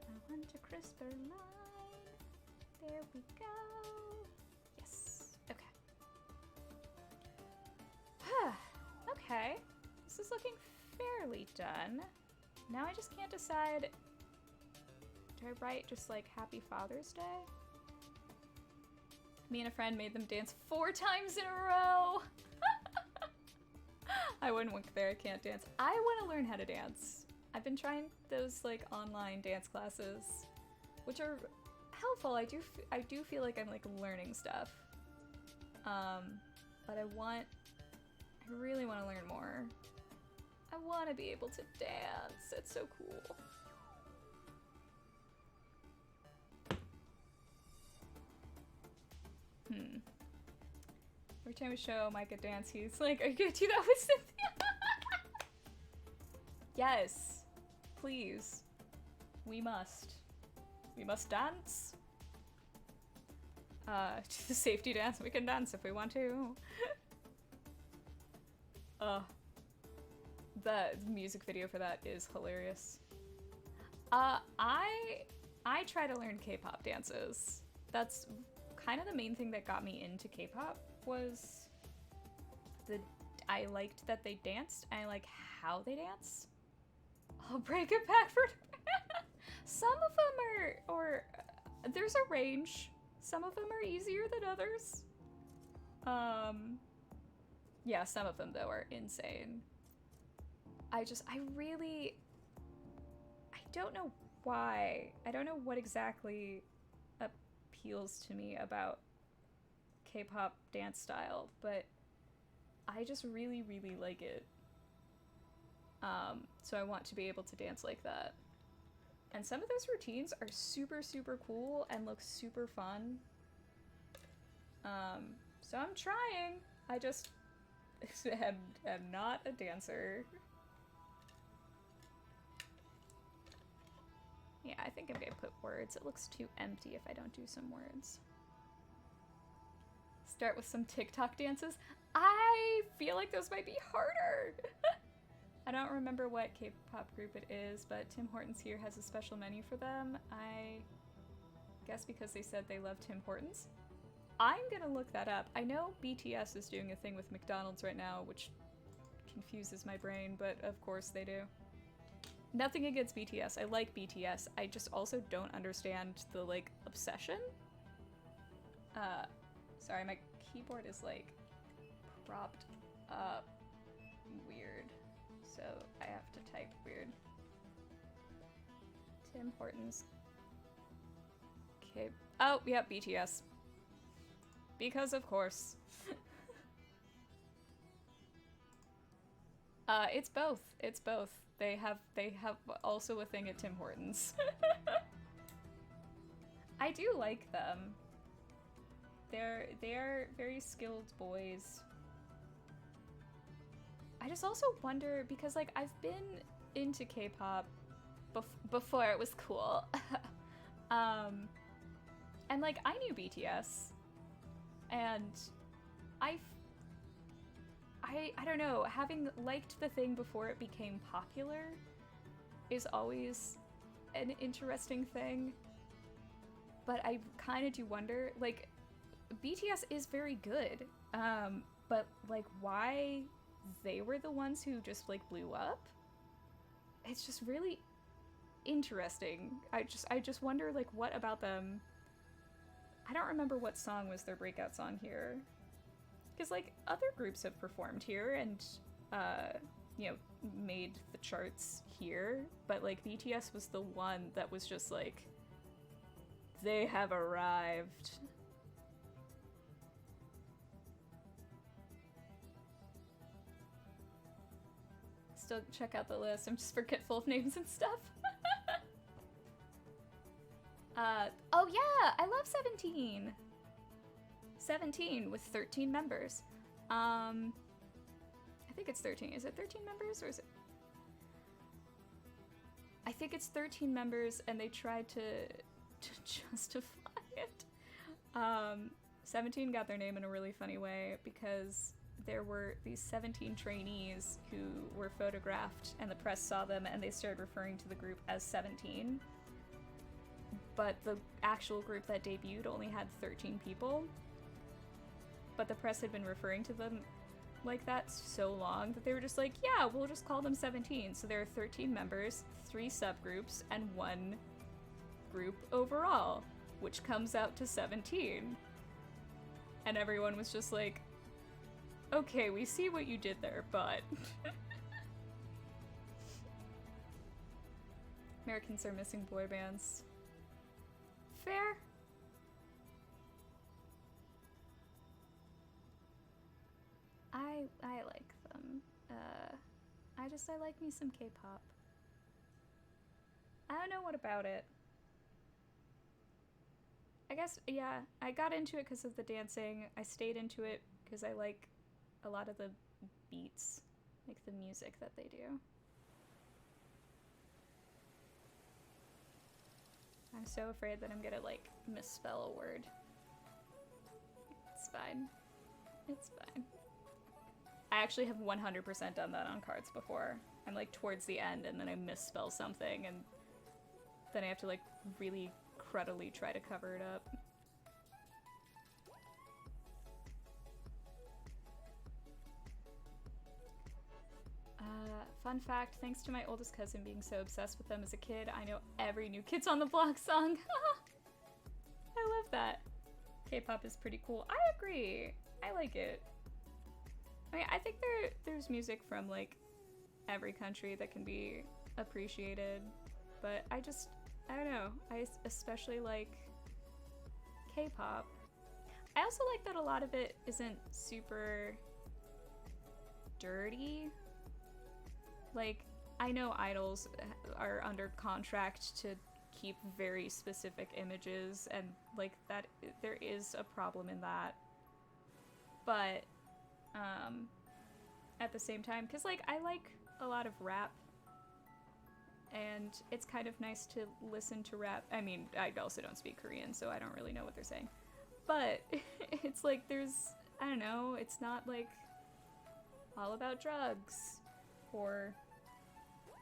I want a crisper line. There we go. Yes. Okay. Okay. This is looking fairly done. Now I just can't decide. Do I write just like Happy Father's Day? Me and a friend made them dance 4 times in a row. I wouldn't work there. I can't dance. I want to learn how to dance. I've been trying those like online dance classes, which are helpful. I do feel like I'm like learning stuff. But I really want to learn more. I want to be able to dance. It's so cool. Every time we show Micah dance, he's like, are you gonna do that with Cynthia? Yes. Please. We must. We must dance. To the safety dance. We can dance if we want to. The music video for that is hilarious. I try to learn K-pop dances. That's kind of the main thing that got me into K-pop was I liked that they danced. I like how they dance. I'll break it backward. Some of them are there's a range. Some of them are easier than others. Yeah, some of them though are insane. I don't know why. I don't know what exactly appeals to me about K-pop dance style, but I just really, really like it. So I want to be able to dance like that. And some of those routines are super, super cool and look super fun. So I'm trying. I just am not a dancer. Yeah, I think I'm gonna put words. It looks too empty if I don't do some words. Start with some TikTok dances. I feel like those might be harder. I don't remember what K-pop group it is, but Tim Hortons here has a special menu for them. I guess because they said they love Tim Hortons. I'm gonna look that up. I know BTS is doing a thing with McDonald's right now, which confuses my brain, but of course they do. Nothing against BTS. I like BTS. I just also don't understand the, like, obsession. Sorry, my keyboard is, like, propped up weird. So I have to type weird. Tim Hortons. Okay. Oh, yeah, BTS. Because of course. It's both. It's both. They have also a thing at Tim Hortons. I do like them. They are very skilled boys. I just also wonder because like I've been into K-pop before it was cool. And like I knew BTS and I don't know, having liked the thing before it became popular is always an interesting thing. But I kind of do wonder, like, BTS is very good, but like why they were the ones who just like blew up? It's just really interesting. I just wonder like what about them. I don't remember what song was their breakout song here. Because, like, other groups have performed here and, you know, made the charts here. But, like, BTS was the one that was just like, they have arrived. Still check out the list. I'm just forgetful of names and stuff. Oh yeah, I love 17. 17 with 13 members. I think it's 13. Is it 13 members or is it? I think it's 13 members and they tried to justify it. 17 got their name in a really funny way because there were these 17 trainees who were photographed and the press saw them and they started referring to the group as 17. But the actual group that debuted only had 13 people. But the press had been referring to them like that so long that they were just like, yeah, we'll just call them 17. So there are 13 members, 3 subgroups, and 1 group overall, which comes out to 17. And everyone was just like, okay, we see what you did there, but... Americans are missing boy bands. Fair. I like them. I like me some K-pop. I don't know what about it. I guess, yeah, I got into it because of the dancing. I stayed into it because I like a lot of the beats, like the music that they do. I'm so afraid that I'm gonna, like, misspell a word. It's fine. It's fine. I actually have 100% done that on cards before. I'm, like, towards the end, and then I misspell something, and then I have to, like, really cruddily try to cover it up. Fun fact, thanks to my oldest cousin being so obsessed with them as a kid, I know every New Kids on the Block song. I love that. K-pop is pretty cool. I agree. I like it. I mean, I think there's music from, like, every country that can be appreciated, but I don't know. I especially like K-pop. I also like that a lot of it isn't super dirty. Like, I know idols are under contract to keep very specific images, and, like, that there is a problem in that. But, at the same time, because, like, I like a lot of rap, and it's kind of nice to listen to rap. I mean, I also don't speak Korean, so I don't really know what they're saying. But it's like there's, I don't know, it's not, like, all about drugs, or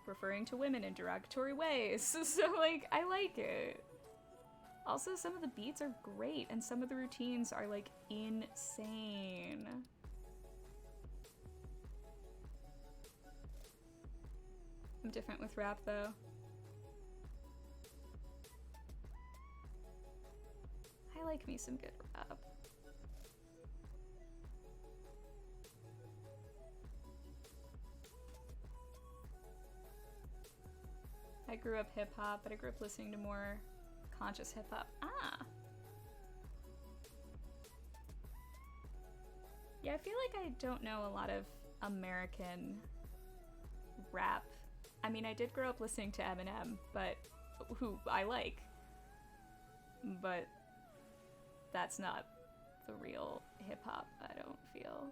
referring to women in derogatory ways. So, like, I like it. Also, some of the beats are great, and some of the routines are, like, insane. I'm different with rap, though. I like me some good rap. I grew up hip-hop, but I grew up listening to more conscious hip-hop. Ah! Yeah, I feel like I don't know a lot of American rap. I mean, I did grow up listening to Eminem, but who I like. But that's not the real hip-hop, I don't feel.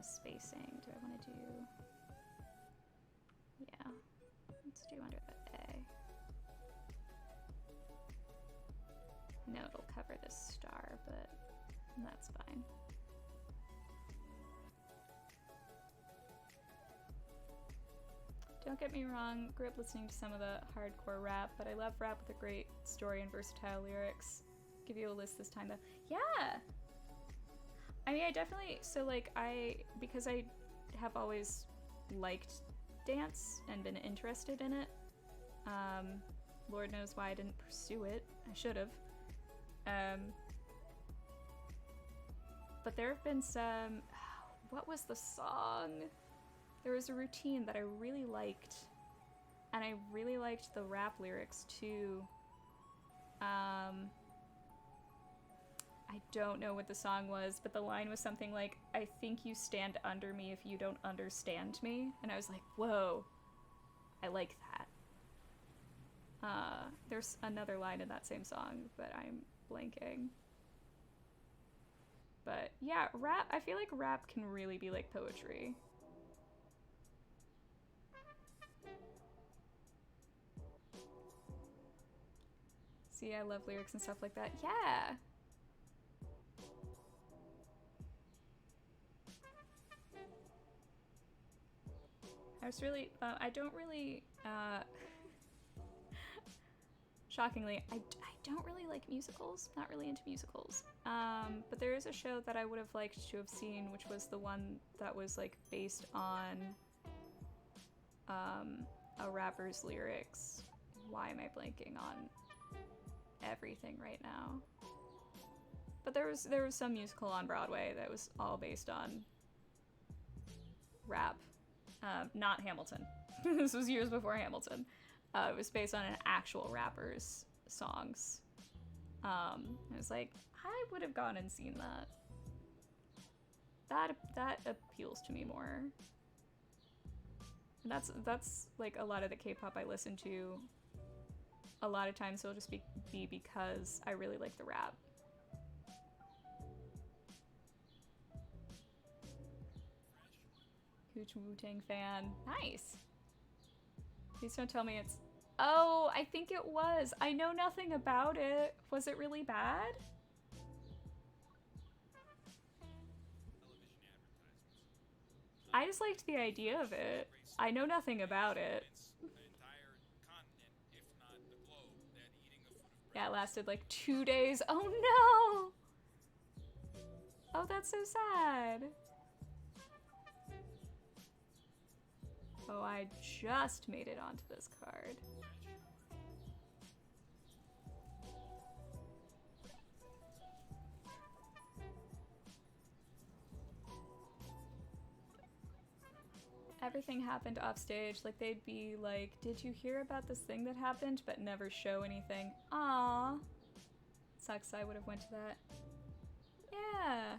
Spacing, do I want to do... Yeah, let's do under the A. I know it'll cover this star, but that's fine. Don't get me wrong, grew up listening to some of the hardcore rap, but I love rap with a great story and versatile lyrics. Give you a list this time though. Yeah! I mean, I definitely, so like because I have always liked dance and been interested in it, Lord knows why I didn't pursue it. I should have. But there have been some, what was the song? There was a routine that I really liked, and I really liked the rap lyrics too. I don't know what the song was, but the line was something like, "I think you stand under me if you don't understand me." And I was like, whoa, I like that. There's another line in that same song, but I'm blanking. But yeah, rap, I feel like rap can really be like poetry. See, I love lyrics and stuff like that. Yeah! I was really, I don't really, shockingly, I don't really like musicals. Not really into musicals. But there is a show that I would have liked to have seen, which was the one that was, like, based on, a rapper's lyrics. Why am I blanking on everything right now? But there was some musical on Broadway that was all based on rap. Not Hamilton. This was years before Hamilton. It was based on an actual rapper's songs. I was like, I would have gone and seen that. That appeals to me more. And that's like a lot of the K-pop I listen to. A lot of times it'll just be because I really like the rap. Huge Wu-Tang fan. Nice. Please don't tell me it's... Oh, I think it was. I know nothing about it. Was it really bad? I just liked the idea of it. I know nothing about it. Yeah, it lasted like 2 days. Oh no! Oh, that's so sad. Oh, I just made it onto this card. Everything happened off stage. Like, they'd be like, did you hear about this thing that happened? But never show anything. Aww. Sucks, I would have went to that. Yeah.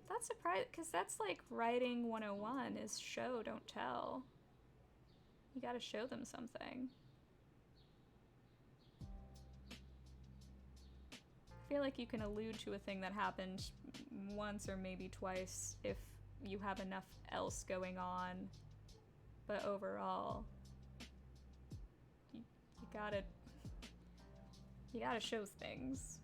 That's surprising, because that's like writing 101 is show, don't tell. You gotta show them something. I feel like you can allude to a thing that happened once or maybe twice if you have enough else going on. But overall, you gotta show things.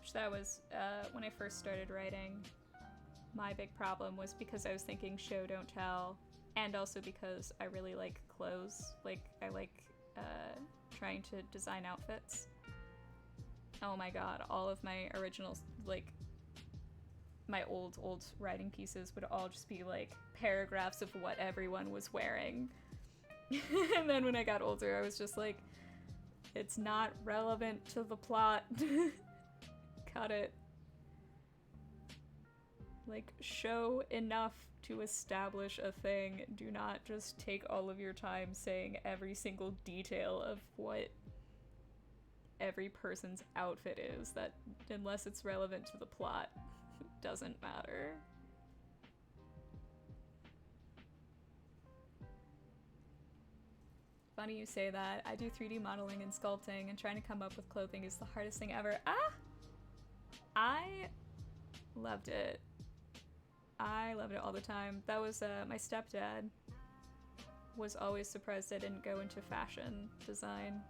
Which that was, when I first started writing, my big problem was because I was thinking show, don't tell, and also because I really like clothes. Like, I like, trying to design outfits. Oh my god, all of my originals, like, my old writing pieces would all just be, like, paragraphs of what everyone was wearing. And then when I got older, I was just like, it's not relevant to the plot. Cut it. Like, show enough to establish a thing. Do not just take all of your time saying every single detail of what every person's outfit is. That, unless it's relevant to the plot, doesn't matter. Funny you say that. I do 3D modeling and sculpting, and trying to come up with clothing is the hardest thing ever. Ah! I loved it. I loved it all the time. That was, my stepdad was always surprised I didn't go into fashion design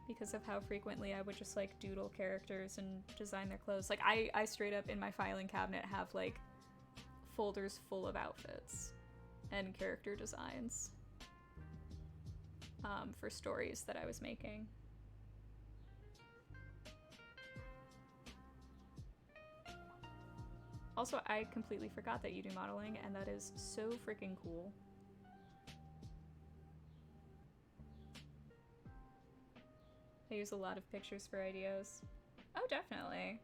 because of how frequently I would just, like, doodle characters and design their clothes. Like, I straight up in my filing cabinet have, like, folders full of outfits and character designs. For stories that I was making. Also, I completely forgot that you do modeling, and that is so freaking cool. I use a lot of pictures for ideas. Oh, definitely.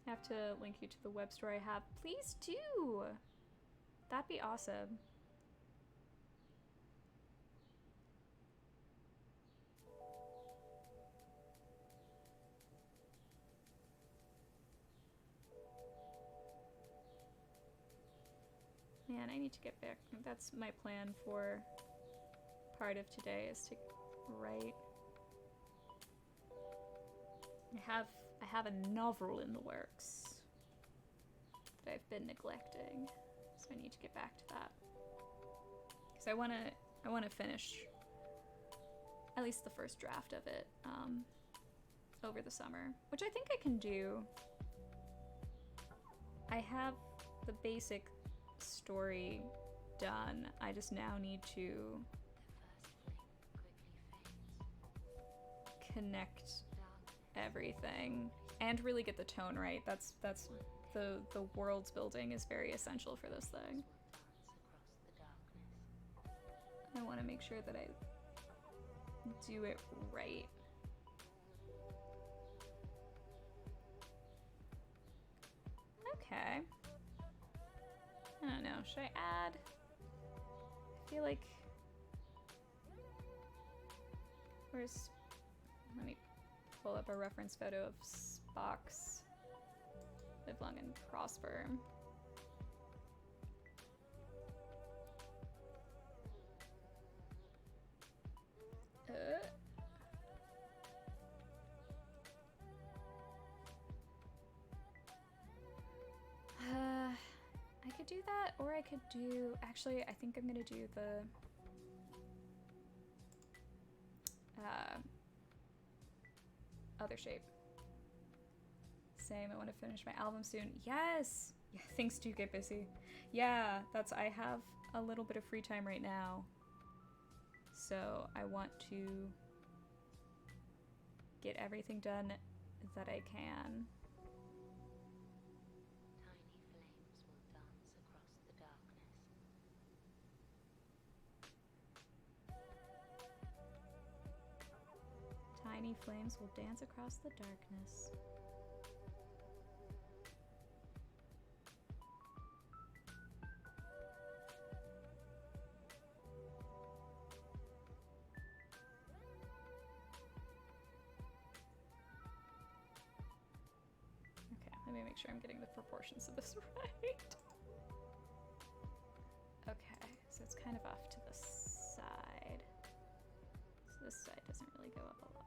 I have to link you to the web store I have. Please do! That'd be awesome. Man, I need to get back. That's my plan for part of today, is to write. I have a novel in the works that I've been neglecting, so I need to get back to that. Because I wanna finish at least the first draft of it over the summer, which I think I can do. I have the basic story done. I just now need to connect everything and really get the tone right. That's the world's building is very essential for this thing. I want to make sure that I do it right. Okay. I don't know, should I add? I feel like... Where's... Let me pull up a reference photo of Spock's Live Long and Prosper. I could do that, or I could do... Actually, I think I'm gonna do the... other shape. Same, I want to finish my album soon. Yes! Yeah, things do get busy. Yeah, that's... I have a little bit of free time right now. So I want to get everything done that I can. Tiny flames will dance across the darkness. Okay, let me make sure I'm getting the proportions of this right. Okay, so it's kind of off to the side. So this side doesn't really go up a lot.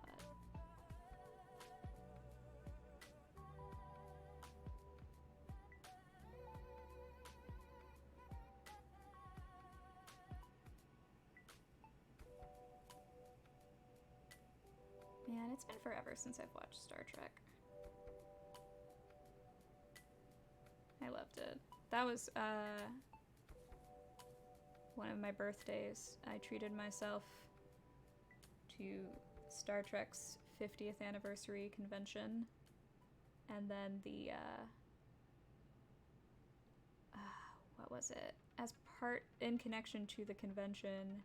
It's been forever since I've watched Star Trek. I loved it. That was one of my birthdays. I treated myself to Star Trek's 50th anniversary convention, and then the what was it? As part in connection to the convention,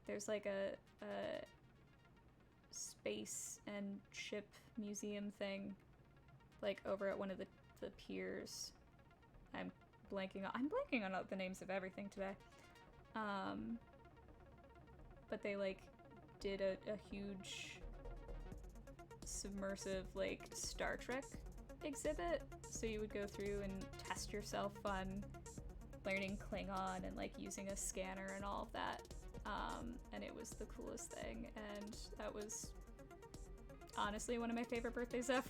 there's like a space and ship museum thing, like over at one of the piers. I'm blanking on the names of everything today. But they like did a huge submersive like Star Trek exhibit, so you would go through and test yourself on learning Klingon and like using a scanner and all of that. And it was the coolest thing, and that was honestly one of my favorite birthdays ever.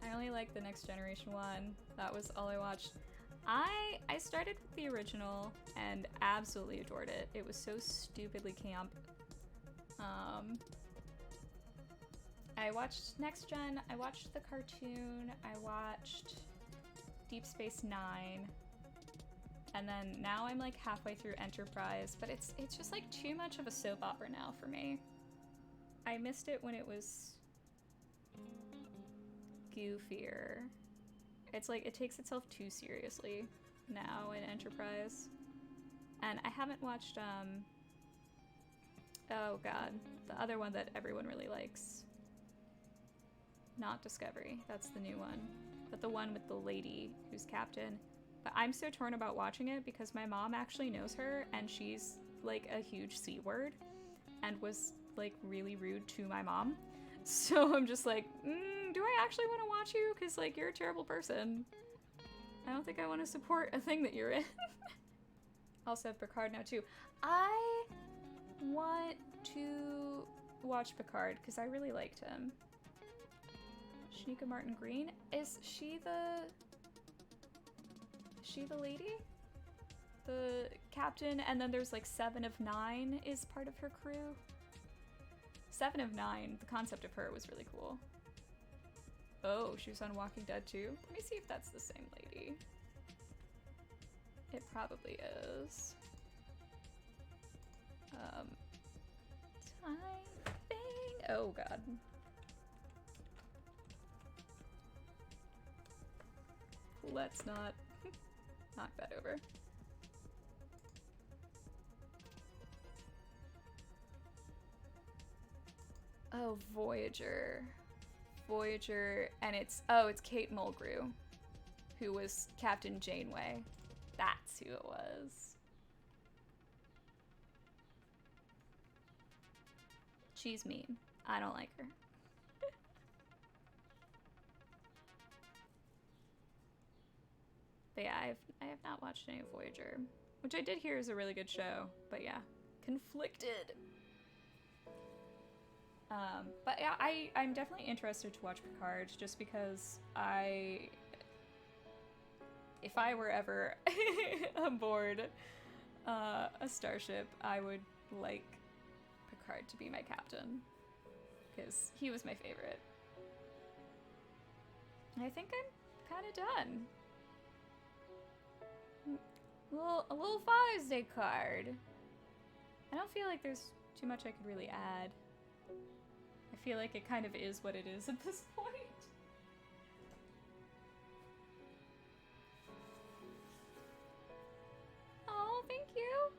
I only like the Next Generation one. That was all I watched. I started with the original and absolutely adored it. It was so stupidly camp. I watched Next Gen, I watched the cartoon, I watched Deep Space Nine, and then now I'm like halfway through Enterprise, but it's just like too much of a soap opera now for me. I missed it when it was goofier. It's like it takes itself too seriously now in Enterprise. And I haven't watched oh god, the other one that everyone really likes. Not Discovery, that's the new one. But the one with the lady who's captain. But I'm so torn about watching it because my mom actually knows her, and she's like a huge C word and was like really rude to my mom. So I'm just like, do I actually want to watch you? Because like you're a terrible person. I don't think I want to support a thing that you're in. Also have Picard now too. I want to watch Picard because I really liked him. Shanika Martin Green? Is she the lady? The captain, and then there's like 7 of 9 is part of her crew. 7 of 9, the concept of her was really cool. Oh, she was on Walking Dead too? Let me see if that's the same lady. It probably is. Typing. Oh god. Let's not knock that over. Oh, Voyager. Voyager, and it's Kate Mulgrew, who was Captain Janeway. That's who it was. She's mean. I don't like her. But yeah, I have not watched any of Voyager, which I did hear is a really good show. But yeah, conflicted. But yeah, I'm definitely interested to watch Picard just because if I were ever aboard a starship, I would like Picard to be my captain because he was my favorite. I think I'm kind of done. A little Father's Day card. I don't feel like there's too much I could really add. I feel like it kind of is what it is at this point. Oh, thank you.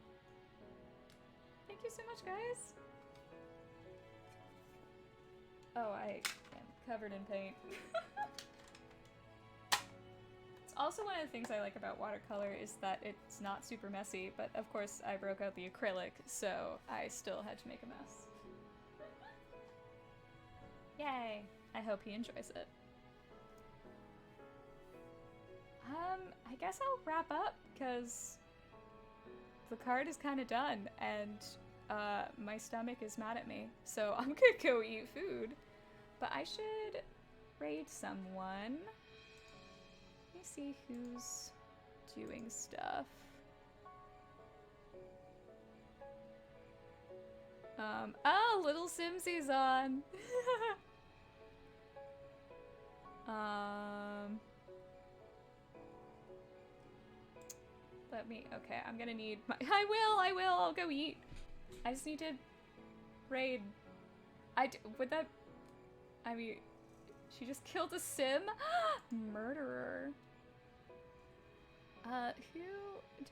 Thank you so much, guys. Oh, I am covered in paint. It's also one of the things I like about watercolor is that it's not super messy, but of course I broke out the acrylic, so I still had to make a mess. Yay! I hope he enjoys it. I guess I'll wrap up, because the card is kind of done, and my stomach is mad at me, so I'm gonna go eat food. But I should raid someone. Let me see who's doing stuff. Oh, little Simsy's on. Let me, okay, I'm gonna need my, I will, I'll go eat. I just need to raid. Would that, I mean, she just killed a sim? Murderer. Who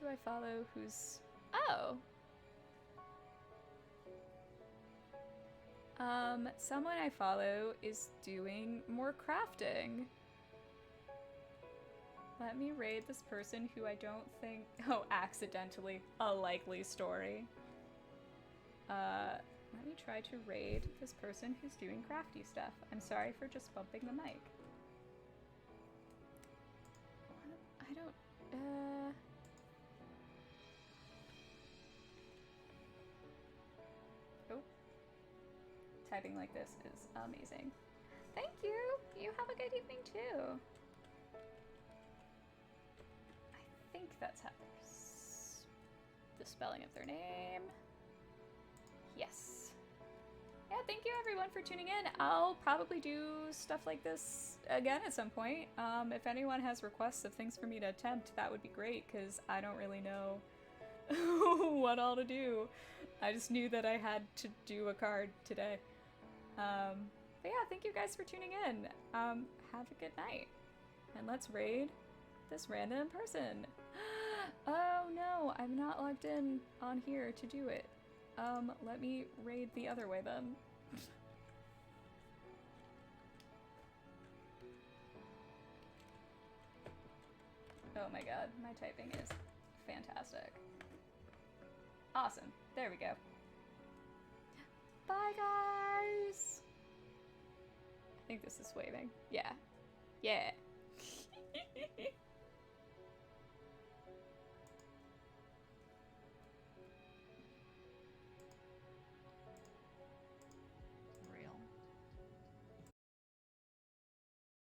do I follow who's, oh. Someone I follow is doing more crafting. Let me raid this person who I don't think, oh, accidentally, a likely story. Let me try to raid this person who's doing crafty stuff. I'm sorry for just bumping the mic. I don't, oh. Typing like this is amazing. Thank you! You have a good evening too. I think that's how the spelling of their name. Yes. Yeah, thank you everyone for tuning in. I'll probably do stuff like this again at some point. If anyone has requests of things for me to attempt, that would be great, because I don't really know what all to do. I just knew that I had to do a card today. But yeah, thank you guys for tuning in. Have a good night. And let's raid this random person. Oh no, I'm not logged in on here to do it. Let me raid the other way then. Oh my god, my typing is fantastic. Awesome, there we go. Bye guys! I think this is waving. Yeah. Yeah.